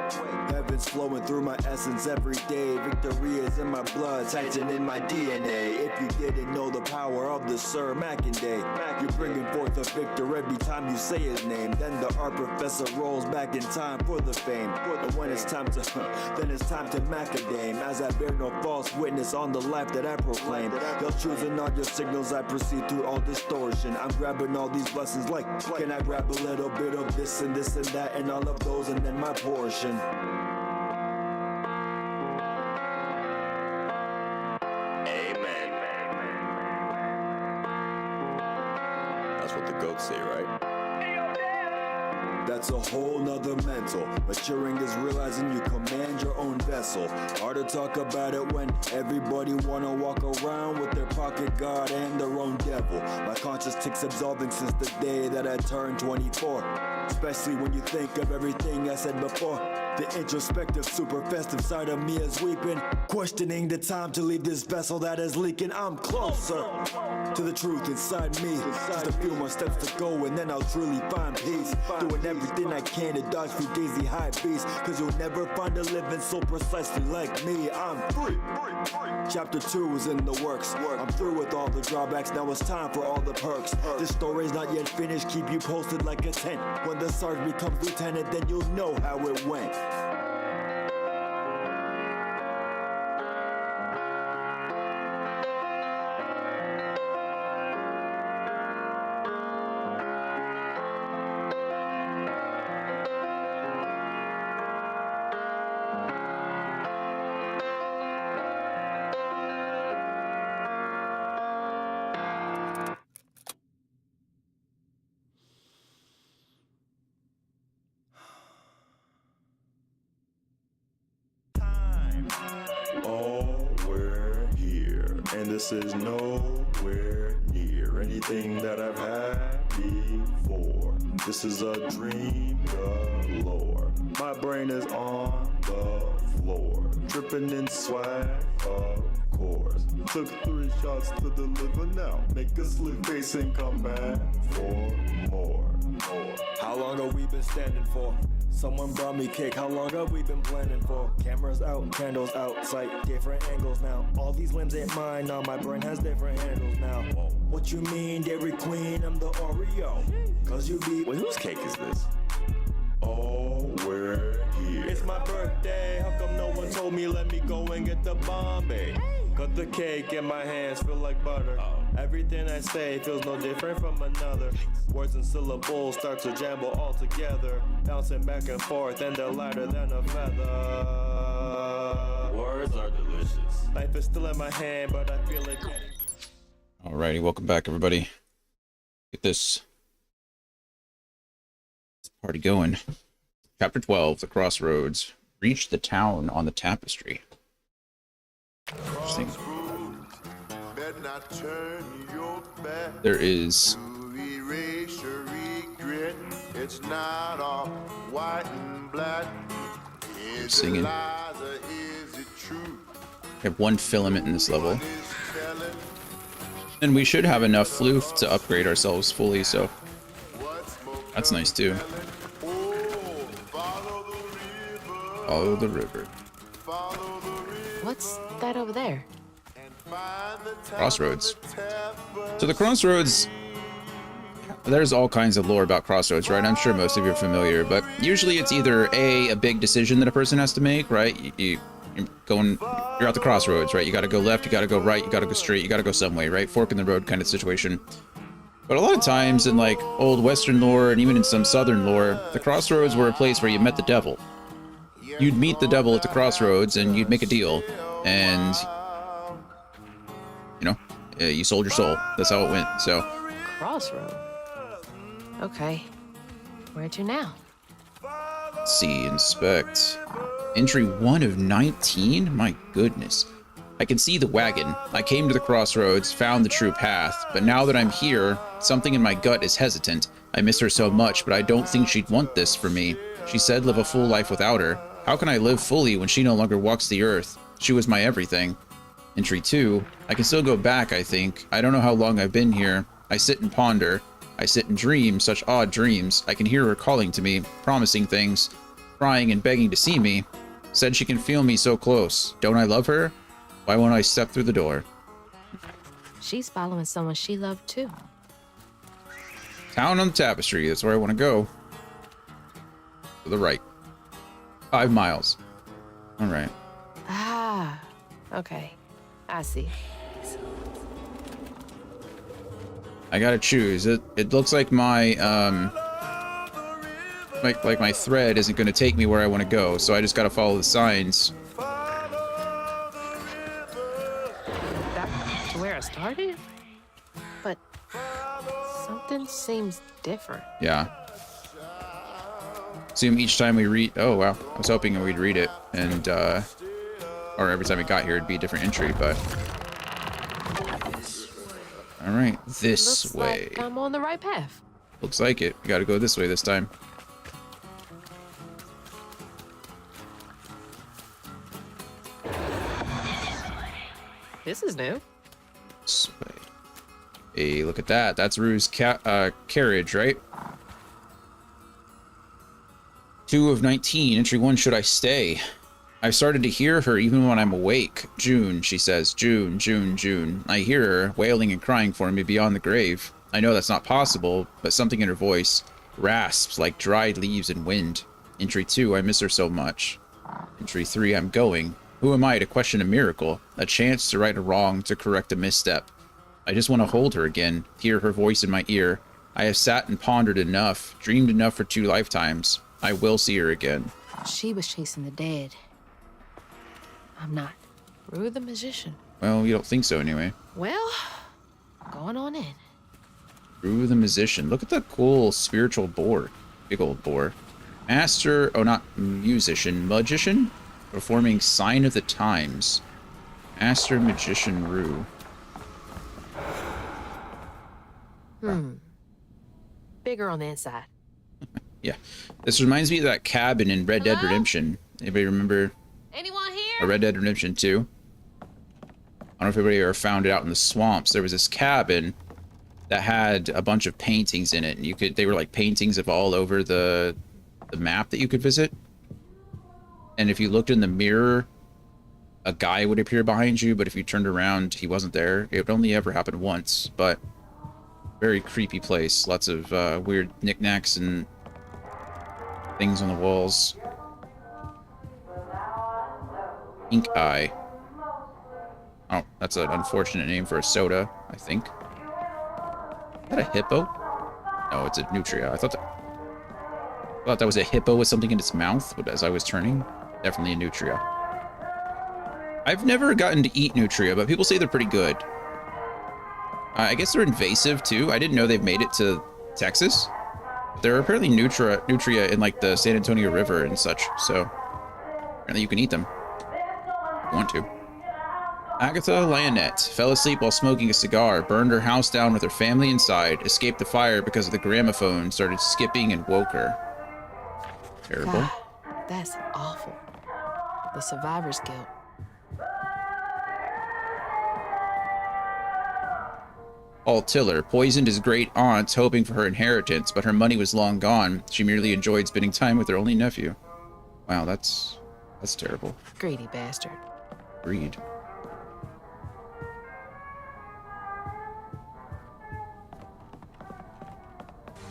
Heaven's flowing through my essence every day. Victory is in my blood, Titan in my DNA. If you didn't know the power of the Sir Mackinday, you're bringing forth a victor every time you say his name. Then the art professor rolls back in time for the fame. But when it's time to, then it's time to macadame. As I bear no false witness on the life that I proclaim. They'll choosing all your signals, I proceed through all distortion. I'm grabbing all these blessings like, can I grab a little bit of this and that and all of those and then my portion. Amen. That's what the goats say, right? That's a whole nother mental. Maturing is realizing you command your own vessel. Hard to talk about it when everybody wanna walk around with their pocket god and their own devil. My conscience ticks absolving since the day that I turned 24. Especially when you think of everything I said before. The introspective, super festive side of me is weeping, questioning the time to leave this vessel that is leaking. I'm closer to the truth inside me. Just a few more steps to go and then I'll truly find peace. Doing everything I can to dodge through daisy high beats, cause you'll never find a living so precisely like me. I'm free. Chapter 2 is in the works. I'm through with all the drawbacks, now it's time for all the perks. This story's not yet finished, keep you posted like a tent. When the sergeant becomes lieutenant, then you'll know how it went. Oh, we're here, and this is nowhere near anything that I've had before. This is a dream galore. My brain is on the floor, dripping in swag, of course. Took 3 shots to deliver now. Make a slick face and come back for more. How long have we been standing for? Someone brought me cake, how long have we been planning for? Cameras out, candles out, sight, different angles now. All these limbs ain't mine, now my brain has different handles now. What you mean, Dairy Queen, I'm the Oreo? Cause you be... Wait, whose cake is this? Oh, we're here. It's my birthday, how come no one told me let me go and get the Bombay? Cut the cake in my hands, feel like butter. Everything I say feels no different from another. Words and syllables start to jumble all together, bouncing back and forth and they're lighter than a feather. Words are delicious. Life is still in my hand, but I feel it getting... Alrighty, welcome back, everybody. Get this party going. Chapter 12, The Crossroads. Reach the town on the tapestry. Interesting. There is... It's not all white and black. Singing. I have 1 filament in this level. And we should have enough floof to upgrade ourselves fully, so that's nice too. Follow the river. What's that over there? Crossroads. So the Crossroads, there's all kinds of lore about Crossroads, right? I'm sure most of you are familiar, but usually it's either a big decision that a person has to make, right? You're at the crossroads, right? You gotta go left, you gotta go right, you gotta go straight, you gotta go some way, right? Fork in the road kind of situation. But a lot of times in like old Western lore and even in some Southern lore, the crossroads were a place where you met the devil. You'd meet the devil at the crossroads and you'd make a deal, and you know, you sold your soul. That's how it went. So Crossroad. Okay. Where to now? let's see, inspect. Entry 1 of 19? My goodness. I can see the wagon. I came to the crossroads, found the true path, but now that I'm here, something in my gut is hesitant. I miss her so much, but I don't think she'd want this for me. She said live a full life without her. How can I live fully when she no longer walks the earth? She was my everything. Entry 2. I can still go back, I think. I don't know how long I've been here. I sit and ponder. I sit and dream such odd dreams. I can hear her calling to me, promising things, crying and begging to see me. Said she can feel me so close. Don't I love her? Why won't I step through the door? She's following someone she loved too. Town on the Tapestry. That's where I want to go. To the right. 5 miles. All right. Ah, okay. I see. I gotta choose. It looks like my my thread isn't gonna take me where I want to go, so I just gotta follow the signs. Back to where I started? But something seems different. Yeah. Assume each time we read... Oh, wow. I was hoping we'd read it, and, or every time we got here, it'd be a different entry, but... Alright, this Looks way. like I'm on the right path. Looks like it. We gotta go this way this time. This is new. This way. Hey, look at that. That's Rue's carriage, right? 2 of 19. Entry 1, should I stay? I've started to hear her even when I'm awake. June, she says. June, June, June. I hear her wailing and crying for me beyond the grave. I know that's not possible, but something in her voice rasps like dried leaves in wind. Entry 2, I miss her so much. Entry 3, I'm going. Who am I to question a miracle? A chance to right a wrong, to correct a misstep. I just want to hold her again, hear her voice in my ear. I have sat and pondered enough, dreamed enough for 2 lifetimes. I will see her again. She was chasing the dead. I'm not. Rue the magician. Well, you don't think so anyway. Well, going on in. Rue the musician. Look at that cool spiritual boar. Big old boar. Master, oh, not musician, magician? Performing Sign of the Times. Master Magician Rue. Bigger on the inside. Yeah. This reminds me of that cabin in Red Dead Redemption. Anybody remember? Anyone here? Red Dead Redemption 2? I don't know if anybody ever found it out in the swamps. There was this cabin that had a bunch of paintings in it, and they were like paintings of all over the map that you could visit. And if you looked in the mirror, a guy would appear behind you, but if you turned around, he wasn't there. It would only ever happen once, but very creepy place. Lots of weird knickknacks and things on the walls. Ink Eye. Oh, that's an unfortunate name for a soda, I think. Is that a hippo? No, it's a nutria. I thought that was a hippo with something in its mouth, but as I was turning, definitely a nutria. I've never gotten to eat nutria, but people say they're pretty good. I guess they're invasive too. I didn't know they've made it to Texas. There are apparently nutria in like the San Antonio River and such, so apparently you can eat them if you want to. Agatha Lionette fell asleep while smoking a cigar, burned her house down with her family inside, escaped the fire because of the gramophone, started skipping and woke her. Terrible. God, that's awful. The survivor's guilt. Paul Tiller poisoned his great aunt, hoping for her inheritance, but her money was long gone. She merely enjoyed spending time with her only nephew. Wow, that's terrible. Greedy bastard. Greed.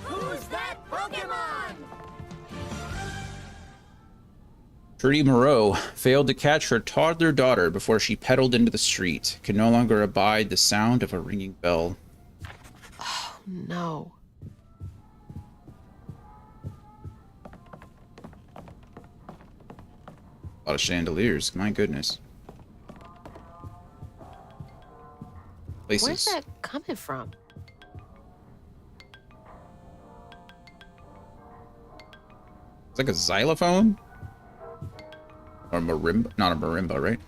Who's that Pokemon? Trudy Moreau failed to catch her toddler daughter before she pedaled into the street. Can no longer abide the sound of a ringing bell. Oh, no. A lot of chandeliers. My goodness. Places. Where's that coming from? It's like a xylophone? Or marimba? Not a marimba, right?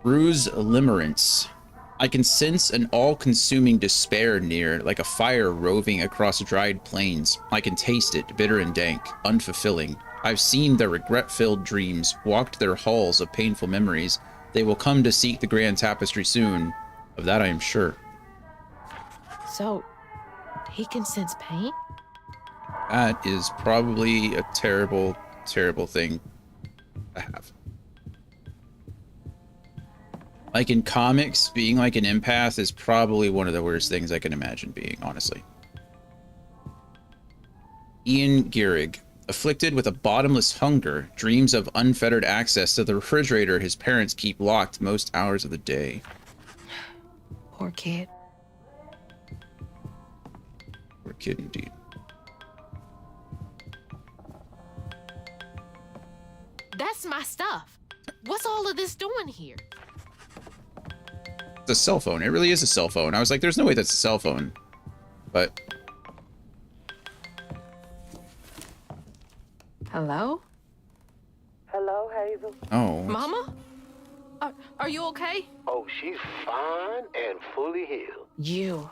Rue's limerence. I can sense an all-consuming despair near, like a fire roving across dried plains. I can taste it, bitter and dank, unfulfilling. I've seen their regret-filled dreams, walked their halls of painful memories. They will come to seek the grand tapestry soon. Of that I am sure. So, he can sense pain? That is probably a terrible, terrible thing to have. Like in comics, being like an empath is probably one of the worst things I can imagine being, honestly. Ian Gehrig, afflicted with a bottomless hunger, dreams of unfettered access to the refrigerator his parents keep locked most hours of the day. Poor kid. Poor kid indeed. That's my stuff. What's all of this doing here? It's a cell phone. It really is a cell phone. I was like, there's no way that's a cell phone. But Hello? Hello, Hazel. Oh. Mama? Are you okay? Oh, she's fine and fully healed. You.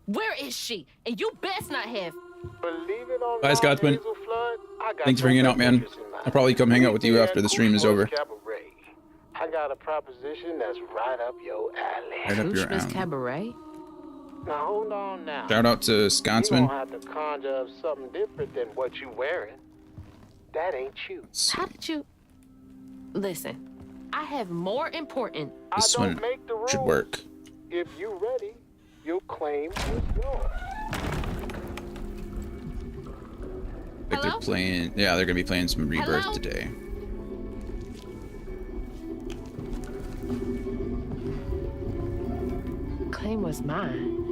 Where is she? And you best not have. Believe it or Bye, not, Scotsman. Hazel Flood, I got Thanks for hanging out, man. interest in mind. I'll probably come hang out with you after the stream is over. Cabaret. I got a proposition that's right up your alley. Right up your Kushma's alley. Cabaret? Now hold on now. Shout out to You Scotsman. gonna have to conjure up something different than what you wearing. That ain't you. How did you... Listen, I have more important... This I don't one make the rules. should work. If you ready, your claim is yours. Like they're playing, yeah, they're gonna be playing some Rebirth Hello? today. Claim was mine.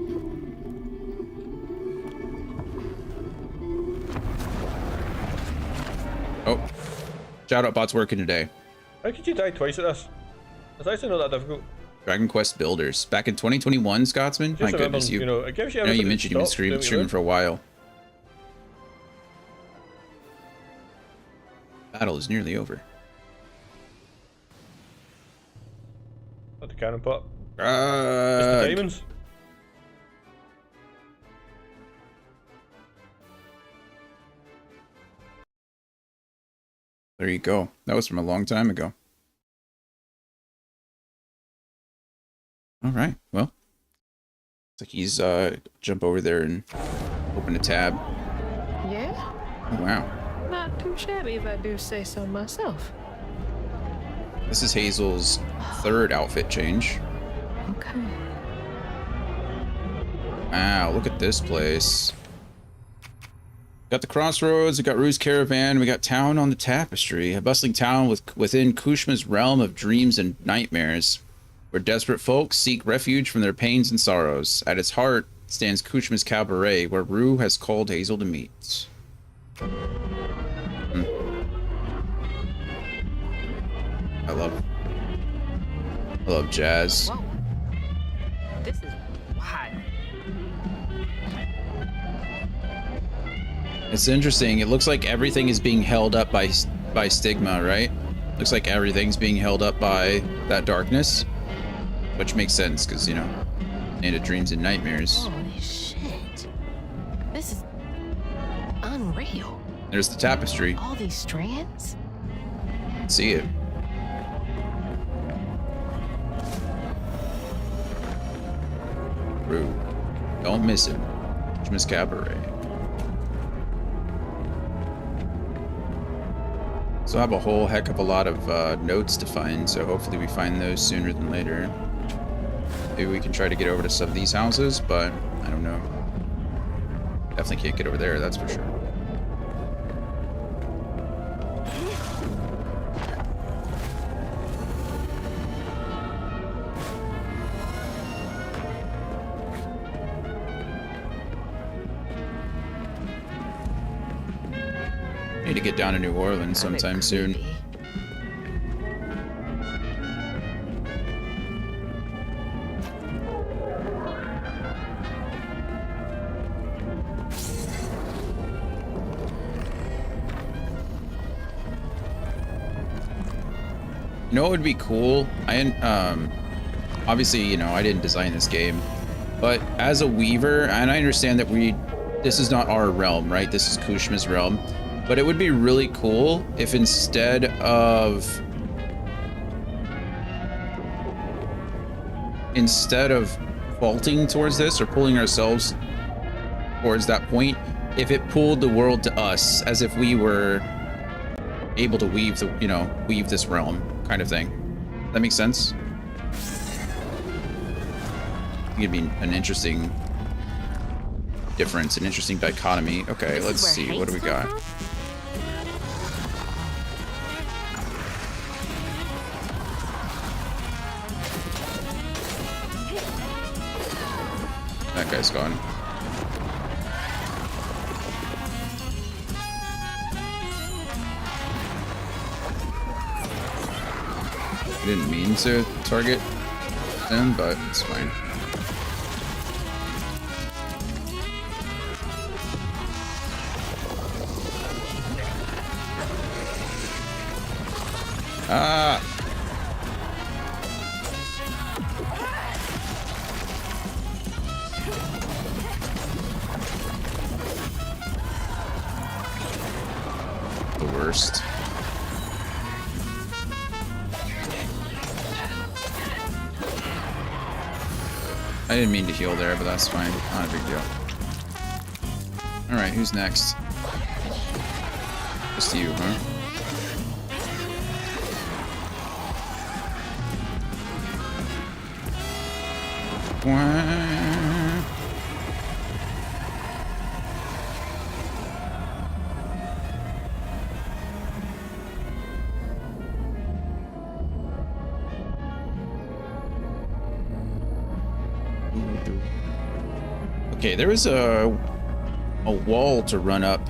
Oh, shout out bot's working today. How could you die twice at this? It's actually not that difficult. Dragon Quest Builders back in 2021, Scotsman. Just My remember, goodness, you. you know, it gives you I know you everything to mentioned you've been stop doing what you're streaming doing. for a while. Battle is nearly over. At the cannon pot. Just the Uh, diamonds. there you go. That was from a long time ago. All right. Well, looks like he's jump over there and open a tab. Yeah? Oh, wow. Not too shabby if I do say so myself. This is Hazel's third outfit change. Okay. Wow, look at this place. Got the crossroads, we got Rue's Caravan, we got Town on the Tapestry, a bustling town within Kushma's realm of dreams and nightmares, where desperate folks seek refuge from their pains and sorrows. At its heart stands Kushma's Cabaret, where Rue has called Hazel to meet. I love jazz. Whoa. This is wild. It's interesting. It looks like everything is being held up by stigma, right? Looks like everything's being held up by that darkness, which makes sense because, you know, Land of Dreams and Nightmares. Holy shit. This is unreal. There's the tapestry. All these strands? See it. Rue. Don't miss him. Miss Cabaret. So I have a whole heck of a lot of notes to find, so hopefully we find those sooner than later. Maybe we can try to get over to some of these houses, but I don't know. Definitely can't get over there, that's for sure. Need to get down to New Orleans sometime soon. You know what would be cool? Obviously, you know, I didn't design this game, but as a weaver, and I understand that this is not our realm, right? This is Kushma's realm. But it would be really cool if instead of faulting towards this or pulling ourselves towards that point, if it pulled the world to us as if we were able to weave this realm kind of thing. That makes sense? I think it'd be an interesting difference, an interesting dichotomy. Okay, let's see. What do we got? That guy's gone. I didn't mean to target them, but it's fine. Ah! The worst. I didn't mean to heal there, but that's fine. Not a big deal. Alright, who's next? Just you, huh? Okay, there is a wall to run up.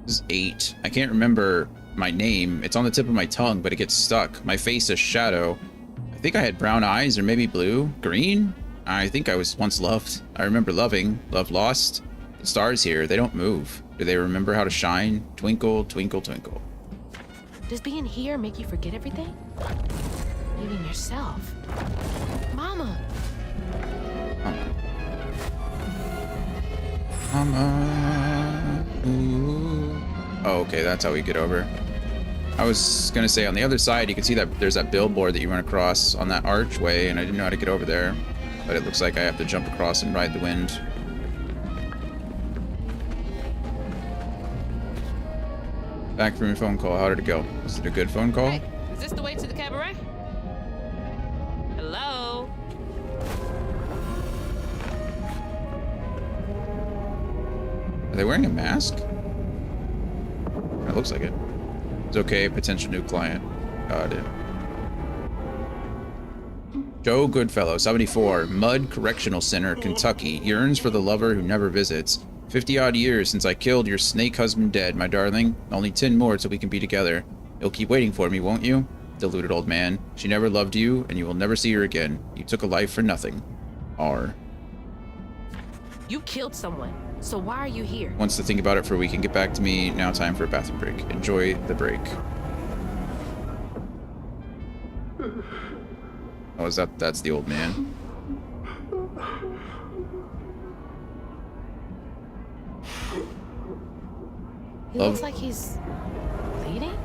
This is 8. I can't remember my name. It's on the tip of my tongue, but it gets stuck. My face is shadow. I think I had brown eyes, or maybe blue, green. I think I was once loved. I remember loving, love lost. The stars here, they don't move. Do they remember how to shine? Twinkle, twinkle, twinkle. Does being here make you forget everything? Even yourself. Mama. Mama. Ooh. Oh, okay, that's how we get over. I was gonna say on the other side, you can see that there's that billboard that you run across on that archway, and I didn't know how to get over there. But it looks like I have to jump across and ride the wind. Back from your phone call. How did it go? Was it a good phone call? Hey, is this the way to the cabaret? Hello? Are they wearing a mask? It looks like it. It's okay, potential new client. Got it. Joe Goodfellow, 74, Mud Correctional Center, Kentucky, yearns for the lover who never visits. 50-odd years since I killed your snake husband dead, my darling. Only 10 more till we can be together. You'll keep waiting for me, won't you? Deluded old man. She never loved you, and you will never see her again. You took a life for nothing. R. You killed someone, so why are you here? Wants to think about it for a week and get back to me. Now time for a bathroom break. Enjoy the break. Oh, is that's the old man? He looks like he's bleeding?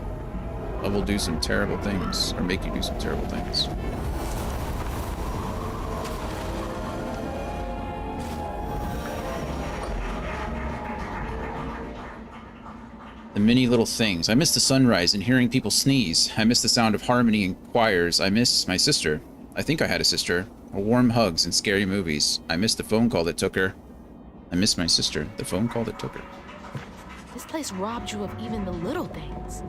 Love will do some terrible things, or make you do some terrible things. The many little things. I miss the sunrise and hearing people sneeze. I miss the sound of harmony in choirs. I miss my sister. I think I had a sister. Warm hugs and scary movies. I miss the phone call that took her. I miss my sister. The phone call that took her. This place robbed you of even the little things.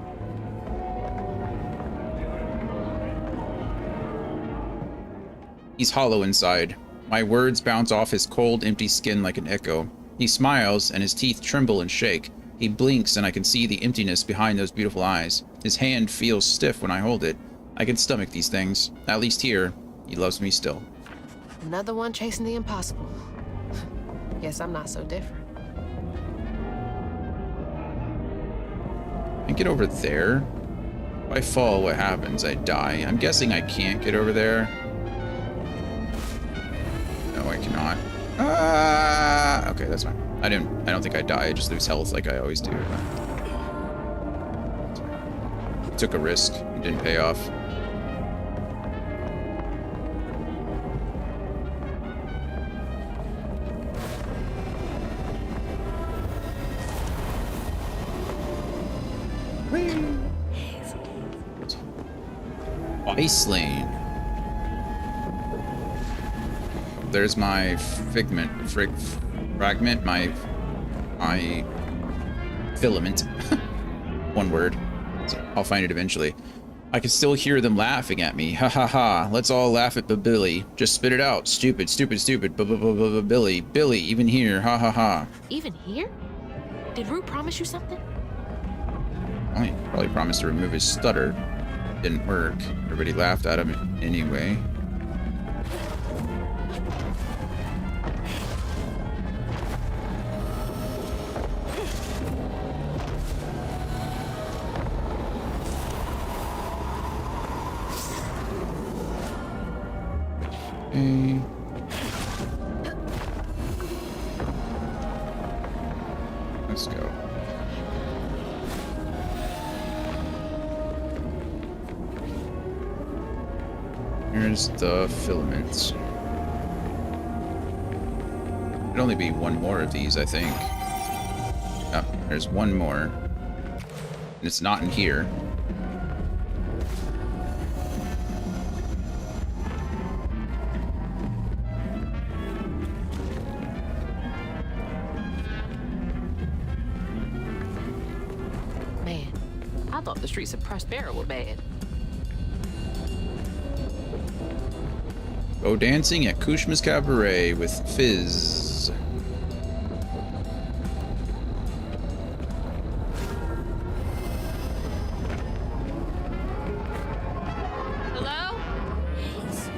He's hollow inside. My words bounce off his cold, empty skin like an echo. He smiles and his teeth tremble and shake. He blinks and I can see the emptiness behind those beautiful eyes. His hand feels stiff when I hold it. I can stomach these things. At least here, he loves me still. Another one chasing the impossible. Guess I'm not so different. I get over there. If I fall, what happens? I die. I'm guessing I can't get over there. No, I cannot. Ah! Okay, that's fine. I don't think I die. I just lose health like I always do. Took a risk. It didn't pay off. Ice Lane. There's my fragment, my filament. One word. So I'll find it eventually. I can still hear them laughing at me. Ha ha ha. Let's all laugh at Billy. Just spit it out. Stupid, stupid, stupid. Billy. Billy, even here. Ha ha ha. Even here? Did Rue promise you something? Well, he probably promised to remove his stutter. Didn't work. Everybody laughed at him anyway. Okay. Let's go. Here's the filaments. There'd only be one more of these, I think. Oh, there's one more. And it's not in here. Man, I thought the streets of Prospera were bad. Go dancing at Kushma's Cabaret with Fizz. Hello?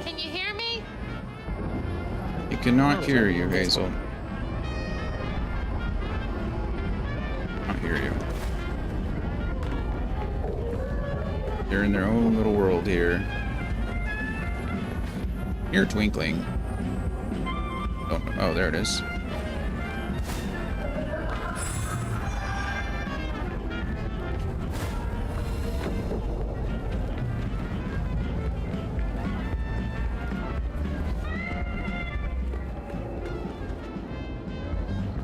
Can you hear me? He cannot hear you, Hazel. I hear you. They're in their own little world here. You're twinkling. Oh, there it is.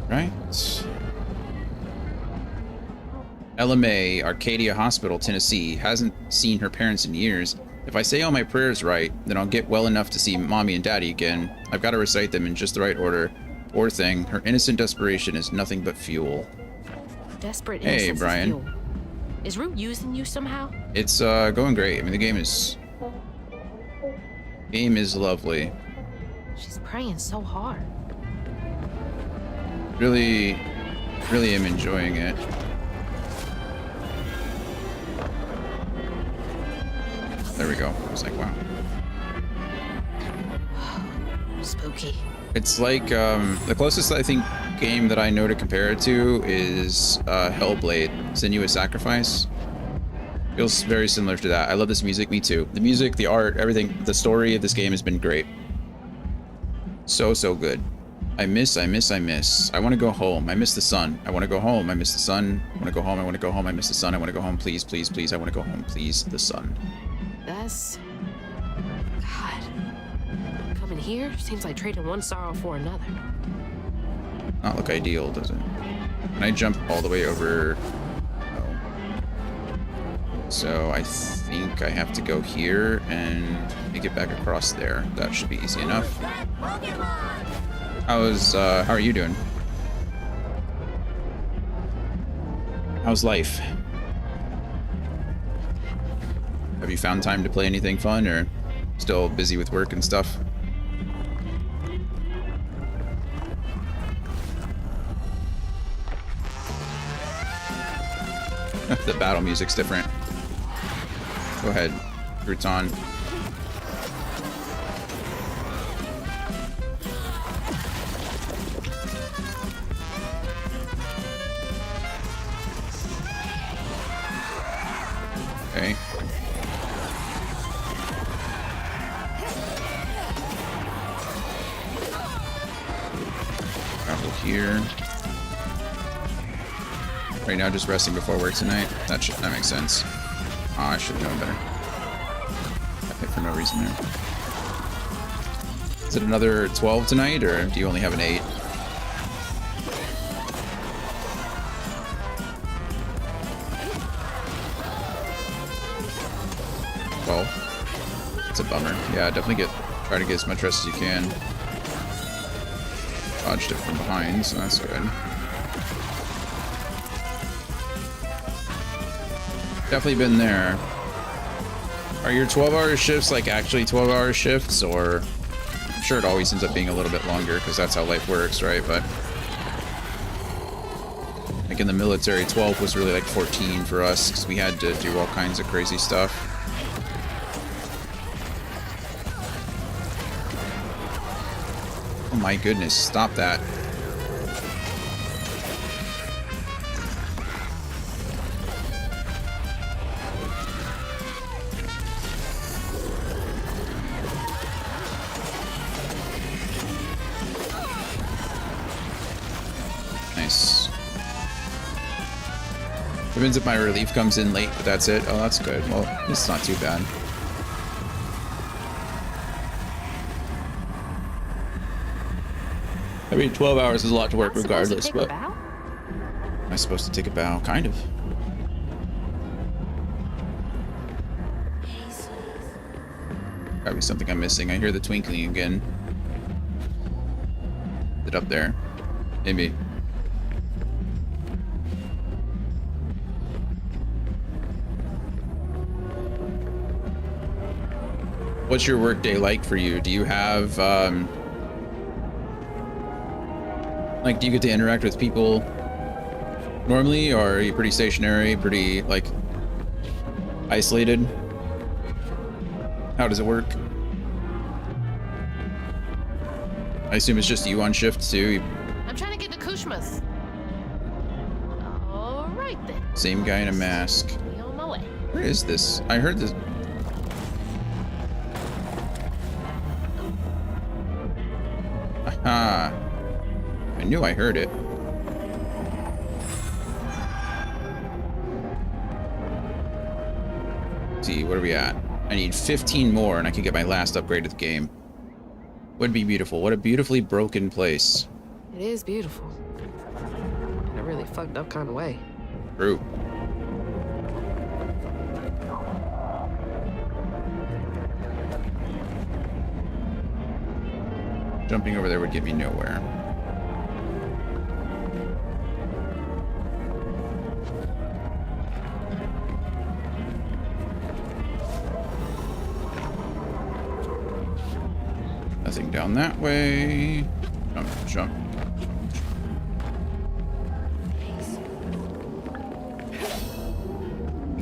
Right. Ella May, Arcadia Hospital, Tennessee, hasn't seen her parents in years. If I say all my prayers right, then I'll get well enough to see Mommy and Daddy again. I've got to recite them in just the right order. Poor thing, her innocent desperation is nothing but fuel. Desperate Hey, innocence Brian. is fuel. Is Root using you somehow? It's going great. I mean, the game is lovely. She's praying so hard. Really am enjoying it. There we go. I was like, wow. Spooky. It's like the closest I think game that I know to compare it to is Hellblade: Senua's Sacrifice. Feels very similar to that. I love this music. Me too. The music, the art, everything. The story of this game has been great. So good. I miss. I want to go home. I miss the sun. I want to go home. I miss the sun. I want to go home. I want to go home. I miss the sun. I want to go home. Please. I want to go home. Please, the sun. That's... God. Coming here seems like trading one sorrow for another. Not look ideal, does it? Can I jump all the way over? No. So I think I have to go here and make it back across there. That should be easy enough. How are you doing? How's life? Have you found time to play anything fun, or still busy with work and stuff? The battle music's different. Go ahead, Crouton. Okay. Travel here. Right now, just resting before work tonight. That makes sense. Oh, I should have known better. I hit for no reason there. Is it another 12 tonight, or do you only have an 8? It's a bummer. Yeah, definitely try to get as much rest as you can. Dodged it from behind, so that's good. Definitely been there. Are your 12-hour shifts like actually 12-hour shifts, or I'm sure it always ends up being a little bit longer because that's how life works, right? But like in the military, 12 was really like 14 for us because we had to do all kinds of crazy stuff. Oh my goodness, stop that. Depends if my relief comes in late, but that's it. Oh, that's good. Well, it's not too bad. I mean, 12 hours is a lot to work regardless, but... Am I supposed to take a bow? Kind of. Gotta be something I'm missing. I hear the twinkling again. Is it up there? Maybe. What's your workday like for you? Do you have, like, do you get to interact with people normally, or are you pretty stationary, pretty, like, isolated? How does it work? I assume it's just you on shift, too. I'm trying to get to Kushmas. All right, then. Same guy in a mask. Be on my way. Where is this? I heard this. Aha. I knew I heard it. Let's see, what are we at? I need 15 more and I can get my last upgrade of the game. Would be beautiful. What a beautifully broken place. It is beautiful. In a really fucked up kind of way. True. Jumping over there would get me nowhere. Nothing down that way. Jump, jump.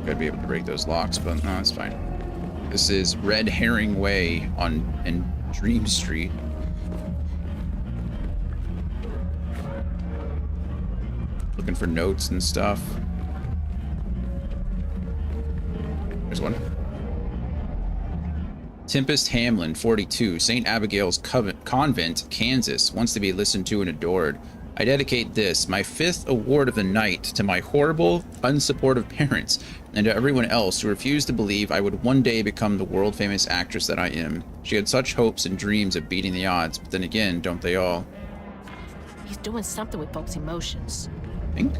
I'd be able to break those locks, but no, that's fine. This is Red Herring Way in Dream Street. Looking for notes and stuff. There's one. Tempest Hamlin, 42, St. Abigail's Convent, Kansas, wants to be listened to and adored. I dedicate this, my 5th award of the night, to my horrible, unsupportive parents, and to everyone else who refused to believe I would one day become the world-famous actress that I am. She had such hopes and dreams of beating the odds, but then again, don't they all? He's doing something with folks' emotions. Think?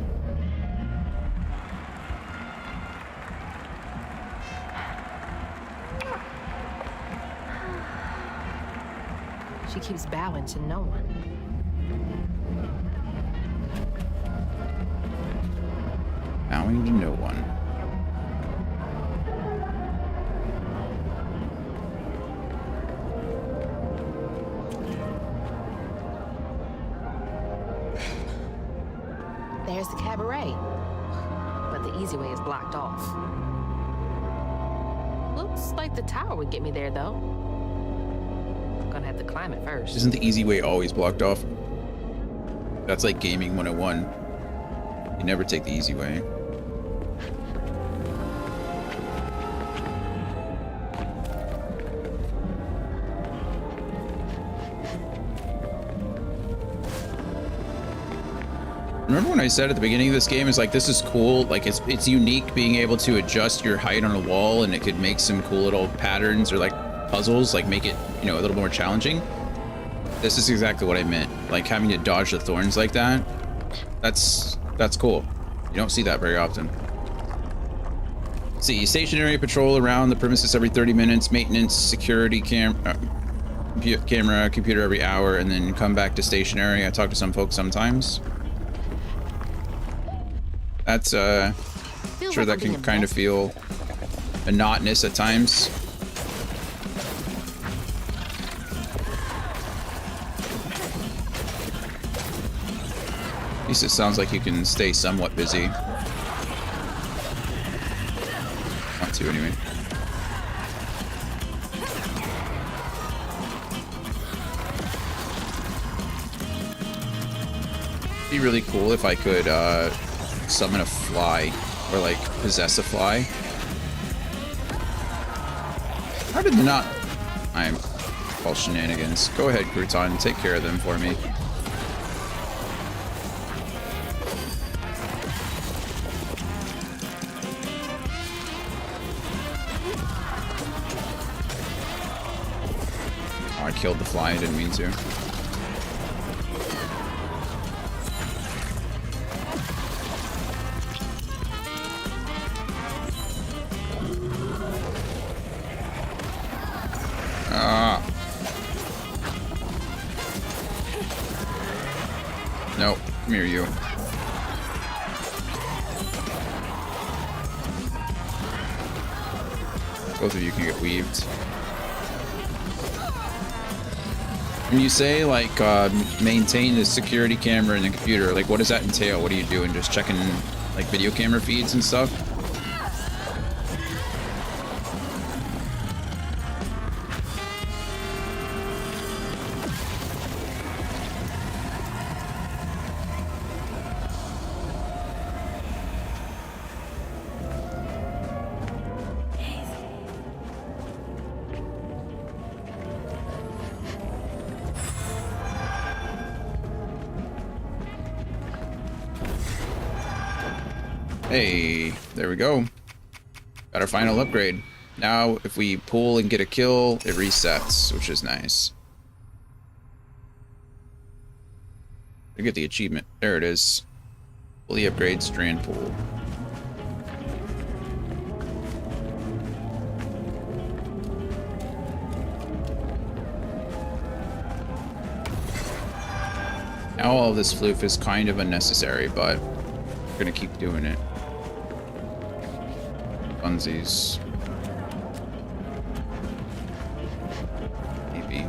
She keeps bowing to no one. Bowing to no one. There's the cabaret. But the easy way is blocked off. Looks like the tower would get me there, though. I'm gonna have to climb it first. Isn't the easy way always blocked off? That's like gaming 101. You never take the easy way. Remember when I said at the beginning of this game, is like, this is cool, like it's unique being able to adjust your height on a wall, and it could make some cool little patterns or like puzzles, like make it, you know, a little more challenging. This is exactly what I meant, like having to dodge the thorns like that. That's cool. You don't see that very often. See, stationary patrol around the premises every 30 minutes, maintenance, security camera, computer every hour, and then come back to stationary. I talk to some folks sometimes. That's sure that can kind of feel monotonous at times. At least it sounds like you can stay somewhat busy. Want to anyway. It'd be really cool if I could summon a fly, or like possess a fly. How did they not? I'm all shenanigans. Go ahead, Crouton, take care of them for me. I killed the fly. I didn't mean to. Nope. Come here, you. Both of you can get weaved. When you say, like, maintain the security camera in the computer, like, what does that entail? What are you doing? Just checking, like, video camera feeds and stuff? Hey, there we go. Got our final upgrade. Now, if we pull and get a kill, it resets, which is nice. I get the achievement. There it is. Fully upgrade strand pool. Now all of this floof is kind of unnecessary, but we're gonna keep doing it. Funsies. Maybe.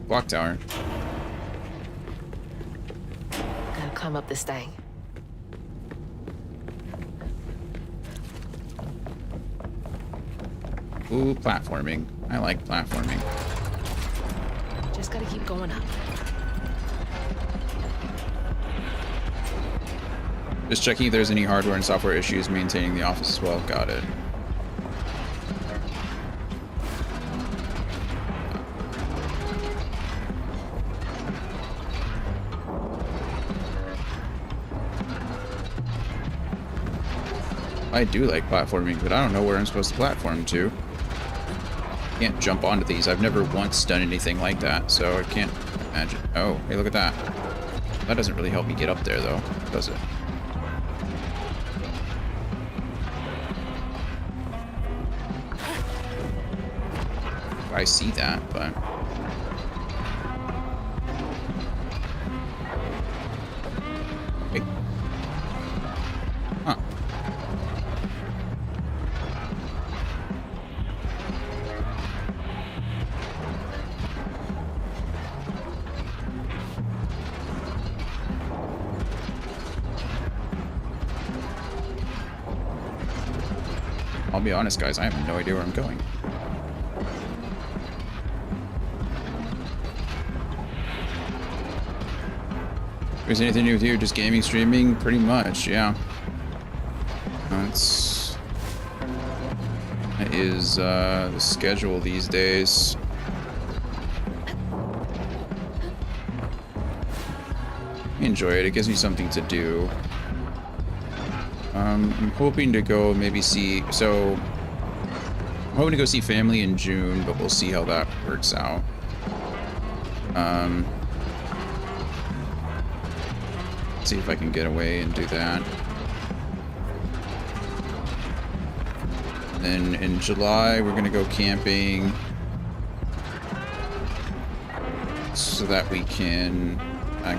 Clock tower. Gotta climb up this thing. Ooh, platforming. I like platforming. Just gotta keep going up. Just checking if there's any hardware and software issues maintaining the office as well. Got it. I do like platforming, but I don't know where I'm supposed to platform to. Can't jump onto these. I've never once done anything like that, so I can't imagine. Oh, hey, look at that. That doesn't really help me get up there, though, does it? I see that, but... Wait. Huh. I'll be honest, guys, I have no idea where I'm going. If there's anything new with you, just gaming, streaming, pretty much, yeah. That is the schedule these days. I enjoy it. It gives me something to do. I'm hoping to go maybe see... So, I'm hoping to go see family in June, but we'll see how that works out. See if I can get away and do that. Then in July, we're gonna go camping so that we can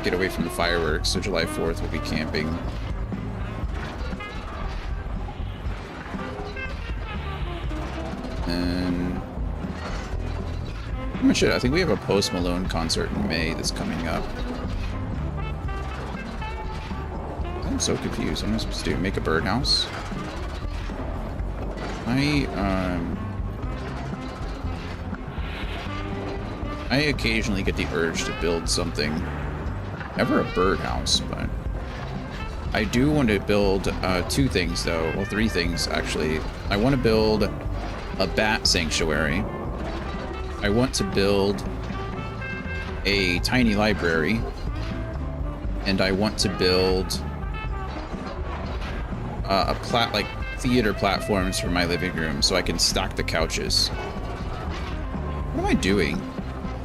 get away from the fireworks. So July 4th, we'll be camping. And pretty much it. I think we have a Post Malone concert in May that's coming up. I'm so confused. What am I supposed to do? Make a birdhouse? I occasionally get the urge to build something. Never a birdhouse, but I do want to build two things, though. Well, three things, actually. I want to build a bat sanctuary. I want to build a tiny library. And I want to build like theater platforms for my living room so I can stack the couches. What am I doing?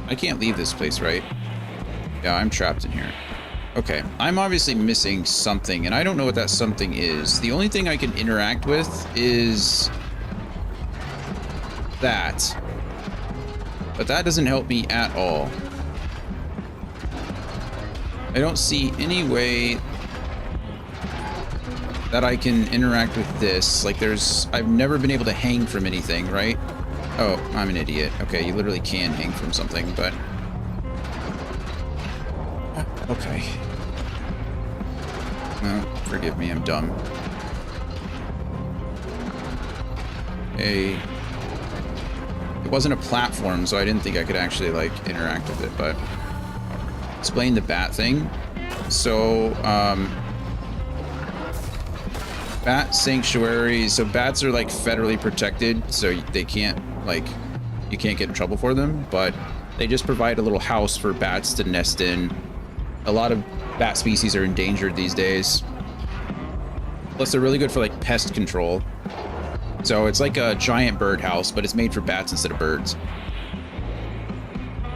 I can't leave this place, right? Yeah, I'm trapped in here. Okay, I'm obviously missing something, and I don't know what that something is. The only thing I can interact with is that. But that doesn't help me at all. I don't see any way that I can interact with this. Like I've never been able to hang from anything, right? Oh, I'm an idiot. Okay, you literally can hang from something, but... Okay. No, forgive me, I'm dumb. It wasn't a platform, so I didn't think I could actually, like, interact with it, but... Explain the bat thing. So, bat sanctuary. So bats are, like, federally protected, so they can't, like, you can't get in trouble for them, but they just provide a little house for bats to nest in. A lot of bat species are endangered these days. Plus, they're really good for, like, pest control. So it's like a giant bird house, but it's made for bats instead of birds.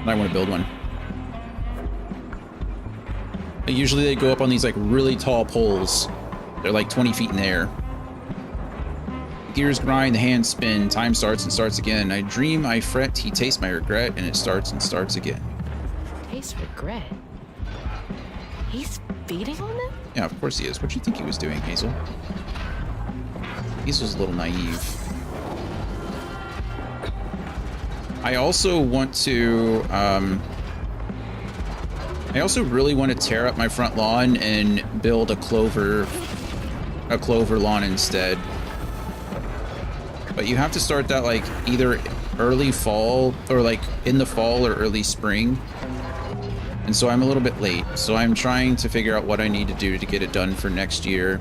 Might want to build one. And usually they go up on these, like, really tall poles. They're like 20 feet in the air. Gears grind, the hands spin, time starts and starts again. I dream, I fret, he tastes my regret, and it starts and starts again. Taste regret? He's feeding on them? Yeah, of course he is. What do you think he was doing, Hazel? Hazel's a little naive. I also want to, I also really want to tear up my front lawn and build a clover lawn instead. But you have to start that, like, either early fall or, like, in the fall or early spring. And so I'm a little bit late. So I'm trying to figure out what I need to do to get it done for next year.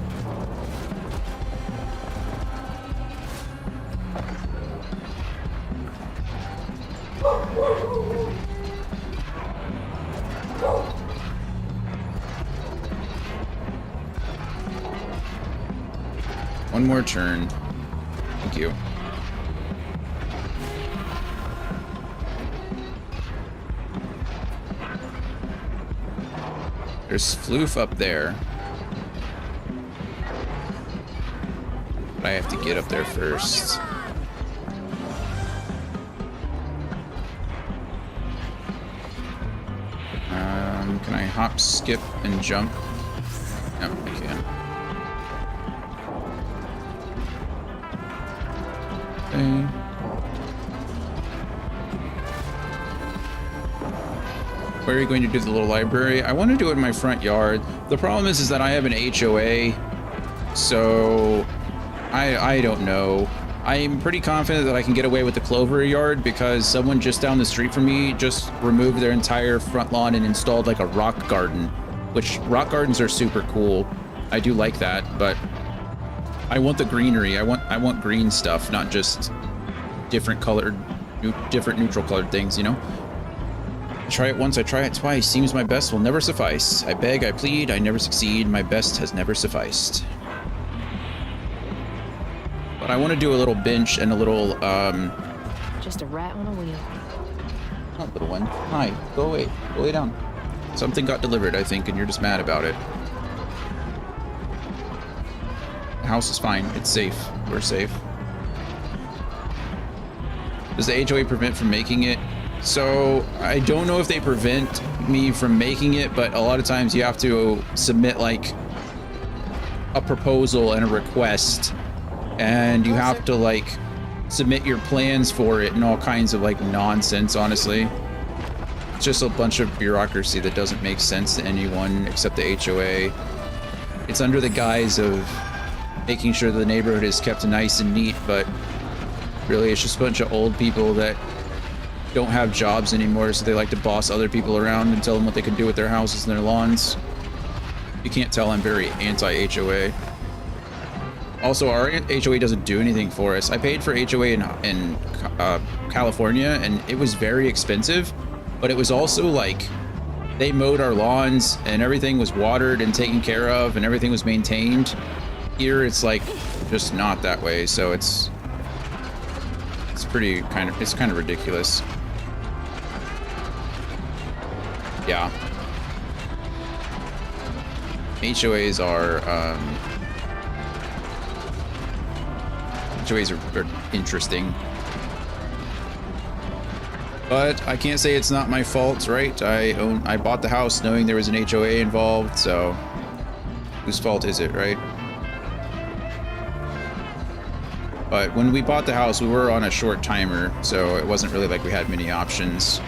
One more turn. Thank you. There's Floof up there. But I have to get up there first. Can I hop, skip, and jump? No, I can. Okay. Where are you going to do the little library? I want to do it in my front yard. The problem is that I have an HOA, so I don't know. I'm pretty confident that I can get away with the clover yard because someone just down the street from me just removed their entire front lawn and installed like a rock garden, which rock gardens are super cool. I do like that, but I want the greenery. I want green stuff, not just different neutral colored things, you know? I try it once, I try it twice. Seems my best will never suffice. I beg, I plead, I never succeed. My best has never sufficed. But I want to do a little bench and a little, Just a rat on a wheel. Not little one. Hi, go away. Go lay down. Something got delivered, I think, and you're just mad about it. The house is fine. It's safe. We're safe. Does the HOA prevent from making it? So I don't know if they prevent me from making it, but a lot of times you have to submit like a proposal and a request, and you have to like submit your plans for it and all kinds of like nonsense. Honestly, it's just a bunch of bureaucracy that doesn't make sense to anyone except the HOA. It's under the guise of making sure the neighborhood is kept nice and neat, but really it's just a bunch of old people that don't have jobs anymore, so they like to boss other people around and tell them what they can do with their houses and their lawns. You can't tell I'm very anti-HOA. Also, our HOA doesn't do anything for us. I paid for HOA in California, and it was very expensive, but it was also like they mowed our lawns and everything was watered and taken care of and everything was maintained. Here it's like just not that way, so it's pretty kind of ridiculous. Yeah. HOAs are interesting. But I can't say it's not my fault, right? I bought the house knowing there was an HOA involved, so whose fault is it, right? But when we bought the house, we were on a short timer, so it wasn't really like we had many options.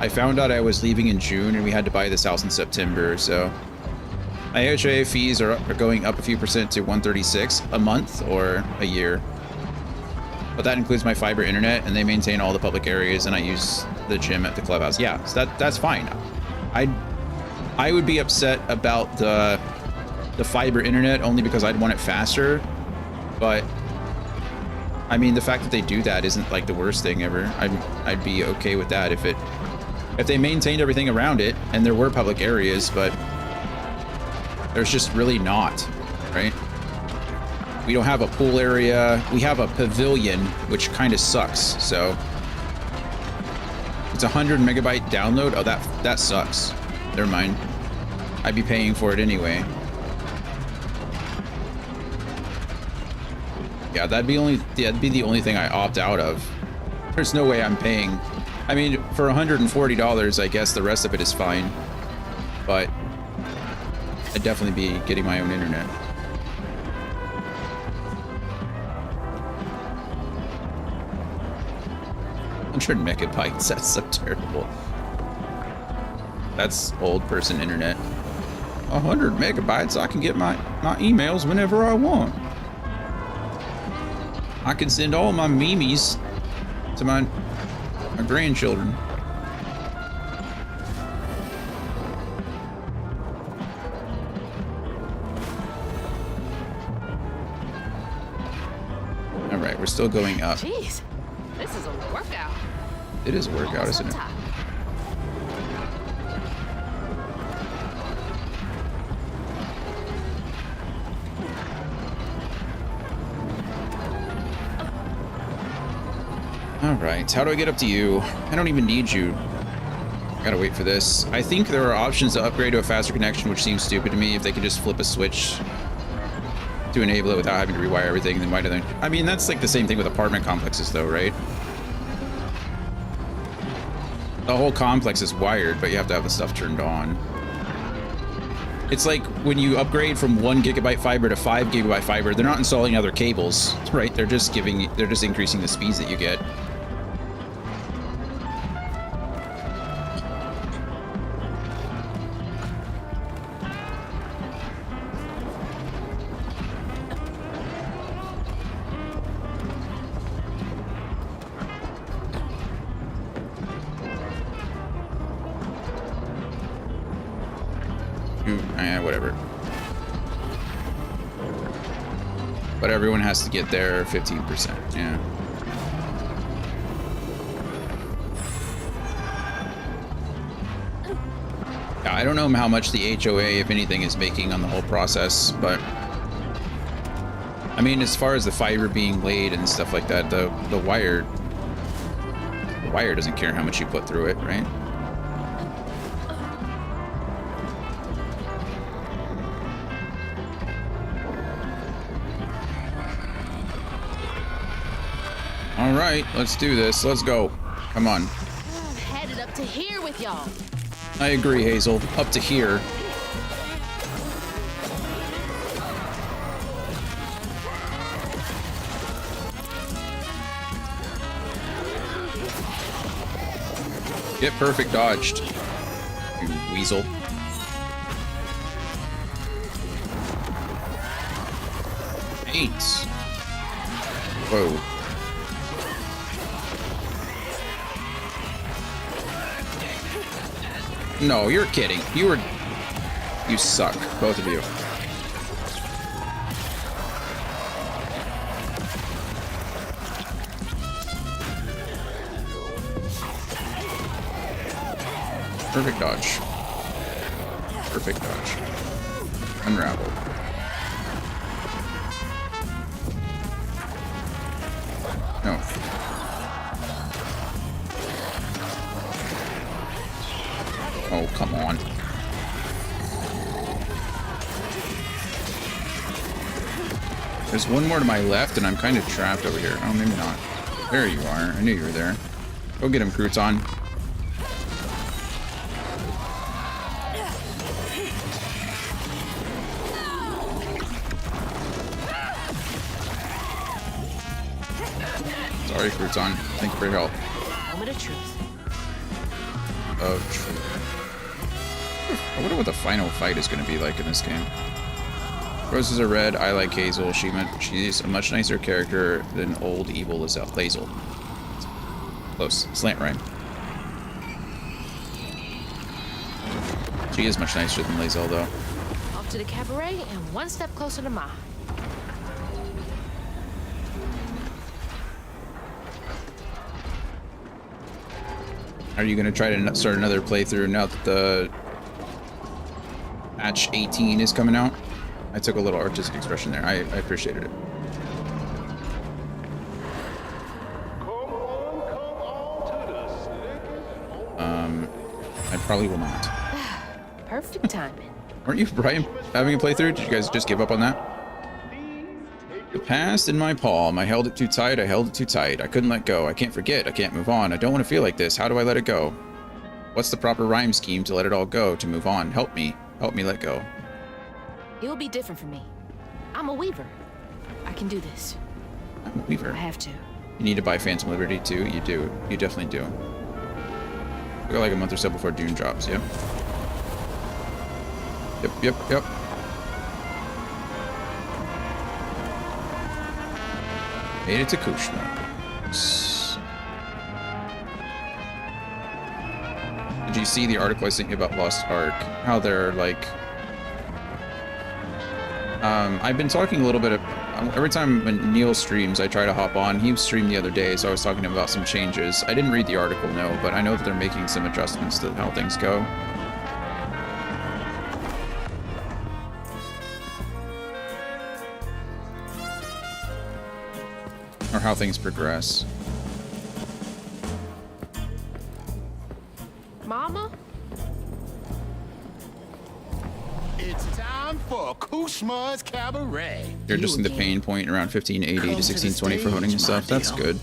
I found out I was leaving in June and we had to buy this house in September, so my HOA fees are going up a few percent to $136 a month or a year. But that includes my fiber internet, and they maintain all the public areas, and I use the gym at the clubhouse. Yeah, so that's fine. I would be upset about the fiber internet only because I'd want it faster, but I mean the fact that they do that isn't like the worst thing ever. I'd be okay with that if they maintained everything around it and there were public areas, but there's just really not, right? We don't have a pool area. We have a pavilion, which kind of sucks. So it's a 100 megabyte download. Oh, that sucks. Never mind. I'd be paying for it anyway. Yeah, that'd be the only thing I opt out of. There's no way I'm paying. I mean, for $140, I guess the rest of it is fine. But I'd definitely be getting my own internet. 100 megabytes, that's so terrible. That's old person internet. 100 megabytes, I can get my emails whenever I want. I can send all my memes to my grandchildren. All right, we're still going up. Jeez, this is a workout. It is a workout, isn't it? All right, how do I get up to you? I don't even need you. Gotta wait for this. I think there are options to upgrade to a faster connection, which seems stupid to me. If they could just flip a switch to enable it without having to rewire everything, then why do they? I mean, that's like the same thing with apartment complexes though, right? The whole complex is wired, but you have to have the stuff turned on. It's like when you upgrade from 1 gigabyte fiber to 5 gigabyte fiber, they're not installing other cables, right? They're just increasing the speeds that you get. Whatever. But everyone has to get their 15%. Yeah. I don't know how much the HOA, if anything, is making on the whole process, but I mean, as far as the fiber being laid and stuff like that, the wire doesn't care how much you put through it, right? All right, let's do this. Let's go. Come on. I'm headed up to here with y'all. I agree, Hazel. Up to here. Get perfect dodged, you weasel. Eight. Whoa. No, you're kidding. You suck, both of you. Perfect dodge. Perfect dodge. Unravel. There's one more to my left, and I'm kind of trapped over here. Oh, maybe not. There you are. I knew you were there. Go get him, Crouton. Sorry, Crouton. Thank you for your help. Moment of truth. Of truth. I wonder what the final fight is going to be like in this game. Roses are red. I like Hazel. She's a much nicer character than old evil Lae'zel. Close. Slant rhyme. She is much nicer than Lae'zel, though. Off to the cabaret and one step closer to mine. Are you going to try to start another playthrough now that the patch 18 is coming out? I took a little artistic expression there. I appreciated it. I probably will not. Perfect timing. Weren't you, Brian, having a playthrough? Did you guys just give up on that? The past in my palm. I held it too tight. I held it too tight. I couldn't let go. I can't forget. I can't move on. I don't want to feel like this. How do I let it go? What's the proper rhyme scheme to let it all go, to move on? Help me. Help me let go. It will be different for me. I'm a weaver. I can do this. I'm a weaver. I have to. You need to buy Phantom Liberty too? You do. You definitely do. We got like a month or so before Dune drops, yep. Yep. Made it to Kushma. Did you see the article I sent you about Lost Ark? How they're like... I've been talking a little bit of... Every time when Neil streams, I try to hop on. He streamed the other day, so I was talking to him about some changes. I didn't read the article, no, but I know that they're making some adjustments to how things go. Or how things progress. Mama? It's time for Kushma's Cabaret. You're just in the pain point around 1580 to 1620 for honing and stuff. That's good.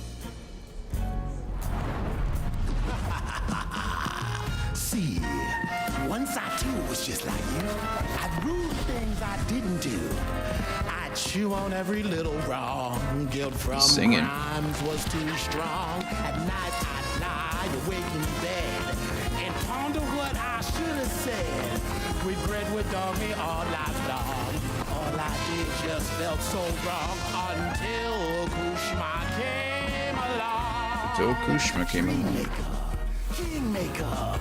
See, once I too was just like you. I'd rule things I didn't do. I'd chew on every little wrong. Guilt from crimes was too strong. At night I'd lie awake in bed and ponder what I should have said. Regret would dog me all life long. All I did just felt so wrong until Kushma came along. Until Kushma came along. Kingmaker,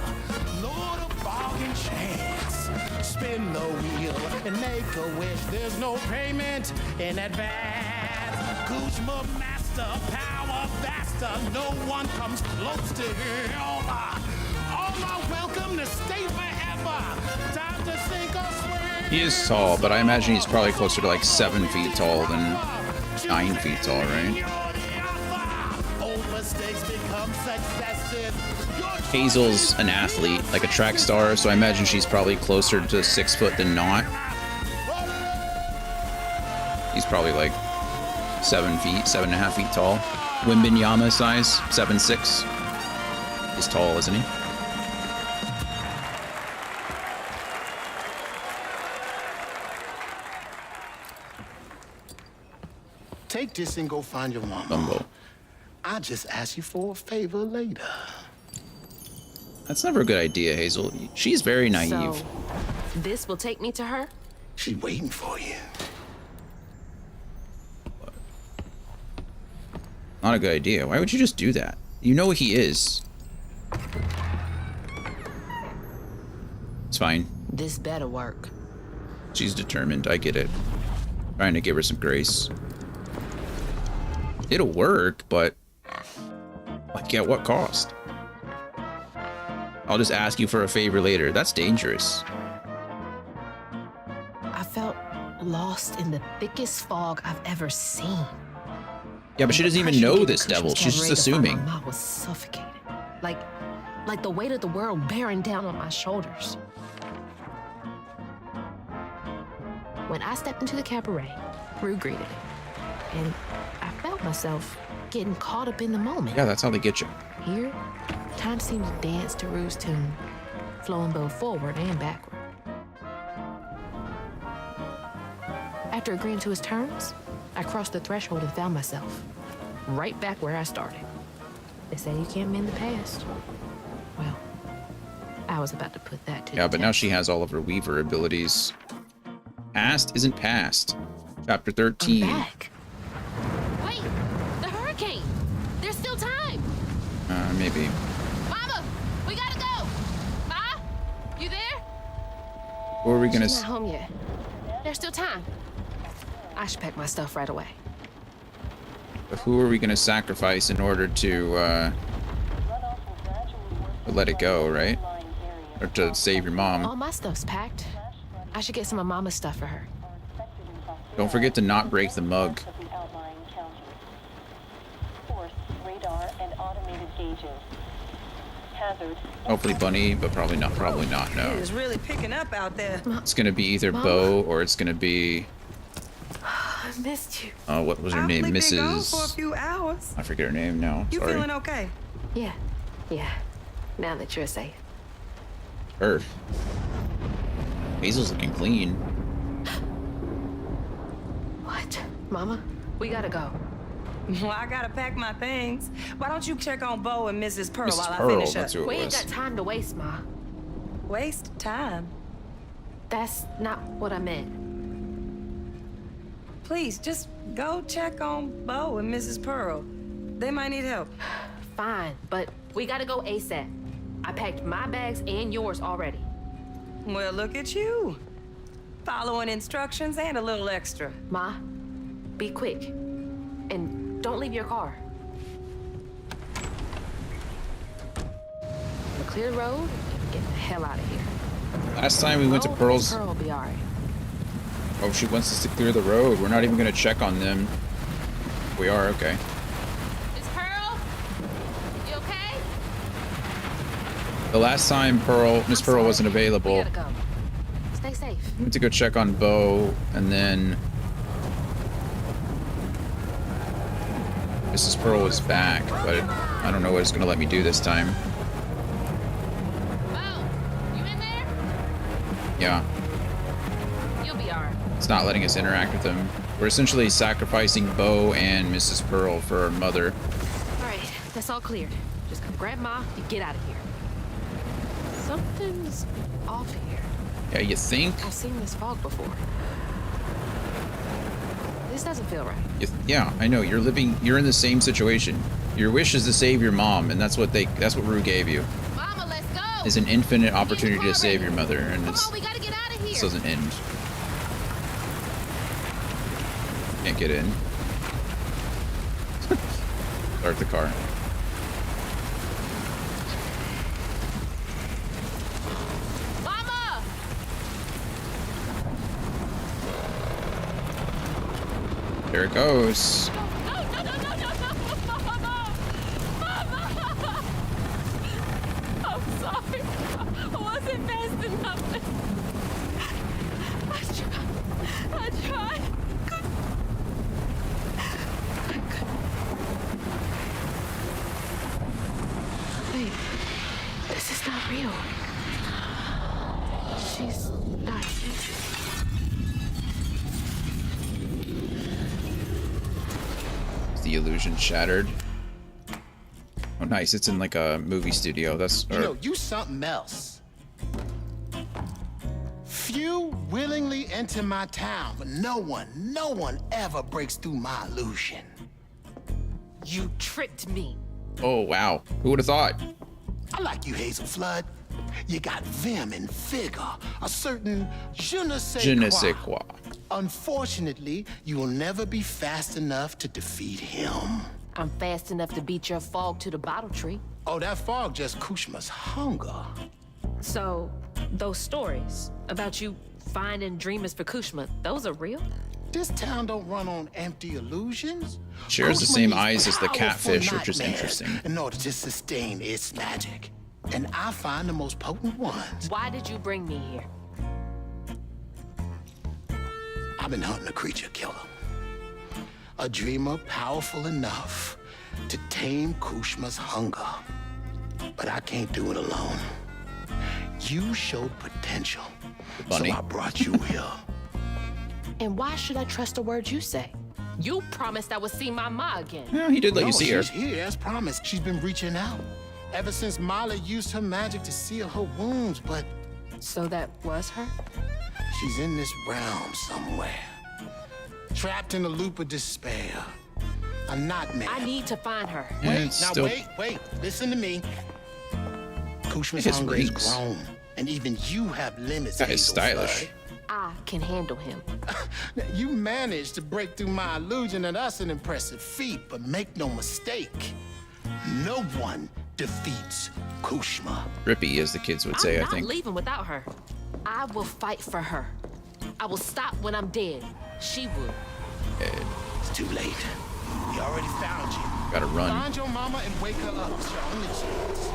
Lord of bargain chance. Spin the wheel and make a wish. There's no payment in advance. Kushma master, power faster. No one comes close to him. All are welcome to stay forever. Time to sink or swim. He is tall, but I imagine he's probably closer to like 7 feet tall than 9 feet tall, right? Hazel's an athlete, like a track star, so I imagine she's probably closer to 6 foot than not. He's probably like 7 feet, 7.5 feet tall. Wimbenyama size, 7'6". He's tall, isn't he? Take this and go find your mama. Bumbo. I'll just ask you for a favor later. That's never a good idea, Hazel. She's very naive. So, this will take me to her? She's waiting for you. Not a good idea. Why would you just do that? You know he is. It's fine. This better work. She's determined. I get it. Trying to give her some grace. It'll work, but like at what cost? I'll just ask you for a favor later. That's dangerous. I felt lost in the thickest fog I've ever seen. Yeah, but she doesn't even know this devil. She's just assuming. I was suffocated. Like the weight of the world bearing down on my shoulders. When I stepped into the cabaret, Rue greeted it. and I felt myself getting caught up in the moment. Yeah, that's how they get you. Here, time seemed to dance to Rue's tune, flowing both forward and backward. After agreeing to his terms, I crossed the threshold and found myself right back where I started. They say you can't mend the past. Well, I was about to put that to Yeah, the but now test. she has all of her Weaver abilities. Past isn't past. Chapter 13. Back. Wait, the hurricane. There's still time. Maybe. Mama, we gotta go. Ma, you there? Or are we gonna? She's not home yet. There's still time. I should pack my stuff right away. Who are we gonna sacrifice in order to let it go, right? Or to save your mom? All my stuff's packed. I should get some of Mama's stuff for her. Don't forget to not break the mug. Hopefully Bunny, but probably not. Probably not. No. It's really picking up out there. It's gonna be either Mama. Bo or it's gonna be. I missed you. What was her name? Been gone for a Mrs. few hours. I forget her name now. You Sorry. feeling okay? Yeah. Now that you're safe. Her. Hazel's looking clean. What? Mama, we gotta go. Well, I gotta pack my things. Why don't you check on Bo and Mrs. Pearl Mrs. while Pearl, I finish that's up? who it We ain't was. got time to waste, Ma. Waste time. That's not what I meant. Please, just go check on Bo and Mrs. Pearl. They might need help. Fine, but we gotta go ASAP. I packed my bags and yours already. Well, look at you. Following instructions and a little extra. Ma, be quick. And don't leave your car. We'll clear the road and get the hell out of here. Last time we went to Bo and Pearl's. Pearl will be alright. Oh, she wants us to clear the road. We're not even gonna check on them. We are, okay. Miss Pearl, you okay? The last time Miss Pearl wasn't We available, gotta go. Stay safe. we went to go check on Bo, and then Mrs. Pearl was back, but I don't know what it's gonna let me do this time. Bo, you in there? Yeah, You'll be alright. it's not letting us interact with them. We're essentially sacrificing Bo and Mrs. Pearl for our mother. Alright, that's all cleared. Just come grab Ma and get out of here. Something's off here. Yeah, you think? I've seen this fog before. This doesn't feel right. Yeah, I know. You're in the same situation. Your wish is to save your mom, and that's what Rue gave you. Mama, let's go. Is an infinite opportunity to save your mother, and Come on, we gotta get out of here. this doesn't end. Can't get in. Start the car. Mama! There it goes. No, Mama! I'm sorry. I wasn't fast enough. I tried. Wait, this is not real. She's not here. Is the illusion shattered? Oh, nice. It's in like a movie studio. That's. You know, you something else. Few willingly enter my town, but no one ever breaks through my illusion. You tricked me. Oh wow. Who would have thought? I like you, Hazel Flood. You got vim and vigor, a certain je ne sais Je ne quoi. sais quoi. Unfortunately, you will never be fast enough to defeat him. I'm fast enough to beat your fog to the bottle tree. Oh, that fog just Kushma's hunger. So, those stories about you finding dreamers for Kushma, those are real? This town don't run on empty illusions. She has the Kushma same needs eyes as the powerful catfish, which is nightmares interesting. in order to sustain its magic. And I find the most potent ones. Why did you bring me here? I've been hunting a creature killer. A dreamer powerful enough to tame Kushma's hunger. But I can't do it alone. You showed potential, so I brought you here. And why should I trust the words you say? You promised I would see my ma again. Yeah, he did let you see her. She's here, as promised. She's been reaching out. Ever since Mala used her magic to seal her wounds, but... So that was her? She's in this realm somewhere. Trapped in a loop of despair. A nightmare. I need to find her. Wait. Listen to me. Kushma's hunger is grown, and even you have limits. That is stylish. I can handle him. You managed to break through my illusion, and that's an impressive feat, but make no mistake, no one defeats Kushma. Rippy, as the kids would say, I'm I think. not leaving without her. I will fight for her. I will stop when I'm dead. She will. It's too late. We already found you. Gotta run. Find your mama and wake her up. It's your only chance.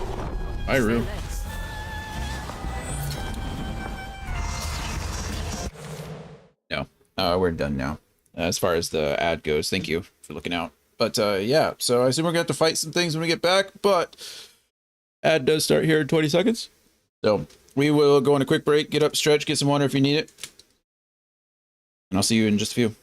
Bye, Rue. No, we're done now. As far as the ad goes, thank you for looking out. But yeah, so I assume we're gonna have to fight some things when we get back. But ad does start here in 20 seconds. So we will go on a quick break, get up, stretch, get some water if you need it. And I'll see you in just a few.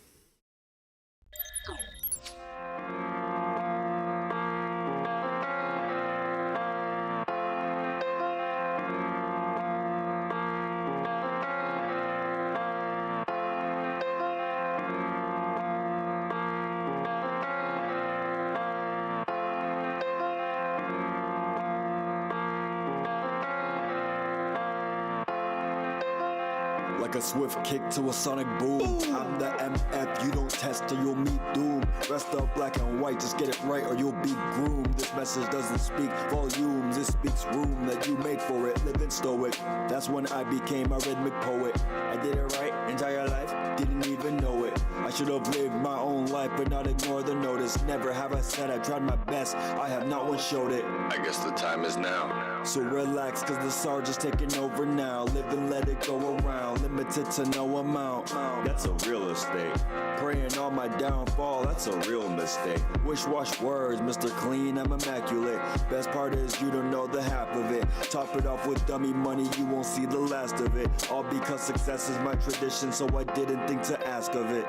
Like a swift kick to a sonic boom. I'm the MF, you don't test or you'll meet doom. Rest up black and white, just get it right or you'll be groomed. This message doesn't speak volumes, it speaks room that you made for it. Living stoic, that's when I became a rhythmic poet. I did it right, entire life, didn't even know it. I should have lived my own life but not ignore the notice. Never have I said I tried my best, I have not once showed it. I guess the time is now. So relax, cause the Sarge is taking over now. Live and let it go around, limited to no amount. That's a real estate. Praying on my downfall, that's a real mistake. Wish-wash words, Mr. Clean, I'm immaculate. Best part is you don't know the half of it. Top it off with dummy money, you won't see the last of it. All because success is my tradition, so I didn't think to ask of it.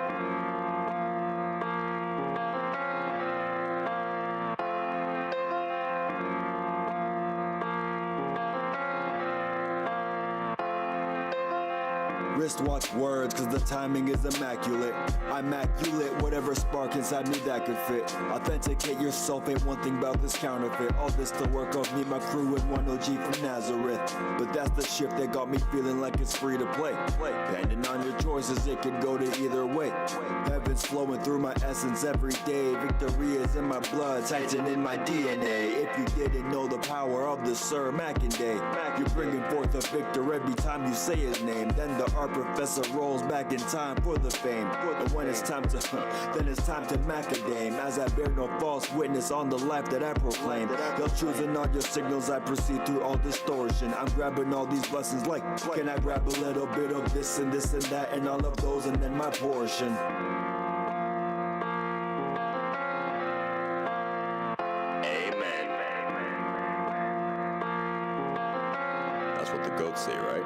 Wristwatch words, cause the timing is immaculate. I'm immaculate, whatever spark inside me that could fit. Authenticate yourself, ain't one thing about this counterfeit. All this the work of me, my crew, and one OG from Nazareth. But that's the shift that got me feeling like it's free to play. Depending on your choices, it could go to either way. Heaven's flowing through my essence every day. Victory is in my blood, Titan in my DNA. If you didn't know the power of the Sir Mackinday, you're bringing forth a victor every time you say his name. Then the art professor rolls back in time for the fame. And when it's time to, then it's time to macadame. As I bear no false witness on the life that I proclaim. You're choosing all your signals, I proceed through all distortion. I'm grabbing all these blessings like, can I grab a little bit of this and that and all of those and then my portion. Amen. That's what the goats say, right?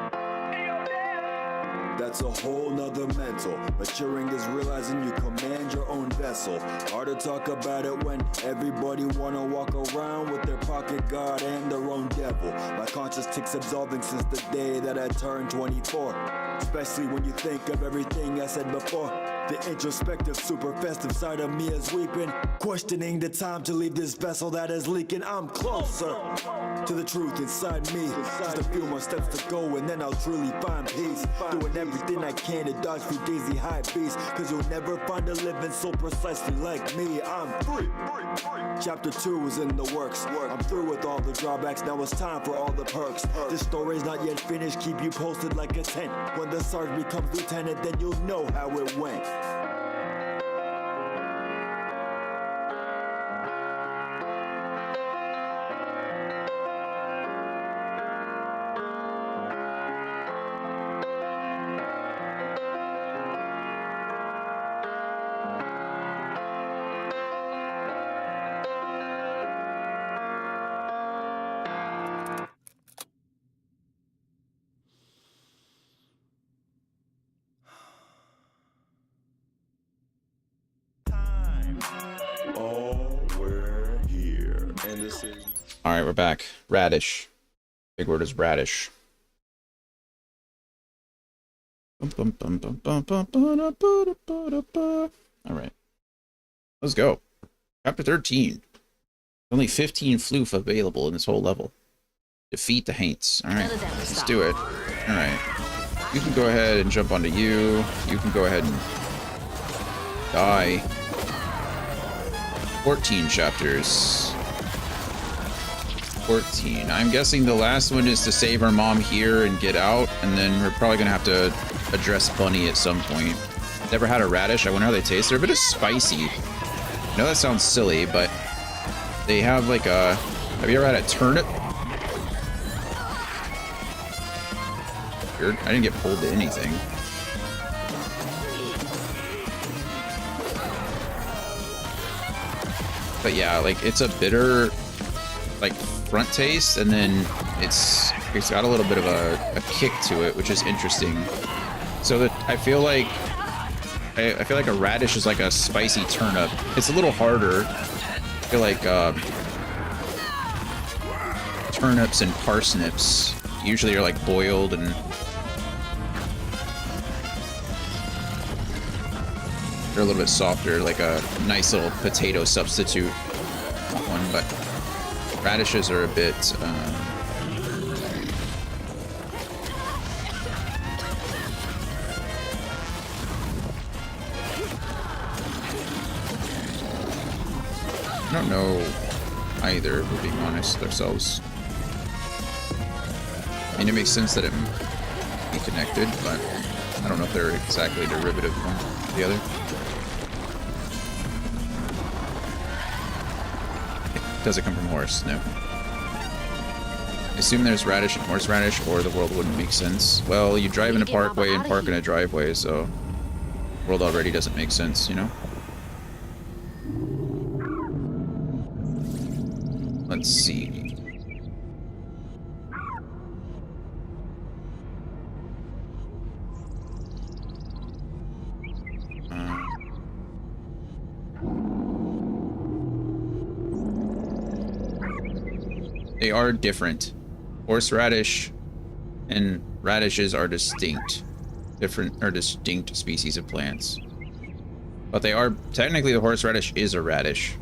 That's a whole nother mental. Maturing is realizing you command your own vessel. Hard to talk about it when everybody wanna walk around with their pocket god and their own devil. My conscience ticks absolving since the day that I turned 24. Especially when you think of everything I said before. The introspective, super festive side of me is weeping. Questioning the time to leave this vessel that is leaking. I'm closer to the truth inside me. Just a few more steps to go and then I'll truly find peace. Doing everything I can to dodge through daisy high beats. Cause you'll never find a living so precisely like me. I'm free. Chapter 2 is in the works. I'm through with all the drawbacks, now it's time for all the perks. This story's not yet finished, keep you posted like a tent. When the Sarge becomes lieutenant, then you'll know how it went. decisions. All right, we're back. Radish. Big word is radish. All right. Let's go. Chapter 13. Only 15 floof available in this whole level. Defeat the Haints. All right, let's do it. All right. You can go ahead and jump onto you. You can go ahead and die. 14 chapters. 14. I'm guessing the last one is to save our mom here and get out, and then we're probably gonna have to address Bunny at some point. Never had a radish. I wonder how they taste. They're a bit of spicy. I know that sounds silly, but they have like a... Have you ever had a turnip? Weird. I didn't get pulled to anything. But yeah, like it's a bitter, like front taste, and then it's got a little bit of a kick to it, which is interesting. So that I feel like a radish is like a spicy turnip. It's a little harder. I feel like turnips and parsnips usually are like boiled and they're a little bit softer, like a nice little potato substitute one, but radishes are a bit I don't know either, if we're being honest with ourselves. I mean, it makes sense that it be connected, but I don't know if they're exactly derivative of one or the other. Does it come from horse? No. I assume there's radish and horseradish, or the world wouldn't make sense. Well, you drive in a parkway and park in a driveway, so the world already doesn't make sense, you know? Let's see. They are different. Horseradish and radishes are distinct. Distinct species of plants. But they are, technically the horseradish is a radish.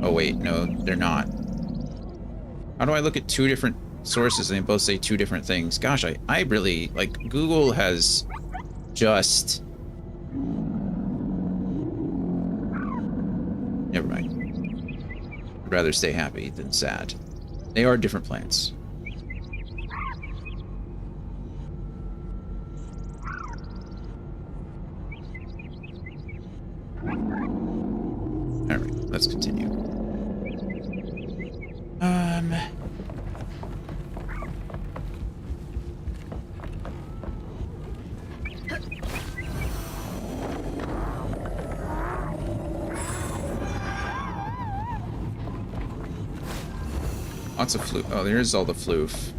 Oh wait, no, they're not. How do I look at two different sources and they both say two different things? Gosh, I really, like, Google has just... Never mind. I'd rather stay happy than sad. They are different plants. Alright, let's continue. Lots of floof. Oh, there's all the floof.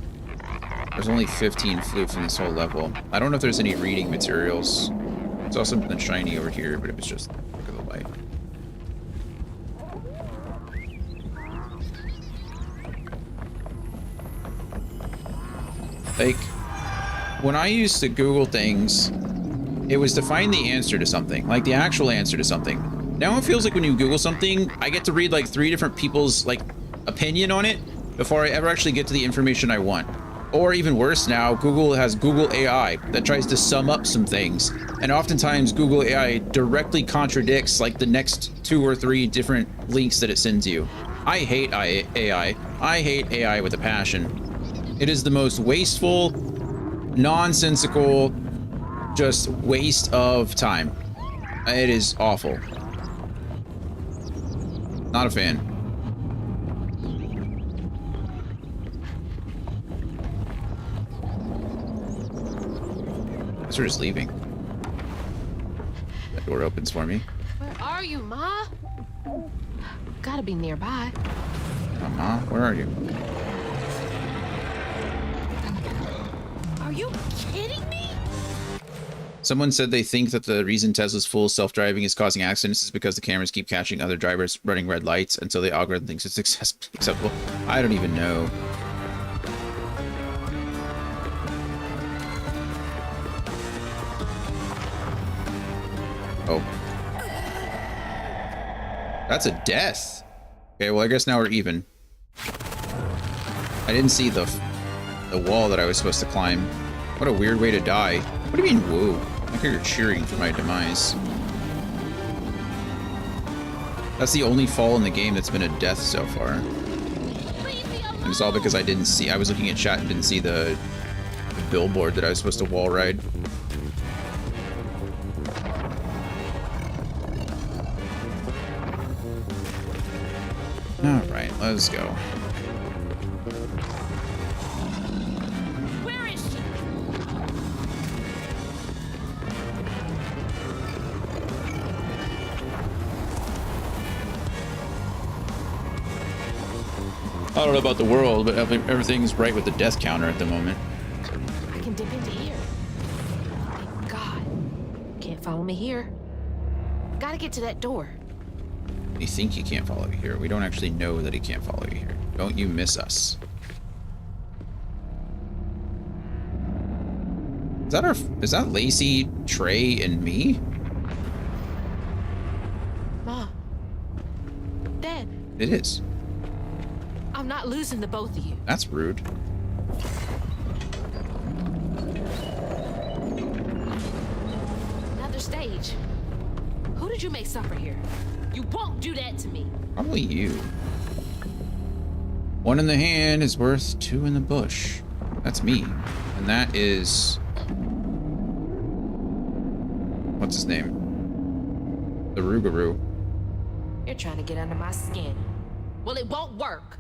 There's only 15 floof in this whole level. I don't know if there's any reading materials. Saw something shiny over here, but it was just look at the light. Like, when I used to Google things, it was to find the answer to something, like the actual answer to something. Now it feels like when you Google something, I get to read like 3 different people's like opinion on it before I ever actually get to the information I want. Or even worse now, Google has Google AI that tries to sum up some things. And oftentimes Google AI directly contradicts like the next 2 or 3 different links that it sends you. I hate AI. I hate AI with a passion. It is the most wasteful, nonsensical, just waste of time. It is awful. Not a fan. Guess we're just leaving. That door opens for me. Where are you, Ma? Gotta be nearby. Ma, where are you? Are you kidding me? Someone said they think that the reason Tesla's full self-driving is causing accidents is because the cameras keep catching other drivers running red lights until the algorithm thinks it's acceptable. I don't even know. Oh. That's a death. Okay, well, I guess now we're even. I didn't see the wall that I was supposed to climb. What a weird way to die. What do you mean, woo? I hear you're cheering for my demise. That's the only fall in the game that's been a death so far. And it's all because I didn't see... I was looking at chat and didn't see the billboard that I was supposed to wall ride. Alright, let's go. Where is she? I don't know about the world, but everything's right with the death counter at the moment. I can dip into here. Thank God. Can't follow me here. Gotta get to that door. You think he can't follow you here. We don't actually know that he can't follow you here. Don't you miss us. Is that Lacey, Trey, and me? Ma. Dad. It is. I'm not losing the both of you. That's rude. Another stage. Who did you make suffer here? You won't do that to me. Probably you. One in the hand is worth two in the bush. That's me. And that is... what's his name? The Rougarou. You're trying to get under my skin. Well, it won't work.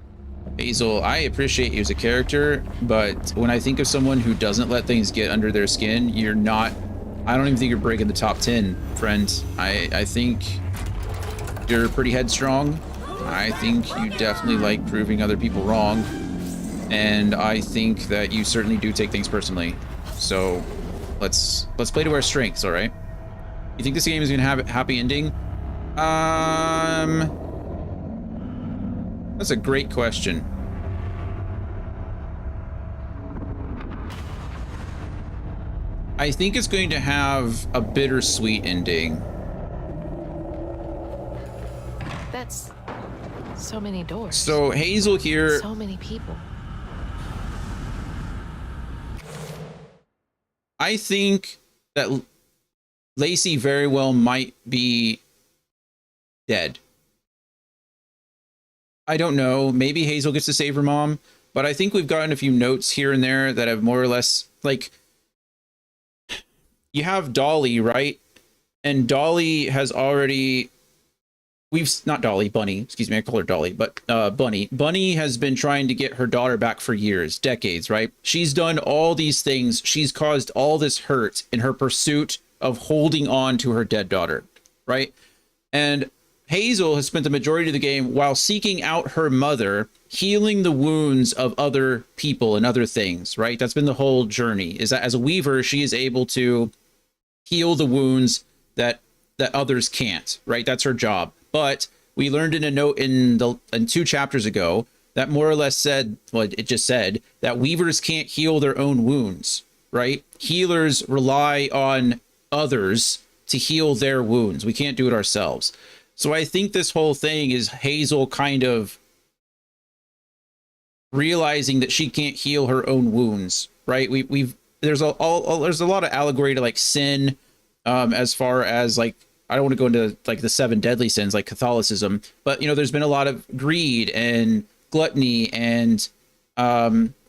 Hazel, I appreciate you as a character, but when I think of someone who doesn't let things get under their skin, you're not... I don't even think you're breaking the top 10, friend. I think you're pretty headstrong. I think you definitely like proving other people wrong. And I think that you certainly do take things personally. So let's play to our strengths, all right? You think this game is going to have a happy ending? That's a great question. I think it's going to have a bittersweet ending. That's so many doors. So Hazel here... so many people. I think that Lacey very well might be dead. I don't know. Maybe Hazel gets to save her mom, but I think we've gotten a few notes here and there that have more or less, like, you have Dolly, right? And Dolly has already... not Dolly, Bunny. Excuse me, I call her Dolly, but Bunny. Bunny has been trying to get her daughter back for years, decades, right? She's done all these things. She's caused all this hurt in her pursuit of holding on to her dead daughter, right? And Hazel has spent the majority of the game while seeking out her mother, healing the wounds of other people and other things, right? That's been the whole journey, is that as a weaver, she is able to heal the wounds that others can't, right? That's her job. But we learned in a note in 2 chapters ago that more or less said, well, it just said that weavers can't heal their own wounds, right? Healers rely on others to heal their wounds. We can't do it ourselves. So I think this whole thing is Hazel kind of realizing that she can't heal her own wounds, right? There's a lot of allegory to like sin, as far as like, I don't want to go into like the 7 deadly sins like Catholicism, but you know, there's been a lot of greed and gluttony and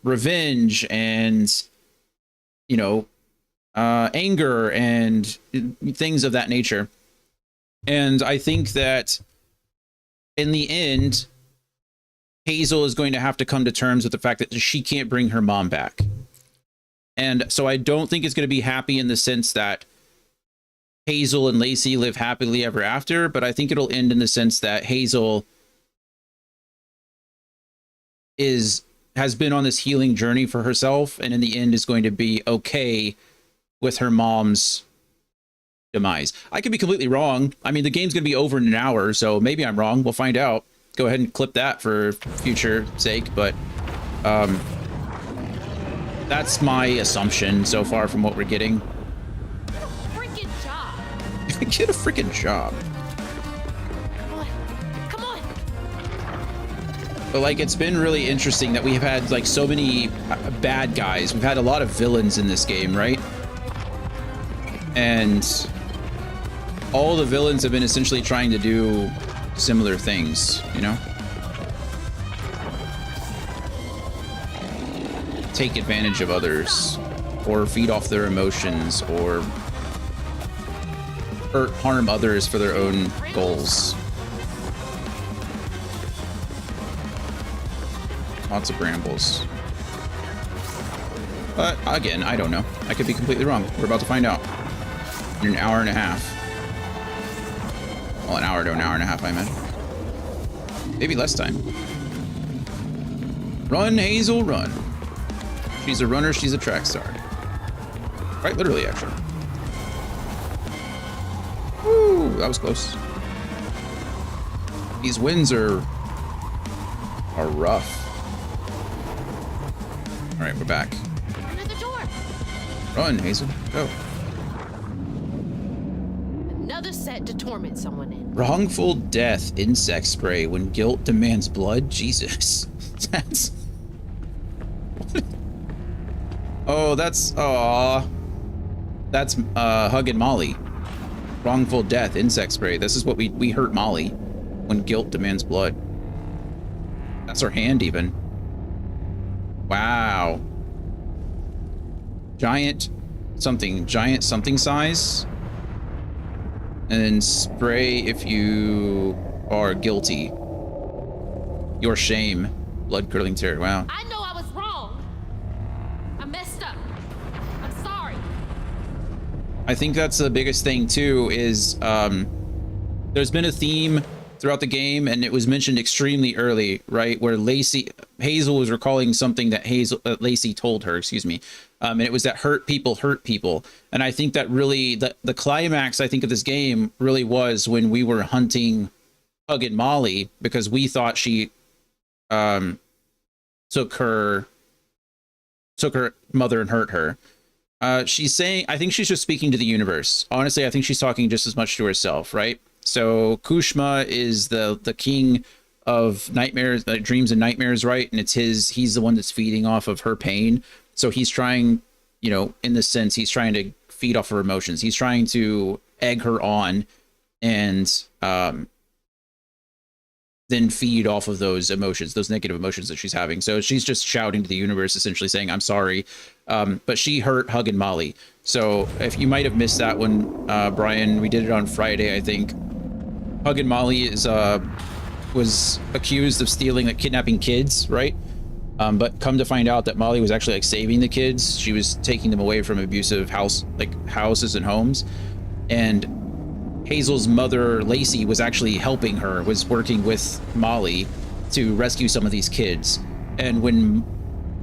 revenge and, you know, anger and things of that nature. And I think that in the end, Hazel is going to have to come to terms with the fact that she can't bring her mom back. And so I don't think it's going to be happy in the sense that Hazel and Lacey live happily ever after, but I think it'll end in the sense that Hazel has been on this healing journey for herself, and in the end is going to be okay with her mom's demise. I could be completely wrong. I mean, the game's going to be over in an hour, so maybe I'm wrong. We'll find out. Go ahead and clip that for future sake, but that's my assumption so far from what we're getting. Freaking job. Get a freaking job. Come on. But like, it's been really interesting that we've had like so many bad guys. We've had a lot of villains in this game, right? And all the villains have been essentially trying to do similar things, you know? Take advantage of others, or feed off their emotions, or harm others for their own goals. Lots of brambles. But again, I don't know. I could be completely wrong. We're about to find out in an hour and a half. Well, an hour to an hour and a half, I meant. Maybe less time. Run, Hazel, run. She's a runner, she's a track star. Quite literally, actually. Woo, that was close. These winds are rough. All right, we're back. Another door. Run, Hazel, go. Another set to torment someone in. Wrongful death insect spray when guilt demands blood. Jesus. That's... Oh, that's... Aww. That's Huggin' Molly. Wrongful death insect spray. This is what we hurt Molly when guilt demands blood. That's her hand even. Wow. Giant something size. And then spray if you are guilty. Your shame. Blood curdling tear. Wow. I know I was wrong. I messed up. I'm sorry. I think that's the biggest thing too, is there's been a theme throughout the game, and it was mentioned extremely early, right? Where Hazel was recalling something that Lacey told her, excuse me. And it was that hurt people. And I think that really, the climax, I think, of this game really was when we were hunting Huggin' Molly, because we thought she took her mother and hurt her. She's saying, I think she's just speaking to the universe. Honestly, I think she's talking just as much to herself, right? So Kushma is the king of nightmares, dreams and nightmares, right? And he's the one that's feeding off of her pain. So he's trying, you know, in this sense, he's trying to feed off her emotions. He's trying to egg her on and then feed off of those emotions, those negative emotions that she's having. So she's just shouting to the universe, essentially saying, I'm sorry. But she hurt Huggin' Molly. So if you might have missed that one, Brian, we did it on Friday, I think. Huggin' Molly was accused of kidnapping kids, right? But come to find out that Molly was actually like saving the kids. She was taking them away from abusive houses and homes. And Hazel's mother, Lacey, was actually helping her, was working with Molly to rescue some of these kids. And when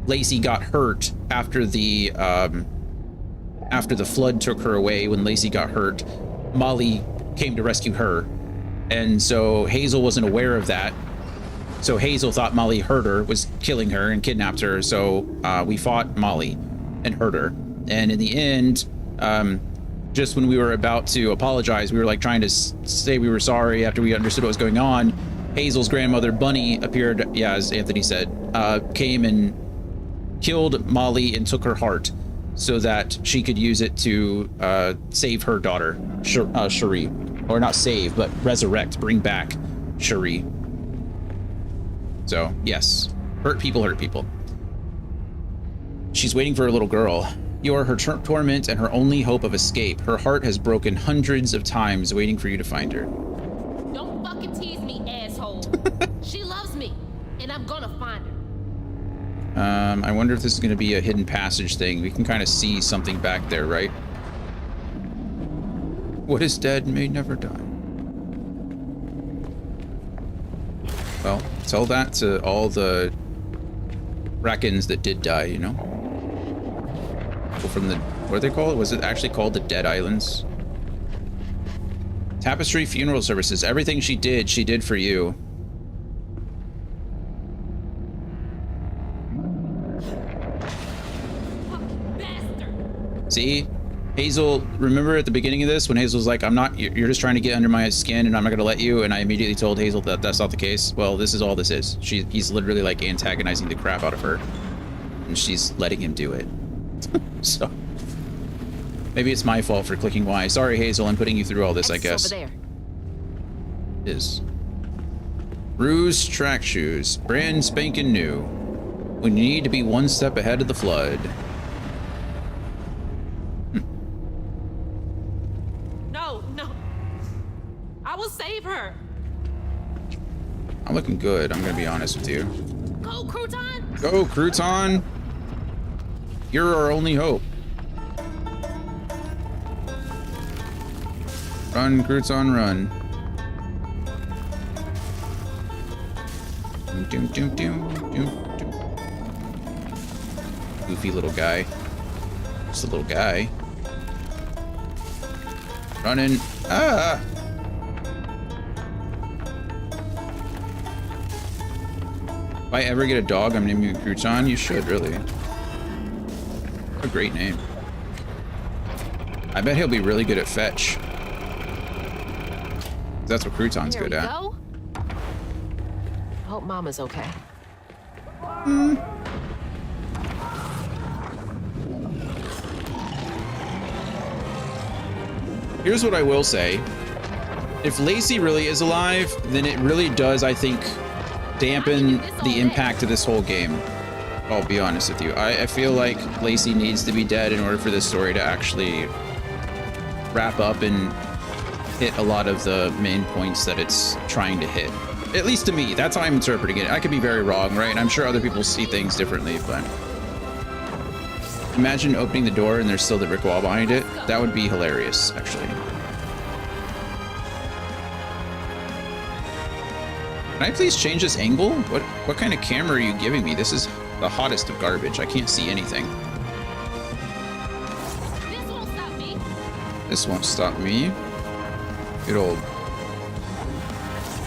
Lacey got hurt after the flood took her away, when Lacey got hurt, Molly came to rescue her. And so Hazel wasn't aware of that. So Hazel thought Molly hurt her, was killing her, and kidnapped her. So we fought Molly and hurt her. And in the end, just when we were about to apologize, we were like trying to say we were sorry after we understood what was going on. Hazel's grandmother, Bunny, appeared, yeah, as Anthony said, came and killed Molly and took her heart so that she could use it to save her daughter, Cherie. Or not save, but resurrect, bring back Cherie. So, yes, hurt people. She's waiting for her little girl. You are her torment and her only hope of escape. Her heart has broken hundreds of times waiting for you to find her. Don't fucking tease me, asshole. She loves me, and I'm gonna find her. I wonder if this is going to be a hidden passage thing. We can kind of see something back there, right? What is dead may never die. Well, tell that to all the Rackens that did die, you know? From the, what are they called? Was it actually called the Dead Islands? Tapestry funeral services. Everything she did for you. See? Hazel, remember at the beginning of this when Hazel was like, you're just trying to get under my skin and I'm not going to let you, and I immediately told Hazel that that's not the case? Well, this is all this is. He's literally like antagonizing the crap out of her, and she's letting him do it. So, maybe it's my fault for clicking Y. Sorry, Hazel, I'm putting you through all this, I guess. Over there. Is. Ruse track shoes, brand spanking new. When you need to be one step ahead of the flood. No. I will save her. I'm looking good, I'm gonna be honest with you. Go, Crouton! Go, Crouton! You're our only hope. Run, Crouton, run. Doom, doom, doom, doom, doom. Goofy little guy. Just a little guy. Running. Ah! If I ever get a dog, I'm naming it Crouton. You should, really. What a great name. I bet he'll be really good at fetch. That's what Crouton's good at. Go. Hope Mama's okay. Here's what I will say. If Lacey really is alive, then it really does, I think, dampen the impact of this whole game. I'll be honest with you. I feel like Lacey needs to be dead in order for this story to actually wrap up and hit a lot of the main points that it's trying to hit. At least to me, that's how I'm interpreting it. I could be very wrong, right? And I'm sure other people see things differently, but imagine opening the door and there's still the brick wall behind it. That would be hilarious, actually. Can I please change this angle? What kind of camera are you giving me? This is the hottest of garbage. I can't see anything. This won't stop me. This won't stop me. Good old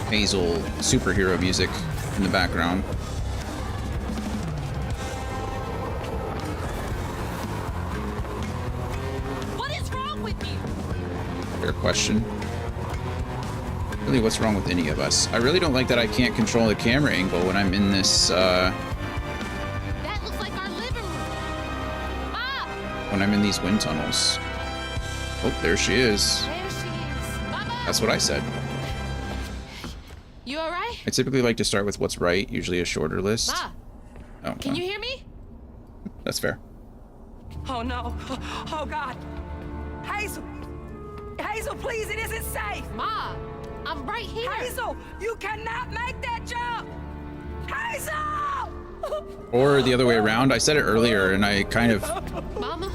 Hazel superhero music in the background. What is wrong with you? Fair question. Really, what's wrong with any of us? I really don't like that I can't control the camera angle when I'm in this, That looks like our living room. Mom! when I'm in these wind tunnels. Oh, there she is. There she is. Mama! That's what I said. You alright? I typically like to start with what's right, usually a shorter list. Ma! Oh, Can well, you hear me? that's fair. Oh no. Oh God. Hazel. Hazel, please, it isn't safe. Ma! I'm right here. Hazel, you cannot make that jump. Hazel! Or the other way around. I said it earlier and I kind of... Mama?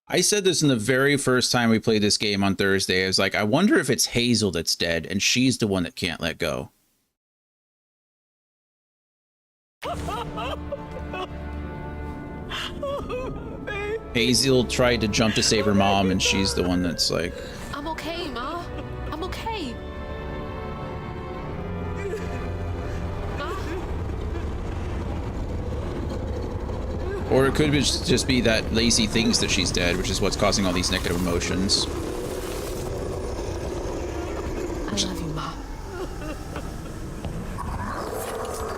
I said this in the very first time we played this game on Thursday. I was like, I wonder if it's Hazel that's dead and she's the one that can't let go. Hazel tried to jump to save her mom and she's the one that's like... I'm okay, Ma. I'm okay. Or it could just be that Lacey thinks that she's dead, which is what's causing all these negative emotions. I love you, Ma.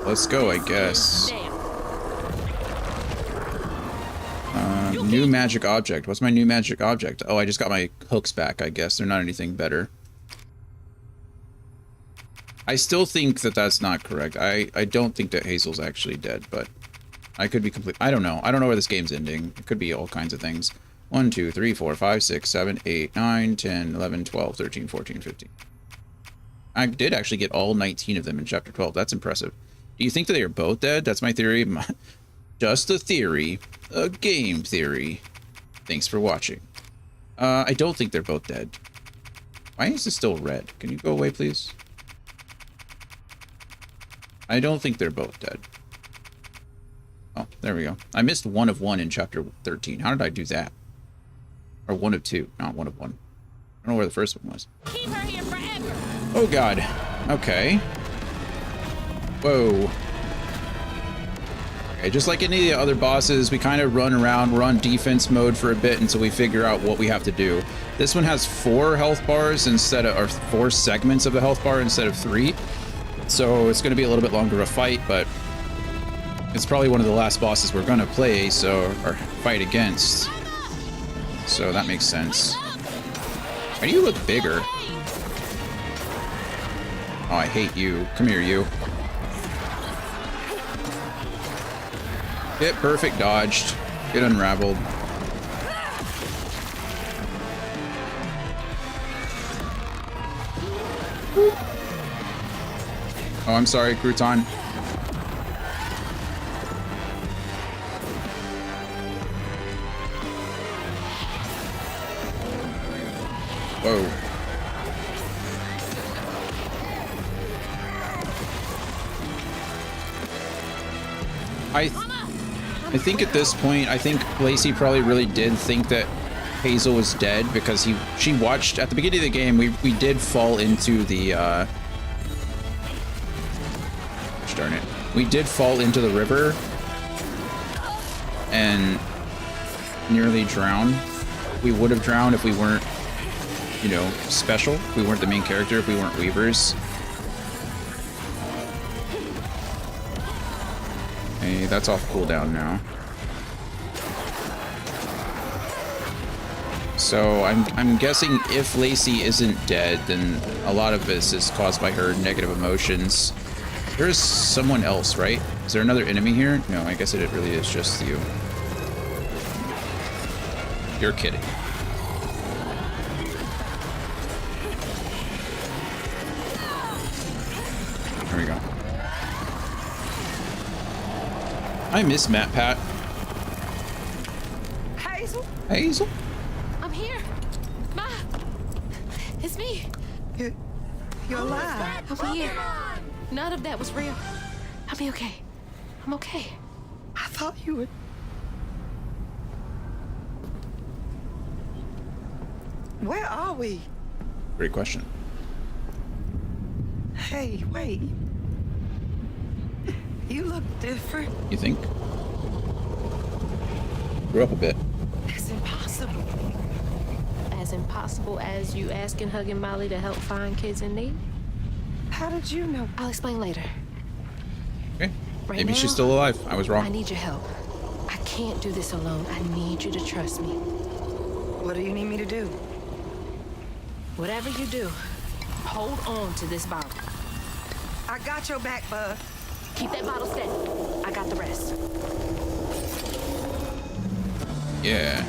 Let's go, I guess. New magic object. What's my new magic object? Oh, I just got my hooks back, I guess. They're not anything better. I still think that that's not correct. I don't think that Hazel's actually dead, but I could be complete. I don't know. I don't know where this game's ending. It could be all kinds of things. 1, 2, 3, 4, 5, 6, 7, 8, 9, 10, 11, 12, 13, 14, 15. I did actually get all 19 of them in chapter 12. That's impressive. Do you think that they are both dead? That's my theory. Just a theory. A game theory. Thanks for watching. I don't think they're both dead. Why is this still red? Can you go away, please? I don't think they're both dead. Oh, there we go. I missed 1 of 1 in chapter 13. How did I do that? Or one of two, not one of one. I don't know where the first one was. Keep her here forever. Oh god. Okay. Whoa. Okay, just like any of the other bosses, we kind of run around. We're on defense mode for a bit until we figure out what we have to do. This one has 4 health bars instead of, or 4 segments of a health bar instead of 3. So it's going to be a little bit longer of a fight, but it's probably one of the last bosses we're going to play, so, or fight against. So that makes sense. Why do you look bigger? Oh, I hate you. Come here, you. Get perfect dodged. Get unraveled. Oh, I'm sorry, Crouton. Whoa. I think at this point, I think Lacey probably really did think that Hazel was dead because she watched at the beginning of the game. We did fall into the darn it. We did fall into the river and nearly drown. We would have drowned if we weren't, you know, special. If we weren't the main character, if we weren't Weavers. Okay, that's off cooldown now. So I'm guessing if Lacey isn't dead, then a lot of this is caused by her negative emotions. There's someone else, right? Is there another enemy here? No, I guess it really is just you. You're kidding. There we go. I miss Matt Pat. Hazel? Hazel? I'm here. Ma. It's me. You're alive. I'm here. None of that was real. I'll be okay. I'm okay. I thought you would. Where are we? Great question. Hey, wait. You look different. You think? Grew up a bit. It's impossible. As impossible as you asking Hugging Molly to help find kids in need? How did you know? I'll explain later. Okay. Right Maybe now, she's still alive. I was wrong. I need your help. I can't do this alone. I need you to trust me. What do you need me to do? Whatever you do, hold on to this bottle. I got your back, bud. Keep that bottle steady. I got the rest. Yeah.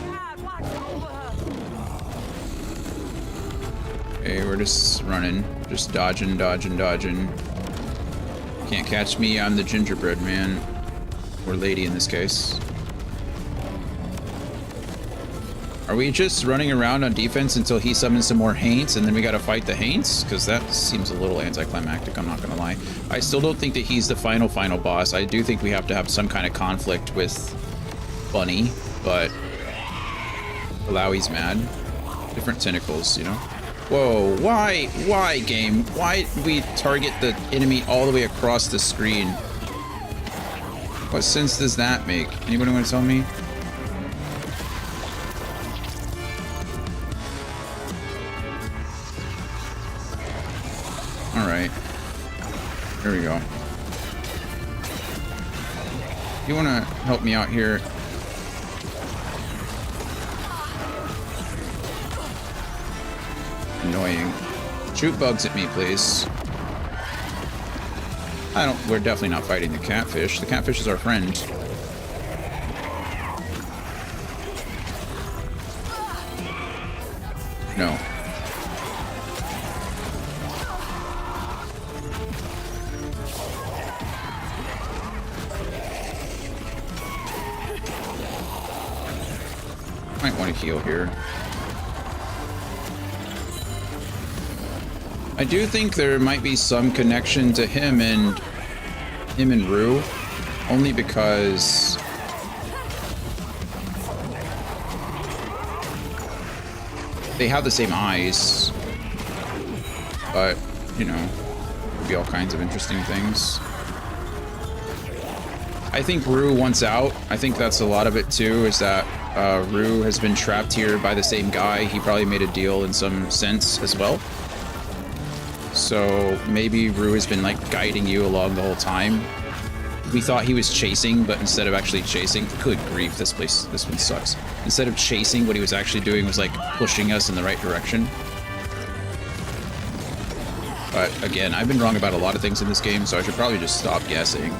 Okay, we're just running. Just dodging, dodging, dodging. Can't catch me, I'm the gingerbread man. Or lady in this case. Are we just running around on defense until he summons some more Haints and then we gotta fight the Haints? Because that seems a little anticlimactic, I'm not gonna lie. I still don't think that he's the final boss. I do think we have to have some kind of conflict with Bunny, but Malawi's mad. Different tentacles, you know? Whoa, why game? Why did we target the enemy all the way across the screen? What sense does that make? Anybody want to tell me? Alright. Here we go. You want to help me out here? Annoying. Shoot bugs at me, please. We're definitely not fighting the catfish. The catfish is our friend. No. Might want to heal here. I do think there might be some connection to him and Rue, only because They have the same eyes, but, you know, could be all kinds of interesting things. I think Rue wants out. I think that's a lot of it too, is that Rue has been trapped here by the same guy. He probably made a deal in some sense as well. So maybe Rue has been like guiding you along the whole time. We thought he was chasing, but instead of actually chasing, good grief, this one sucks. Instead of chasing, what he was actually doing was like pushing us in the right direction. But again, I've been wrong about a lot of things in this game, so I should probably just stop guessing.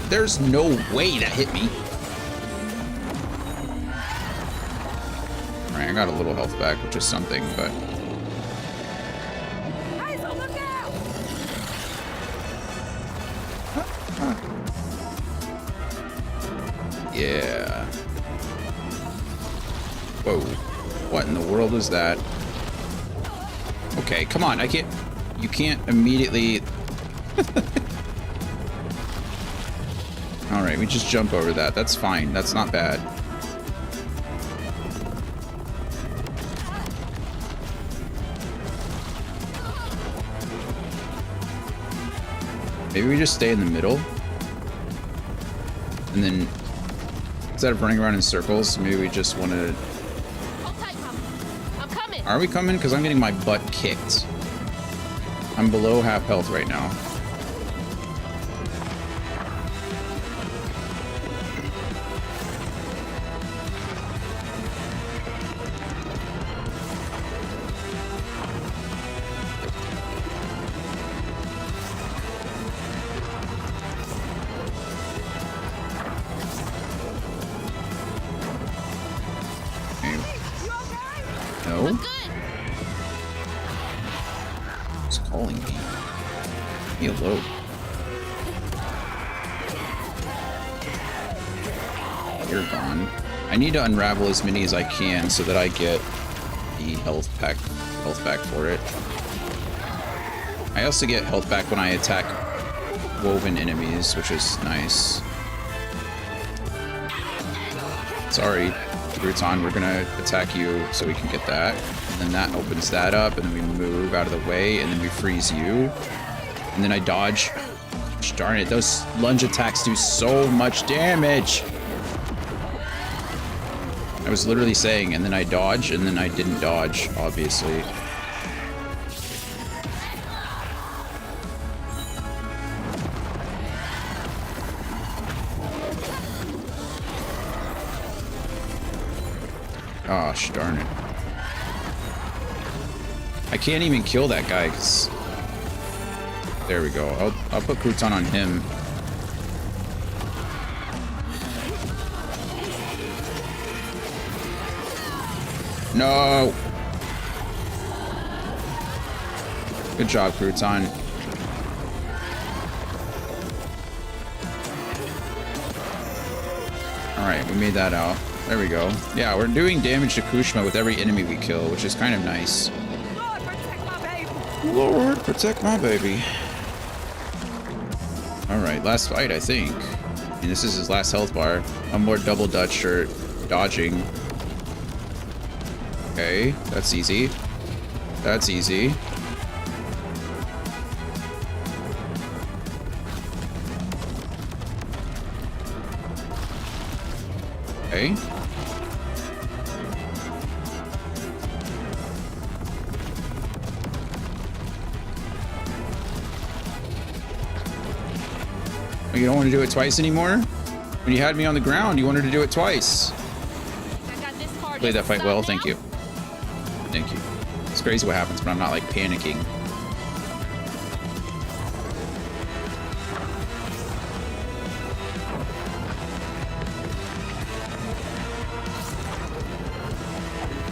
There's no way that hit me. Alright, I got a little health back, which is something, but... Yeah. Whoa. What in the world is that? Okay, come on, I can't... You can't immediately... Alright, we just jump over that. That's fine. That's not bad. Maybe we just stay in the middle. And then, instead of running around in circles, maybe we just want to... I'm coming. Are we coming? Because I'm getting my butt kicked. I'm below half health right now. To unravel as many as I can so that I get the health back for it. I also get health back when I attack woven enemies, which is nice. Sorry, Bruton, we're gonna attack you so we can get that. And then that opens that up, and then we move out of the way, and then we freeze you. And then I dodge. Gosh, darn it, those lunge attacks do so much damage! I was literally saying, and then I dodge, and then I didn't dodge, obviously. Gosh darn it. I can't even kill that guy, 'cause... There we go. I'll put Crouton on him. No! Good job, Crouton. Alright, we made that out. There we go. Yeah, we're doing damage to Kushma with every enemy we kill, which is kind of nice. Lord, protect my baby. Alright, last fight, I think. And this is his last health bar. One more double dutch or dodging. Okay, that's easy. That's easy. Okay. You don't want to do it twice anymore? When you had me on the ground, you wanted to do it twice. Played that fight well, thank you. Thank you. It's crazy what happens when I'm not like panicking.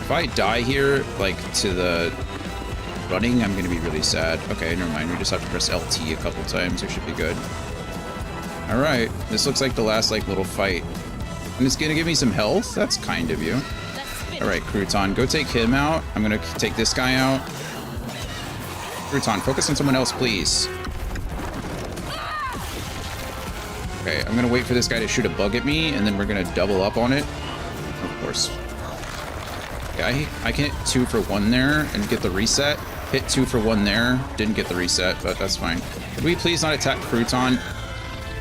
If I die here, like to the running, I'm gonna be really sad. Okay, never mind. We just have to press LT a couple times. We should be good. All right, this looks like the last like little fight. And it's gonna give me some health. That's kind of you. All right, Crouton, go take him out. I'm gonna take this guy out. Crouton, focus on someone else, please. Okay, I'm gonna wait for this guy to shoot a bug at me, and then we're gonna double up on it. Of course. Okay, I can hit 2 for 1 there and get the reset. Hit 2 for 1 there. Didn't get the reset, but that's fine. Could we please not attack Crouton?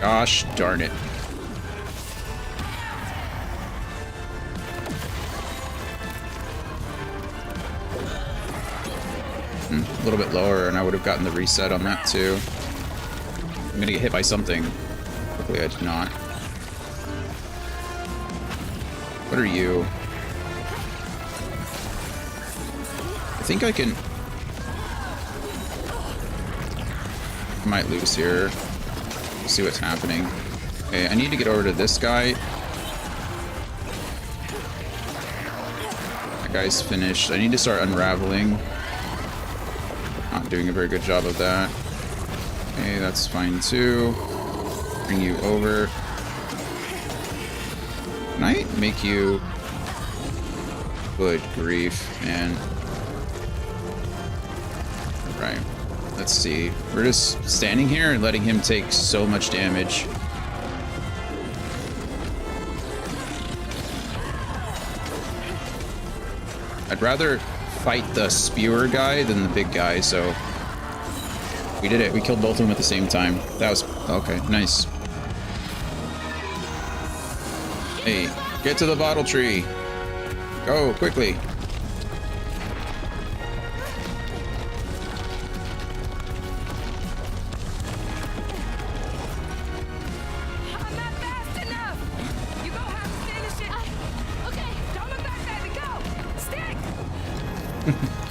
Gosh darn it. A little bit lower, and I would have gotten the reset on that too. I'm gonna get hit by something. Hopefully I did not. What are you? I think I can... I might lose here. We'll see what's happening. Okay, I need to get over to this guy. That guy's finished. I need to start unraveling. Not doing a very good job of that. Okay, that's fine too. Bring you over. Can I make you... Good grief, man. Right. Let's see. We're just standing here and letting him take so much damage. I'd rather fight the spewer guy than the big guy, so we did it. We killed both of them at the same time. That was okay. Nice. Hey, get to the bottle tree. Go quickly.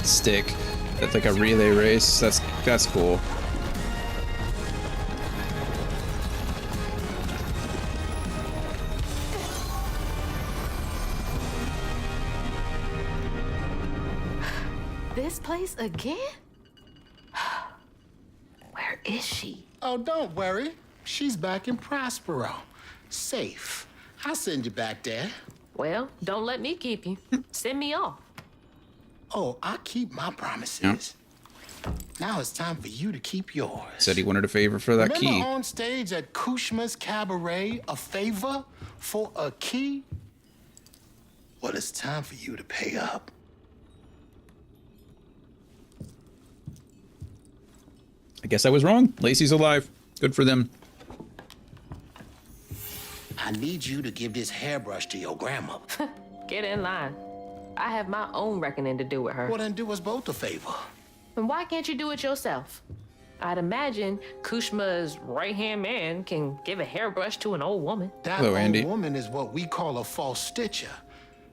Stick. That's like a relay race. That's cool. This place again? Where is she? Oh, don't worry. She's back in Prospero. Safe. I'll send you back there. Well, don't let me keep you. Send me off. Oh, I keep my promises. Yep. Now it's time for you to keep yours. Said he wanted a favor for that key. Remember on stage at Kushma's Cabaret, a favor for a key? Well, it's time for you to pay up. I guess I was wrong. Lacey's alive. Good for them. I need you to give this hairbrush to your grandmother. Get in line. I have my own reckoning to do with her. Well, then do us both a favor. And why can't you do it yourself? I'd imagine Kushma's right-hand man can give a hairbrush to an old woman. That Hello, Andy. old woman is what we call a false stitcher.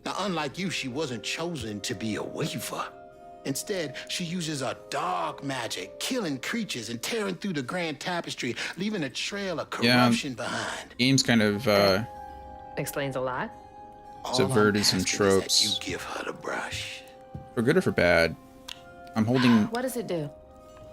Now, unlike you, she wasn't chosen to be a weaver. Instead, she uses a dark magic, killing creatures and tearing through the grand tapestry, leaving a trail of corruption behind. Game's kind of explains a lot. Subverted some tropes. You give her the brush. For good or for bad. I'm holding. What does it do?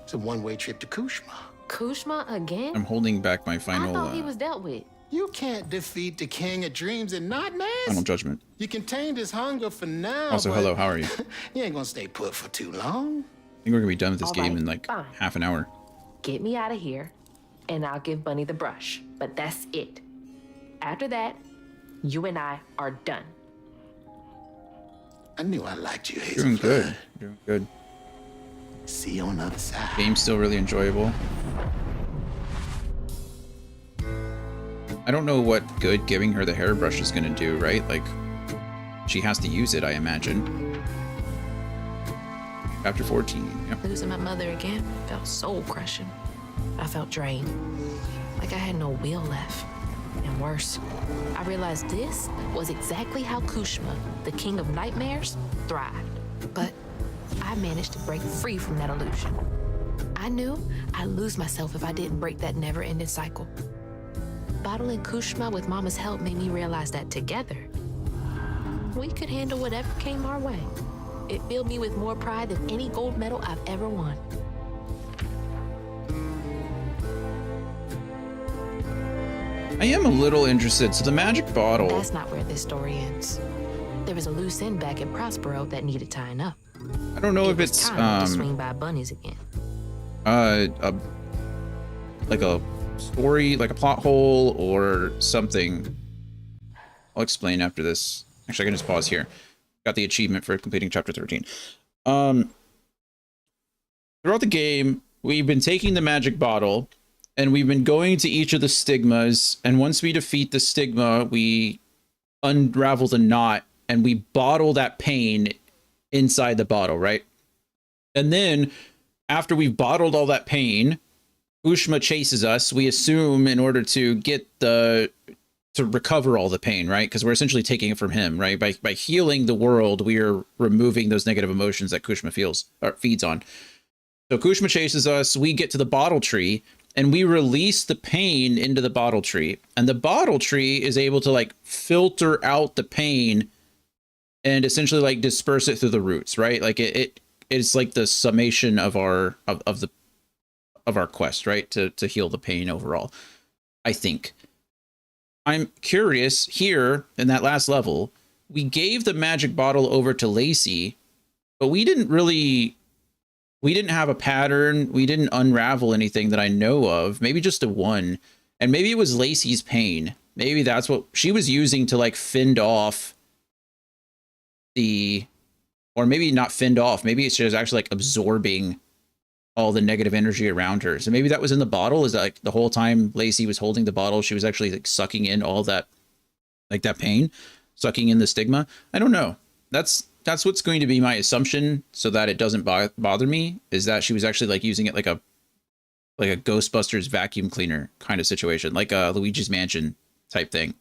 It's a one-way trip to Kushma. Kushma again? I'm holding back my I final. thought he was dealt with. You can't defeat the king of dreams and nightmares. Final judgment. You contained his hunger for now. Also, hello. How are you? You ain't gonna stay put for too long. I think we're gonna be done with this All game right, in like fine. half an hour. Get me out of here, and I'll give Bunny the brush. But that's it. After that, you and I are done. I knew I liked you, Hazel. Doing good. Doing good. See you on the other side. Game's still really enjoyable. I don't know what good giving her the hairbrush is gonna do, right? Like, she has to use it, I imagine. Chapter 14. Yep. Losing my mother again felt soul crushing. I felt drained, like I had no will left. And worse, I realized this was exactly how Kushma, the king of nightmares, thrived. But I managed to break free from that illusion. I knew I'd lose myself if I didn't break that never-ending cycle. Bottling Kushma with Mama's help made me realize that together, we could handle whatever came our way. It filled me with more pride than any gold medal I've ever won. I am a little interested. So the magic bottle. That's not where this story ends. There was a loose end back in Prospero that needed tying up. I don't know if it's time to swing by bunnies again. Like a story, like a plot hole or something. I'll explain after this. Actually, I can just pause here. Got the achievement for completing chapter 13. Throughout the game, we've been taking the magic bottle and we've been going to each of the stigmas, and once we defeat the stigma, we unravel the knot and we bottle that pain inside the bottle, right? And then after we've bottled all that pain, Ushma chases us, we assume, in order to get to recover all the pain, right? Because we're essentially taking it from him, right? By healing the world, we are removing those negative emotions that Kushma feeds on. So Kushma chases us, we get to the bottle tree, and we release the pain into the bottle tree. And the bottle tree is able to like filter out the pain and essentially like disperse it through the roots, right? Like it's like the summation of our quest, right? To heal the pain overall, I think. I'm curious here in that last level, we gave the magic bottle over to Lacey, but we didn't have a pattern. We didn't unravel anything that I know of. Maybe just a one. And maybe it was Lacey's pain. Maybe that's what she was using to like fend off or maybe not fend off. Maybe it's just actually like absorbing all the negative energy around her. So maybe that was in the bottle. Is that like the whole time Lacey was holding the bottle, she was actually like sucking in all that, like that pain, sucking in the stigma. I don't know. That's what's going to be my assumption, so that it doesn't bother me, is that she was actually like using it like a Ghostbusters vacuum cleaner kind of situation, like a Luigi's Mansion type thing.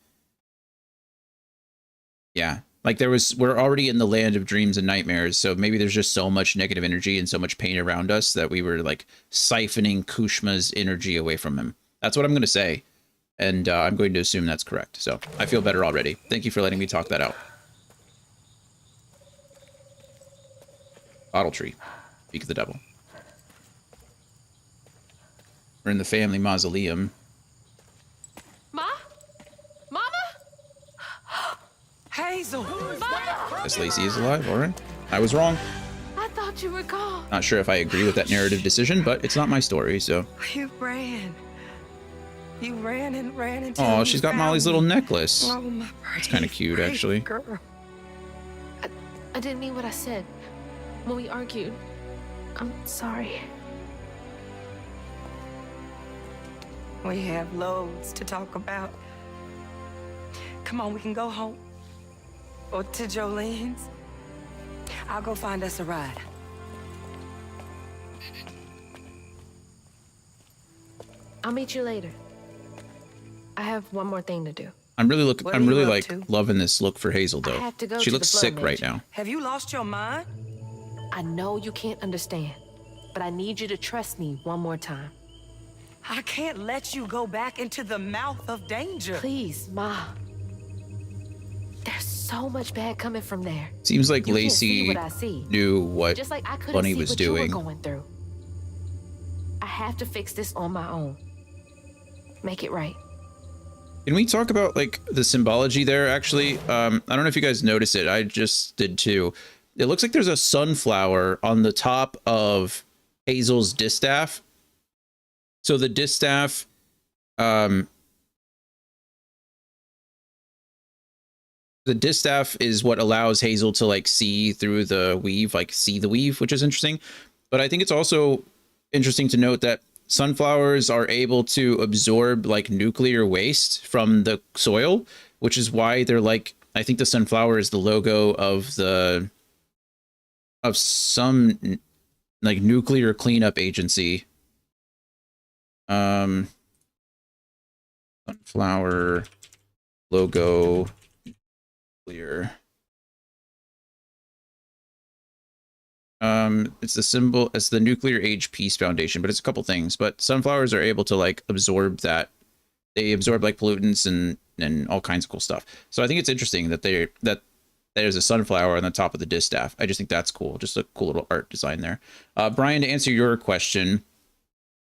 Yeah. Like we're already in the land of dreams and nightmares, so maybe there's just so much negative energy and so much pain around us that we were like siphoning Kushma's energy away from him. That's what I'm going to say, and I'm going to assume that's correct. So I feel better already. Thank you for letting me talk that out. Bottle tree. Speak of the devil. We're in the family mausoleum. Hazel! Yes, Lacey is alive. All right. I was wrong. I thought you were gone. Not sure if I agree with that narrative decision, but it's not my story, so. You ran. You ran and ran until Oh, she's got Molly's little necklace. Oh, my That's kind of cute, actually. girl. I didn't mean what I said when we argued. I'm sorry. We have loads to talk about. Come on, we can go home. Or to Jolene's. I'll go find us a ride. I'll meet you later. I have one more thing to do. I'm really What are I'm you really up like to? loving this look for Hazel though. have to go She to looks the sick Blood right Mage. now. Have you lost your mind? I know you can't understand, but I need you to trust me one more time. I can't let you go back into the mouth of danger. Please, Ma. There's so much bad coming from there. Seems like You can't Lacey see what I see. knew what Just like I couldn't Bunny see was what doing. you were going through. I have to fix this on my own. Make it right. Can we talk about like the symbology there actually? I don't know if you guys noticed it. I just did too. It looks like there's a sunflower on the top of Hazel's distaff. So the distaff, the distaff is what allows Hazel to like see through the weave, like see the weave, which is interesting. But I think it's also interesting to note that sunflowers are able to absorb like nuclear waste from the soil, which is why they're like, I think the sunflower is the logo of some like nuclear cleanup agency. Sunflower logo clear. It's the symbol, it's the Nuclear Age Peace Foundation, but it's a couple things. But sunflowers are able to like absorb that. They absorb like pollutants and all kinds of cool stuff. So I think it's interesting that there's a sunflower on the top of the distaff. I just think that's cool. Just a cool little art design there. Brian, to answer your question,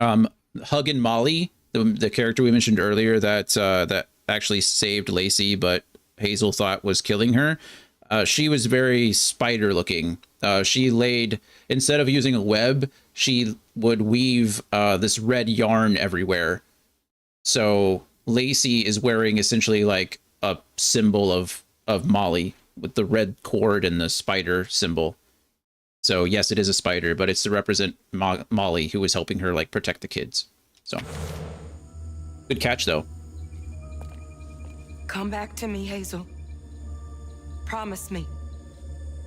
Hug and Molly, the character we mentioned earlier that actually saved Lacey, but Hazel thought was killing her. She was very spider looking. She laid, instead of using a web, she would weave this red yarn everywhere. So Lacey is wearing essentially like a symbol of Molly with the red cord and the spider symbol. So yes, it is a spider, but it's to represent Molly, who was helping her like protect the kids. So good catch though. Come back to me, Hazel. Promise me.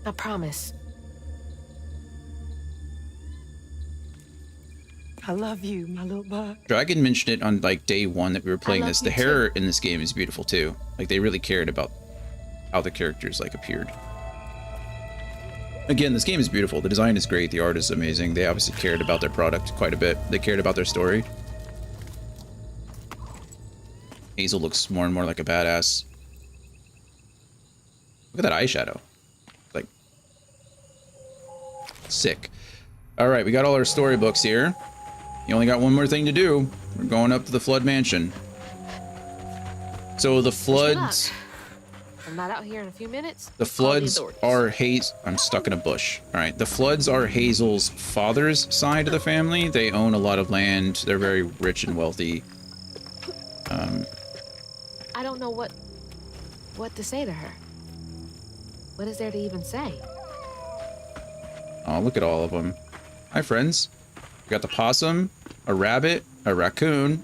I promise. I love you, my little bug. Dragon mentioned it on like day one that we were playing this. The you hair in this game is beautiful too. Like they really cared about how the characters like appeared. Again, this game is beautiful. The design is great. The art is amazing. They obviously cared about their product quite a bit. They cared about their story. Hazel looks more and more like a badass. Look at that eyeshadow. Like, sick. All right, we got all our storybooks here. You only got one more thing to do. We're going up to the Flood Mansion. So the floods... I'm not out here in a few minutes. The floods are I'm stuck in a bush. All right. The floods are Hazel's father's side of the family. They own a lot of land. They're very rich and wealthy. I don't know what to say to her. What is there to even say? Oh, look at all of them. Hi, friends. We got the possum, a rabbit, a raccoon,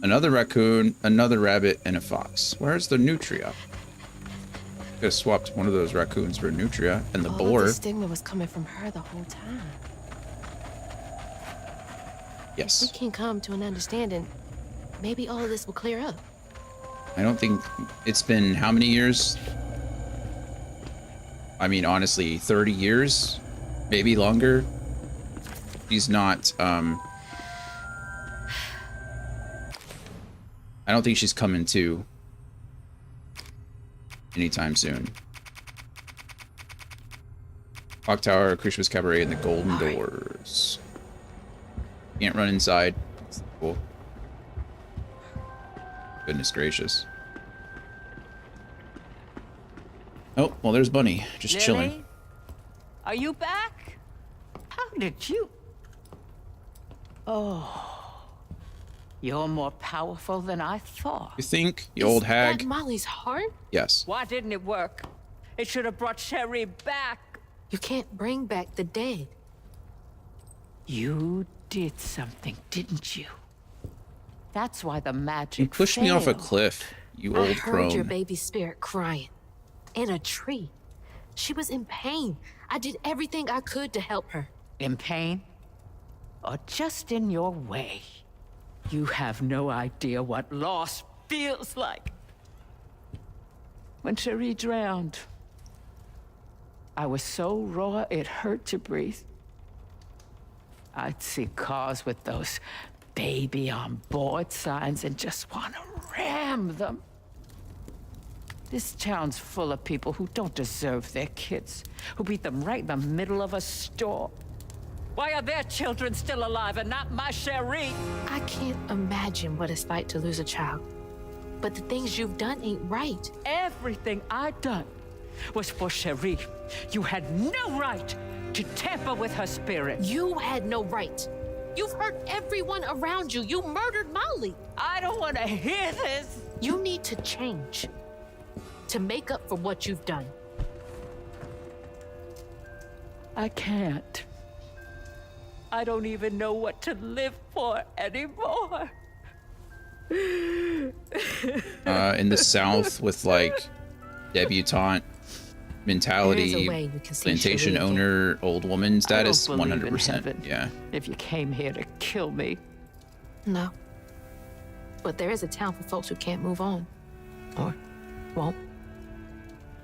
another raccoon, another rabbit, and a fox. Where's the nutria? Could have swapped one of those raccoons for a nutria and the boar. The stigma was coming from her the whole time. Yes. If we can come to an understanding, maybe all of this will clear up. I don't think it's been how many years? I mean, honestly, 30 years, maybe longer. She's not, I don't think she's coming to anytime soon. Clock Tower, Christmas Cabaret, and the Golden Doors. Can't run inside. That's cool. Goodness gracious. Oh, well, there's Bunny, just Lily? chilling. Are you back? How did you? Oh. You're more powerful than I thought. You think, you old hag? That Molly's heart? Yes. Why didn't it work? It should have brought Sherry back. You can't bring back the dead. You did something, didn't you? That's why the magic You pushed me off a failed. cliff, you I old heard your crone. baby spirit crying. In a tree. She was in pain. I did everything I could to help her. In pain? Or just in your way? You have no idea what loss feels like. When Cherie drowned, I was so raw it hurt to breathe. I'd see cars with those baby on board signs and just want to ram them. This town's full of people who don't deserve their kids, who beat them right in the middle of a store. Why are their children still alive and not my Cherie? I can't imagine what it's like to lose a child. But the things you've done ain't right. Everything I'd done was for Cherie. You had no right to tamper with her spirit. You had no right. You've hurt everyone around you. You murdered Molly. I don't want to hear this. You need to change to make up for what you've done. I can't. I don't even know what to live for anymore. In the South with like debutante mentality, There is a way you can see plantation Cherie again. owner, old woman status, I don't believe in 100%. heaven. Yeah. If you came here to kill me. No. But there is a town for folks who can't move on. Or won't.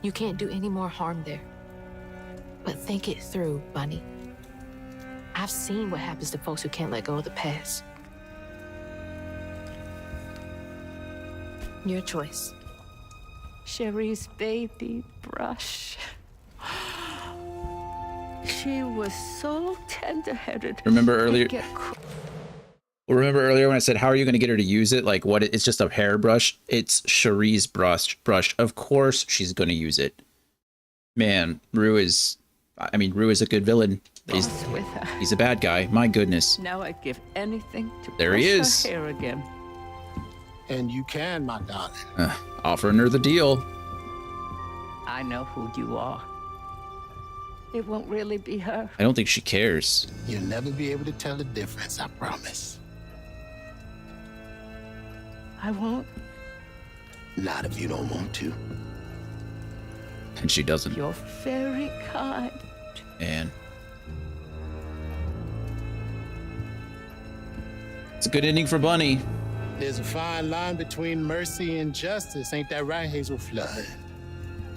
You can't do any more harm there. But think it through, Bunny. I've seen what happens to folks who can't let go of the past. Your choice. Cherie's baby brush. She was so tender-headed. Remember earlier? Get Well, remember earlier when I said, how are you going to get her to use it? Like, what? It's just a hairbrush. It's Cherie's brush. Of course she's going to use it. Man, Rue is a good villain. He's a bad guy. My goodness. Now I'd give anything to There he brush is. her hair again. And you can, my darling. Offering her the deal. I know who you are. It won't really be her. I don't think she cares. You'll never be able to tell the difference, I promise. I won't. Not if you don't want to. And she doesn't. You're very kind. And it's a good ending for Bunny. There's a fine line between mercy and justice. Ain't that right, Hazel Flood?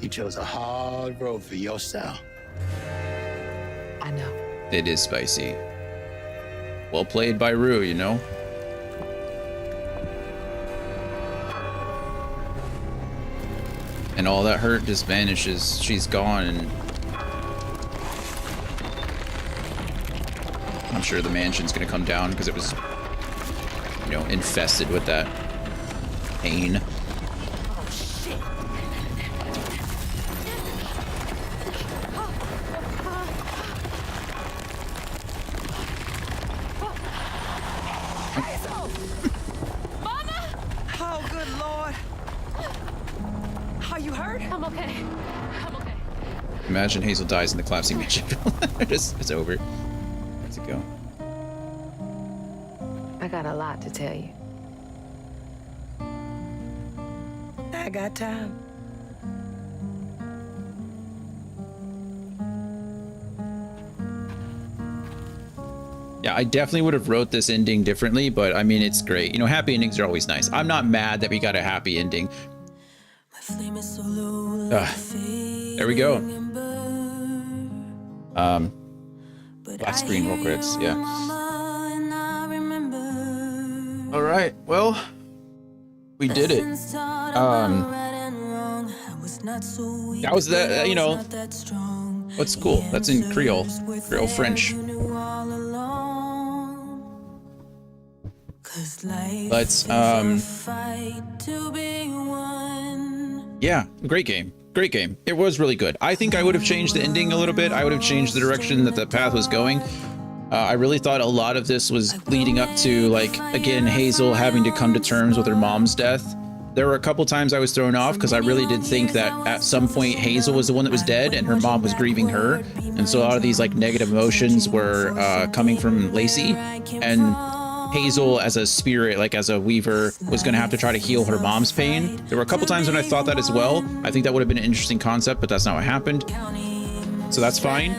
You chose a hard road for yourself. I know. It is spicy. Well played by Rue, you know? And all that hurt just vanishes. She's gone, and I'm sure the mansion's gonna come down because it was, you know, infested with that pain. Oh, good Lord. Are you hurt? I'm okay. I'm okay. Imagine Hazel dies in the collapsing mansion. It's over. Let's go. I got a lot to tell you. I got time. Yeah, I definitely would have wrote this ending differently, but I mean, it's great. You know, happy endings are always nice. I'm not mad that we got a happy ending. There we go. Black screen roll credits, yeah. All right, well, we did it. That was the, you know, what's cool? That's in Creole French. But yeah, great game. Great game. It was really good. I think I would have changed the ending a little bit. I would have changed the direction that the path was going. I really thought a lot of this was leading up to, like, again, Hazel having to come to terms with her mom's death. There were a couple times I was thrown off because I really did think that at some point Hazel was the one that was dead and her mom was grieving her. And so a lot of these, like, negative emotions were coming from Lacey. And Hazel, as a spirit, like as a weaver, was going to have to try to heal her mom's pain. There were a couple times when I thought that as well. I think that would have been an interesting concept, but that's not what happened. So that's fine.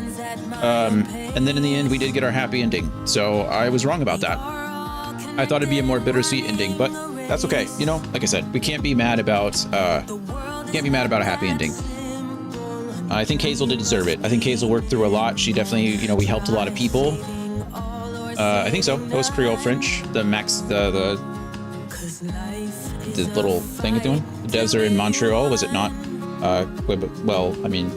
And then in the end, we did get our happy ending. So I was wrong about that. I thought it'd be a more bittersweet ending, but that's okay. You know, like I said, we can't be mad about a happy ending. I think Hazel did deserve it. I think Hazel worked through a lot. She definitely, you know, we helped a lot of people. I think so. That was Creole French. The little thing doing. The devs are in Montreal. Was it not? Well, I mean,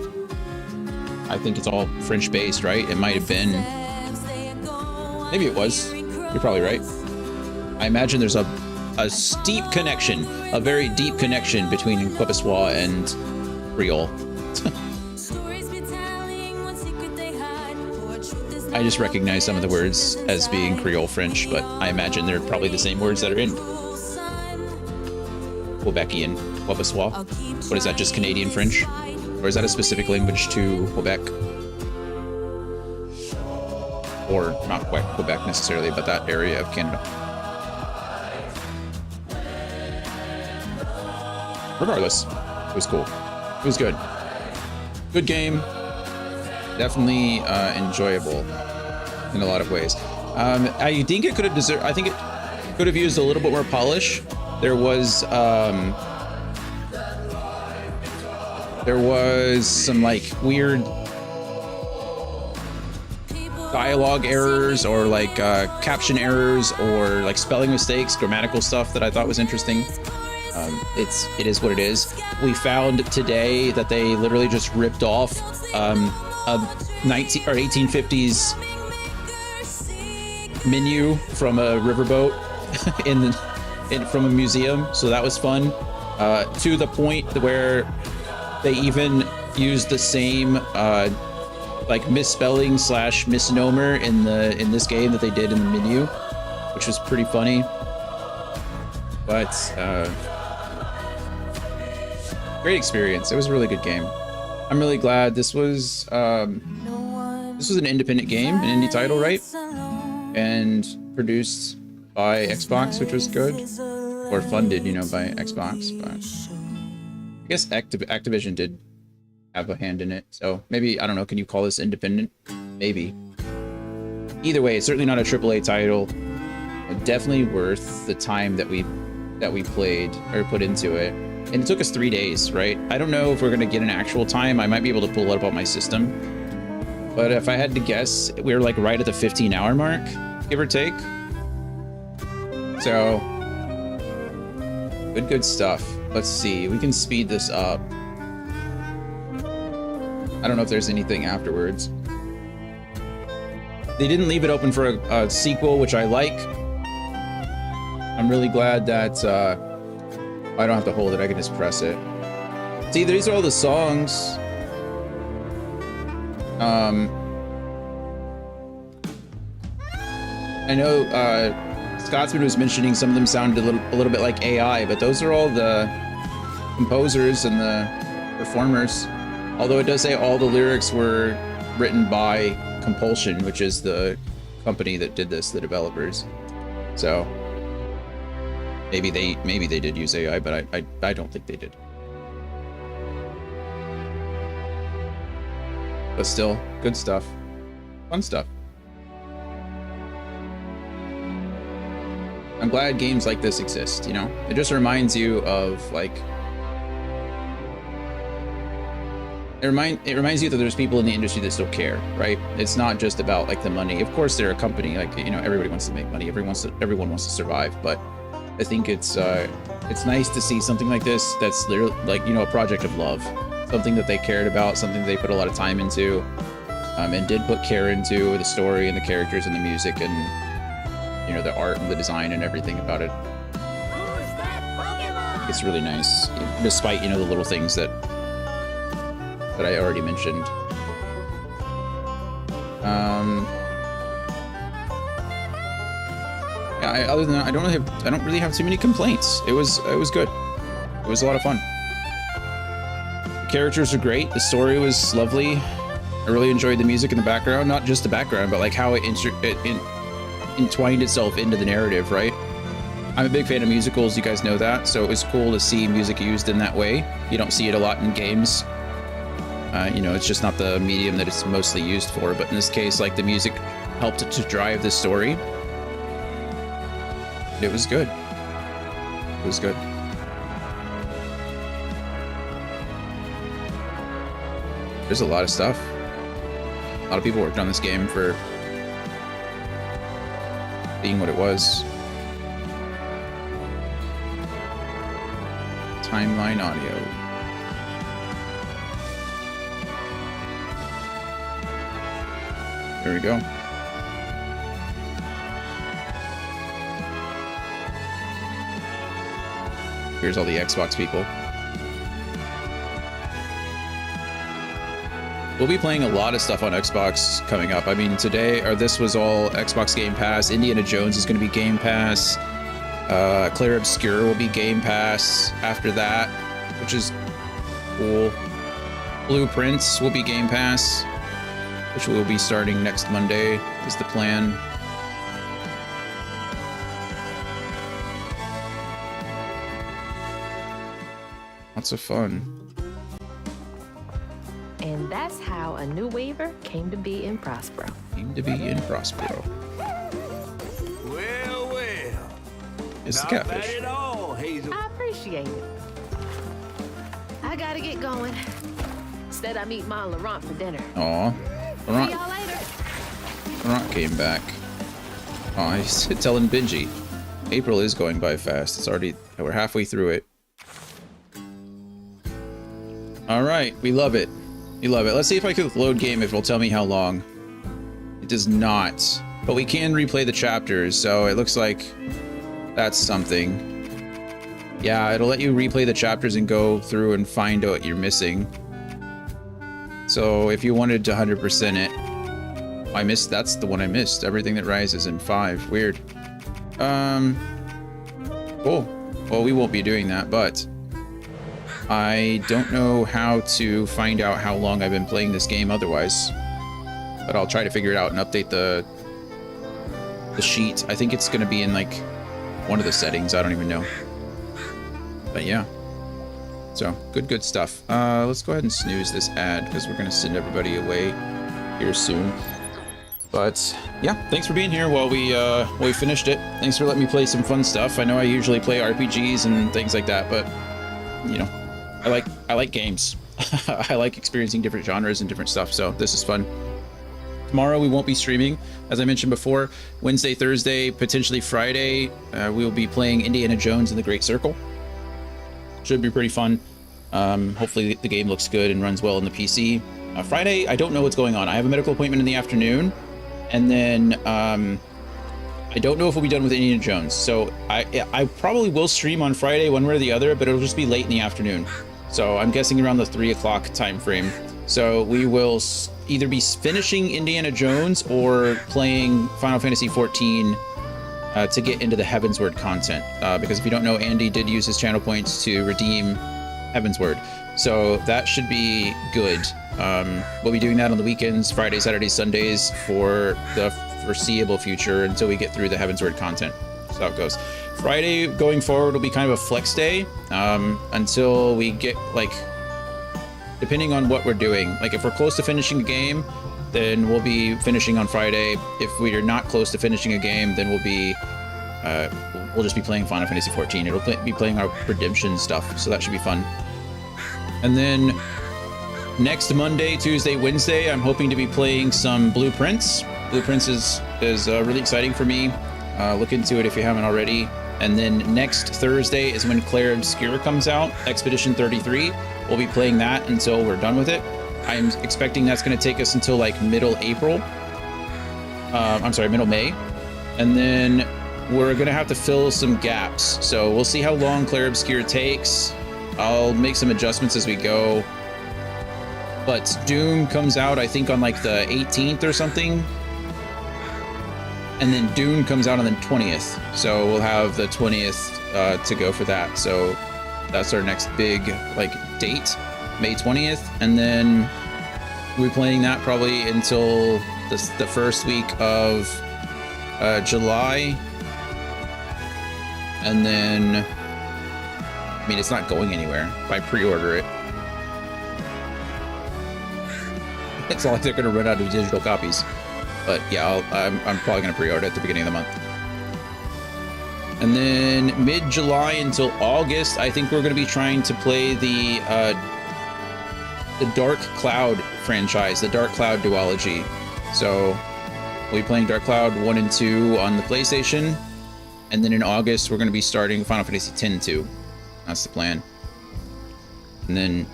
I think it's all French based, right? It might have been. Maybe it was. You're probably right. I imagine there's a steep connection, a very deep connection between Quebecois and Creole. I just recognize some of the words as being Creole French, but I imagine they're probably the same words that are in Quebecian, Quebecois. What is that, just Canadian French? Or is that a specific language to Quebec? Or not quite Quebec necessarily, but that area of Canada. Regardless, it was cool. It was good. Good game. Definitely enjoyable in a lot of ways. I think it could have deserved. I think it could have used a little bit more polish. There was some like weird dialogue errors or like caption errors or like spelling mistakes, grammatical stuff that I thought was interesting. It is what it is. We found today that they literally just ripped off a 19 or 1850s menu from a riverboat from a museum. So that was fun. To the point where they even used the same like misspelling / misnomer in this game that they did in the menu, which was pretty funny. But great experience. It was a really good game. I'm really glad this was an independent game, an indie title, right? And produced by Xbox, which was good, or funded, you know, by Xbox. But I guess Activision did have a hand in it, so maybe, I don't know, can you call this independent? Maybe. Either way, it's certainly not a AAA title. Definitely worth the time that we played or put into it. And it took us 3 days, right? I don't know if we're gonna get an actual time. I might be able to pull it up on my system, but if I had to guess, we were like right at the 15-hour mark, give or take. So good stuff. Let's see, we can speed this up. I don't know if there's anything afterwards. They didn't leave it open for a sequel, which I like. I'm really glad that I don't have to hold it, I can just press it. See, these are all the songs. I know Scotsman was mentioning some of them sounded a little bit like AI, but those are all the composers and the performers. Although it does say all the lyrics were written by Compulsion, which is the company that did this, the developers. So maybe they did use AI, but I don't think they did. But still, good stuff. Fun stuff. I'm glad games like this exist, you know? It just reminds you of, like... It reminds you that there's people in the industry that still care, right? It's not just about, like, the money. Of course, they're a company, like, you know, everybody wants to make money. Everyone wants to survive, but I think it's nice to see something like this that's literally, like, you know, a project of love. Something that they cared about, something they put a lot of time into, and did put care into the story and the characters and the music and, you know, the art and the design and everything about it. It's really nice, despite, you know, the little things that I already mentioned. Yeah, other than that, I don't really have too many complaints. It was good. It was a lot of fun. The characters are great. The story was lovely. I really enjoyed the music in the background, not just the background, but like how it entwined itself into the narrative, right? I'm a big fan of musicals, you guys know that, so it was cool to see music used in that way. You don't see it a lot in games. You know, it's just not the medium that it's mostly used for, but in this case, like, the music helped to drive the story. It was good. It was good. There's a lot of stuff. A lot of people worked on this game for being what it was. Timeline audio. There we go. Here's all the Xbox people. We'll be playing a lot of stuff on Xbox coming up. I mean, today, or this was all Xbox Game Pass. Indiana Jones is going to be Game Pass. Clair Obscur will be Game Pass after that, which is cool. Blueprints will be Game Pass, which will be starting next Monday, is the plan. Lots of fun. And that's how a new Weaver came to be in Prospero. Well, well. It's the Not catfish. bad at all, Hazel. I appreciate it. I gotta get going. Instead, I meet Ma and Laurent for dinner. Aw. See y'all later. Laurent came back. Aw, he's telling Benji. April is going by fast. It's already, we're halfway through it. All right, we love it. We love it. Let's see if I can load game, if it'll tell me how long. It does not, but we can replay the chapters, so it looks like that's something. Yeah, it'll let you replay the chapters and go through and find what you're missing. So if you wanted to 100% it, I missed. That's the one I missed. Everything That Rises in 5. Weird. Cool. Well, we won't be doing that, but I don't know how to find out how long I've been playing this game otherwise. But I'll try to figure it out and update the sheet. I think it's going to be in like one of the settings. I don't even know. But yeah. So good stuff. Let's go ahead and snooze this ad because we're going to send everybody away here soon. But yeah, thanks for being here while we finished it. Thanks for letting me play some fun stuff. I know I usually play RPGs and things like that, but you know, I like games. I like experiencing different genres and different stuff. So this is fun. Tomorrow we won't be streaming, as I mentioned before. Wednesday, Thursday, potentially Friday, we will be playing Indiana Jones and the Great Circle. Should be pretty fun. Hopefully the game looks good and runs well in the PC. Friday, I don't know what's going on. I have a medical appointment in the afternoon. And then I don't know if we'll be done with Indiana Jones. So I probably will stream on Friday one way or the other, but it'll just be late in the afternoon. So I'm guessing around the 3 o'clock time frame. So we will either be finishing Indiana Jones or playing Final Fantasy XIV to get into the Heavensward content. Because if you don't know, Andy did use his channel points to redeem Heavensward. So that should be good. We'll be doing that on the weekends, Fridays, Saturdays, Sundays for the foreseeable future until we get through the Heavensward content. That's how it goes. Friday going forward will be kind of a flex day until we get, like, depending on what we're doing. Like if we're close to finishing a game, then we'll be finishing on Friday. If we are not close to finishing a game, then we'll just be playing Final Fantasy XIV. It'll be playing our redemption stuff, so that should be fun. And then next Monday, Tuesday, Wednesday, I'm hoping to be playing some Blueprints. Blueprints is really exciting for me. Look into it if you haven't already. And then next Thursday is when Claire Obscure comes out, Expedition 33. We'll be playing that until we're done with it. I'm expecting that's going to take us until like middle April. Middle May. And then we're going to have to fill some gaps. So we'll see how long Claire Obscure takes. I'll make some adjustments as we go. But Doom comes out, I think, on like the 18th or something. And then Dune comes out on the 20th. So we'll have the 20th to go for that. So that's our next big like date, May 20th. And then we'll be playing that probably until the first week of July. And then, I mean, it's not going anywhere. If I pre-order it, it's not like they're going to run out of digital copies. But yeah, I'm probably going to pre-order at the beginning of the month. And then mid-July until August, I think we're going to be trying to play the Dark Cloud franchise, the Dark Cloud duology. So we'll be playing Dark Cloud 1 and 2 on the PlayStation. And then in August, we're going to be starting Final Fantasy X-2. That's the plan. And then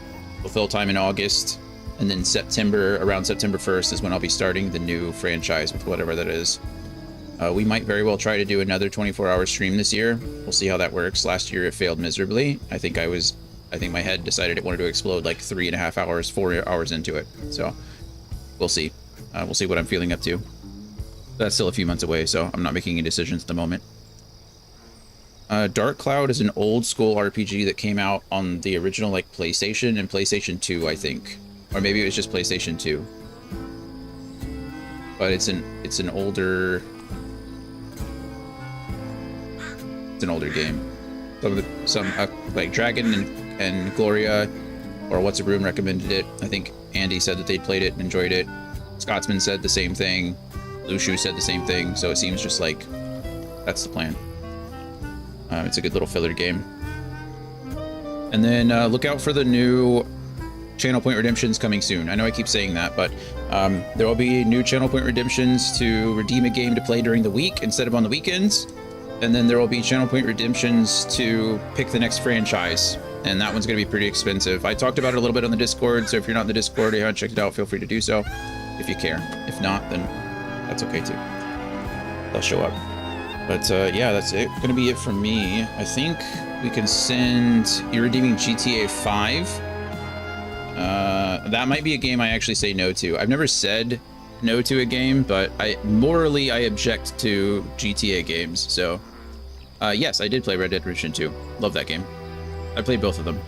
we'll fill time in August. And then around September 1st is when I'll be starting the new franchise with whatever that is. We might very well try to do another 24-hour stream this year. We'll see how that works. Last year it failed miserably. I think my head decided it wanted to explode like 3.5 hours, 4 hours into it. So we'll see. We'll see what I'm feeling up to. That's still a few months away, so I'm not making any decisions at the moment. Dark Cloud is an old school RPG that came out on the original like PlayStation and PlayStation 2, I think. Or maybe it was just PlayStation 2. But it's an older game. Like Dragon and Gloria or What's a Room recommended it. I think Andy said that they played it and enjoyed it. Scotsman said the same thing. Lushu said the same thing. So it seems just like that's the plan. It's a good little filler game. And then look out for the new Channel Point Redemptions coming soon. I know I keep saying that, but there will be new Channel Point Redemptions to redeem a game to play during the week instead of on the weekends. And then there will be Channel Point Redemptions to pick the next franchise. And that one's going to be pretty expensive. I talked about it a little bit on the Discord, so if you're not in the Discord or you haven't checked it out, feel free to do so if you care. If not, then that's okay too. They'll show up. But yeah, that's it. Going to be it for me. I think we can send... You're redeeming GTA 5. That might be a game I actually say no to. I've never said no to a game, but I object to GTA games. So, yes, I did play Red Dead Redemption 2. Love that game. I played both of them.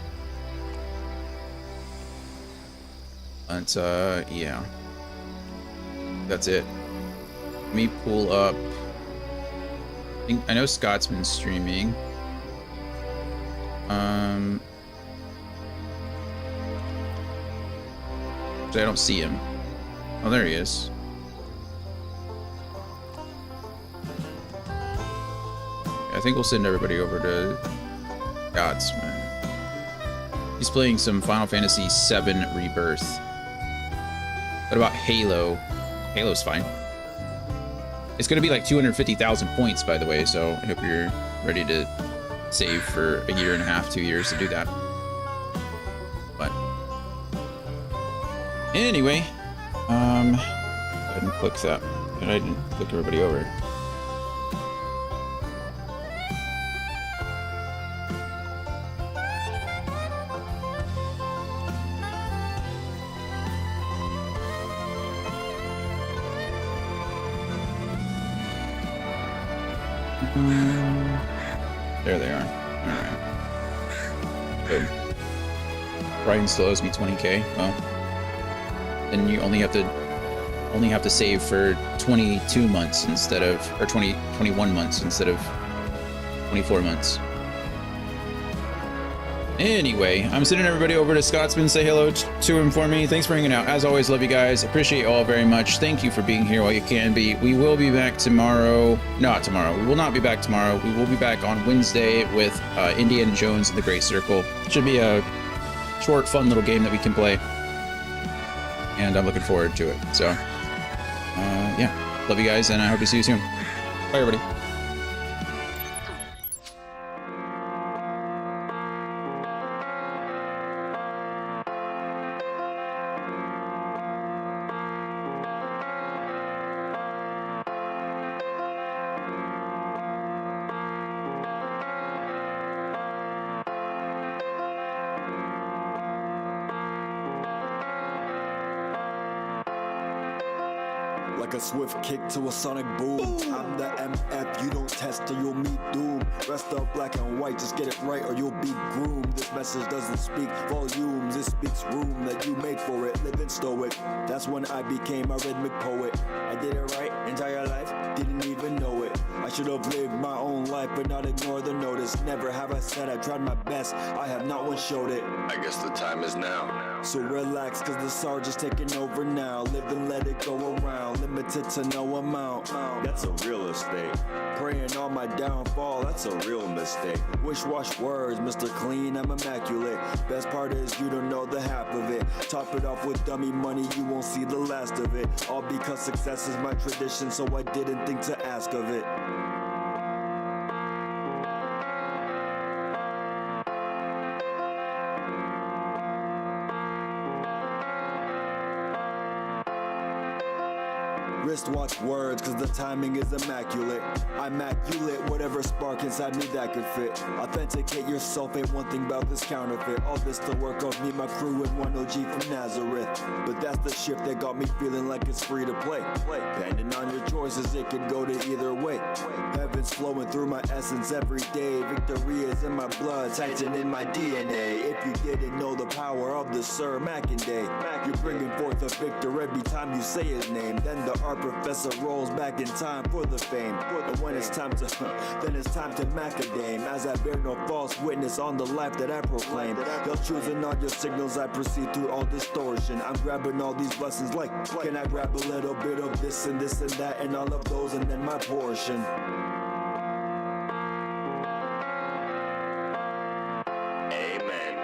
But, yeah. That's it. Let me pull up. I know Scott's been streaming. I don't see him. Oh, there he is. I think we'll send everybody over to Scotsman. He's playing some Final Fantasy VII Rebirth. What about Halo? Halo's fine. It's gonna be like 250,000 points, by the way, so I hope you're ready to save for a year and a half, 2 years to do that. But anyway, go ahead and click that. And I didn't click everybody over. There they are. Alright. Good. Brian still owes me 20k. Well, then you only have to save for 22 months instead of, or 21 months instead of 24 months. Anyway, I'm sending everybody over to Scotsman. Say hello to him for me. Thanks for hanging out. As always, love you guys. Appreciate you all very much. Thank you for being here while you can be. We will be back tomorrow. Not tomorrow. We will not be back tomorrow. We will be back on Wednesday with Indiana Jones and the Great Circle. Should be a short, fun little game that we can play. And I'm looking forward to it. So, yeah. Love you guys, and I hope to see you soon. Bye, everybody. Like a swift kick to a sonic boom. I'm the MF, you don't test or you'll meet doom. Rest up black and white, just get it right or you'll be groomed. This message doesn't speak volumes, it speaks room that you made for it. Live and stow it. That's when I became a rhythmic poet. I did it right, entire life, didn't even know it. I should have lived my own life but not ignore the notice. Never have I said I tried my best, I have not once showed it. I guess the time is now. So relax, cause the sergeant's taking over now. Live and let it go around, limited to no amount. That's a real estate. Praying on my downfall, that's a real mistake. Wish-wash words, Mr. Clean, I'm immaculate. Best part is you don't know the half of it. Top it off with dummy money, you won't see the last of it. All because success is my tradition, so I didn't think to ask of it. Wristwatch words, cause the timing is immaculate. I'm immaculate, whatever spark inside me that could fit. Authenticate yourself, ain't one thing about this counterfeit. All this the work of me, my crew, and one OG from Nazareth. But that's the shift that got me feeling like it's free to play. Depending on your choices, it could go to either way. Heaven's flowing through my essence every day. Victory is in my blood, Titan in my DNA. If you didn't know the power of the Sir Mackinday, you're bringing forth a victor every time you say his name. Then the art professor rolls back in time for the fame. But when it's time to, then it's time to macadame. As I bear no false witness on the life that I proclaim. They'll choosing all your signals, I proceed through all distortion. I'm grabbing all these blessings like, can I grab a little bit of this and that and all of those and then my portion. Amen.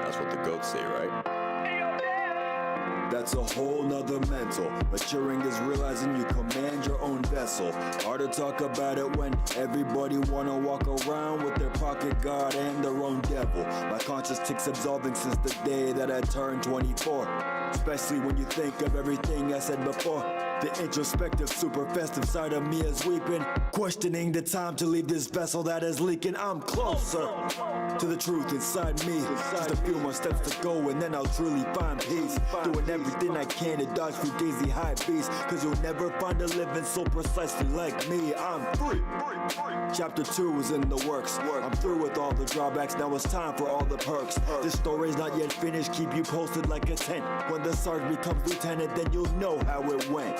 That's what the goats say, right? That's a whole nother mental. Maturing is realizing you command your own vessel. Hard to talk about it when everybody wanna walk around with their pocket god and their own devil. My conscience ticks absolving since the day that I turned 24. Especially when you think of everything I said before. The introspective, super festive side of me is weeping, questioning the time to leave this vessel that is leaking. I'm closer to the truth inside me. Just a few more steps to go and then I'll truly find peace. Doing everything I can to dodge fugazi high beats, cause you'll never find a living so precisely like me. I'm free. Chapter 2 is in the works. I'm through with all the drawbacks, now it's time for all the perks. This story's not yet finished, keep you posted like a tent. When the sergeant becomes lieutenant, then you'll know how it went.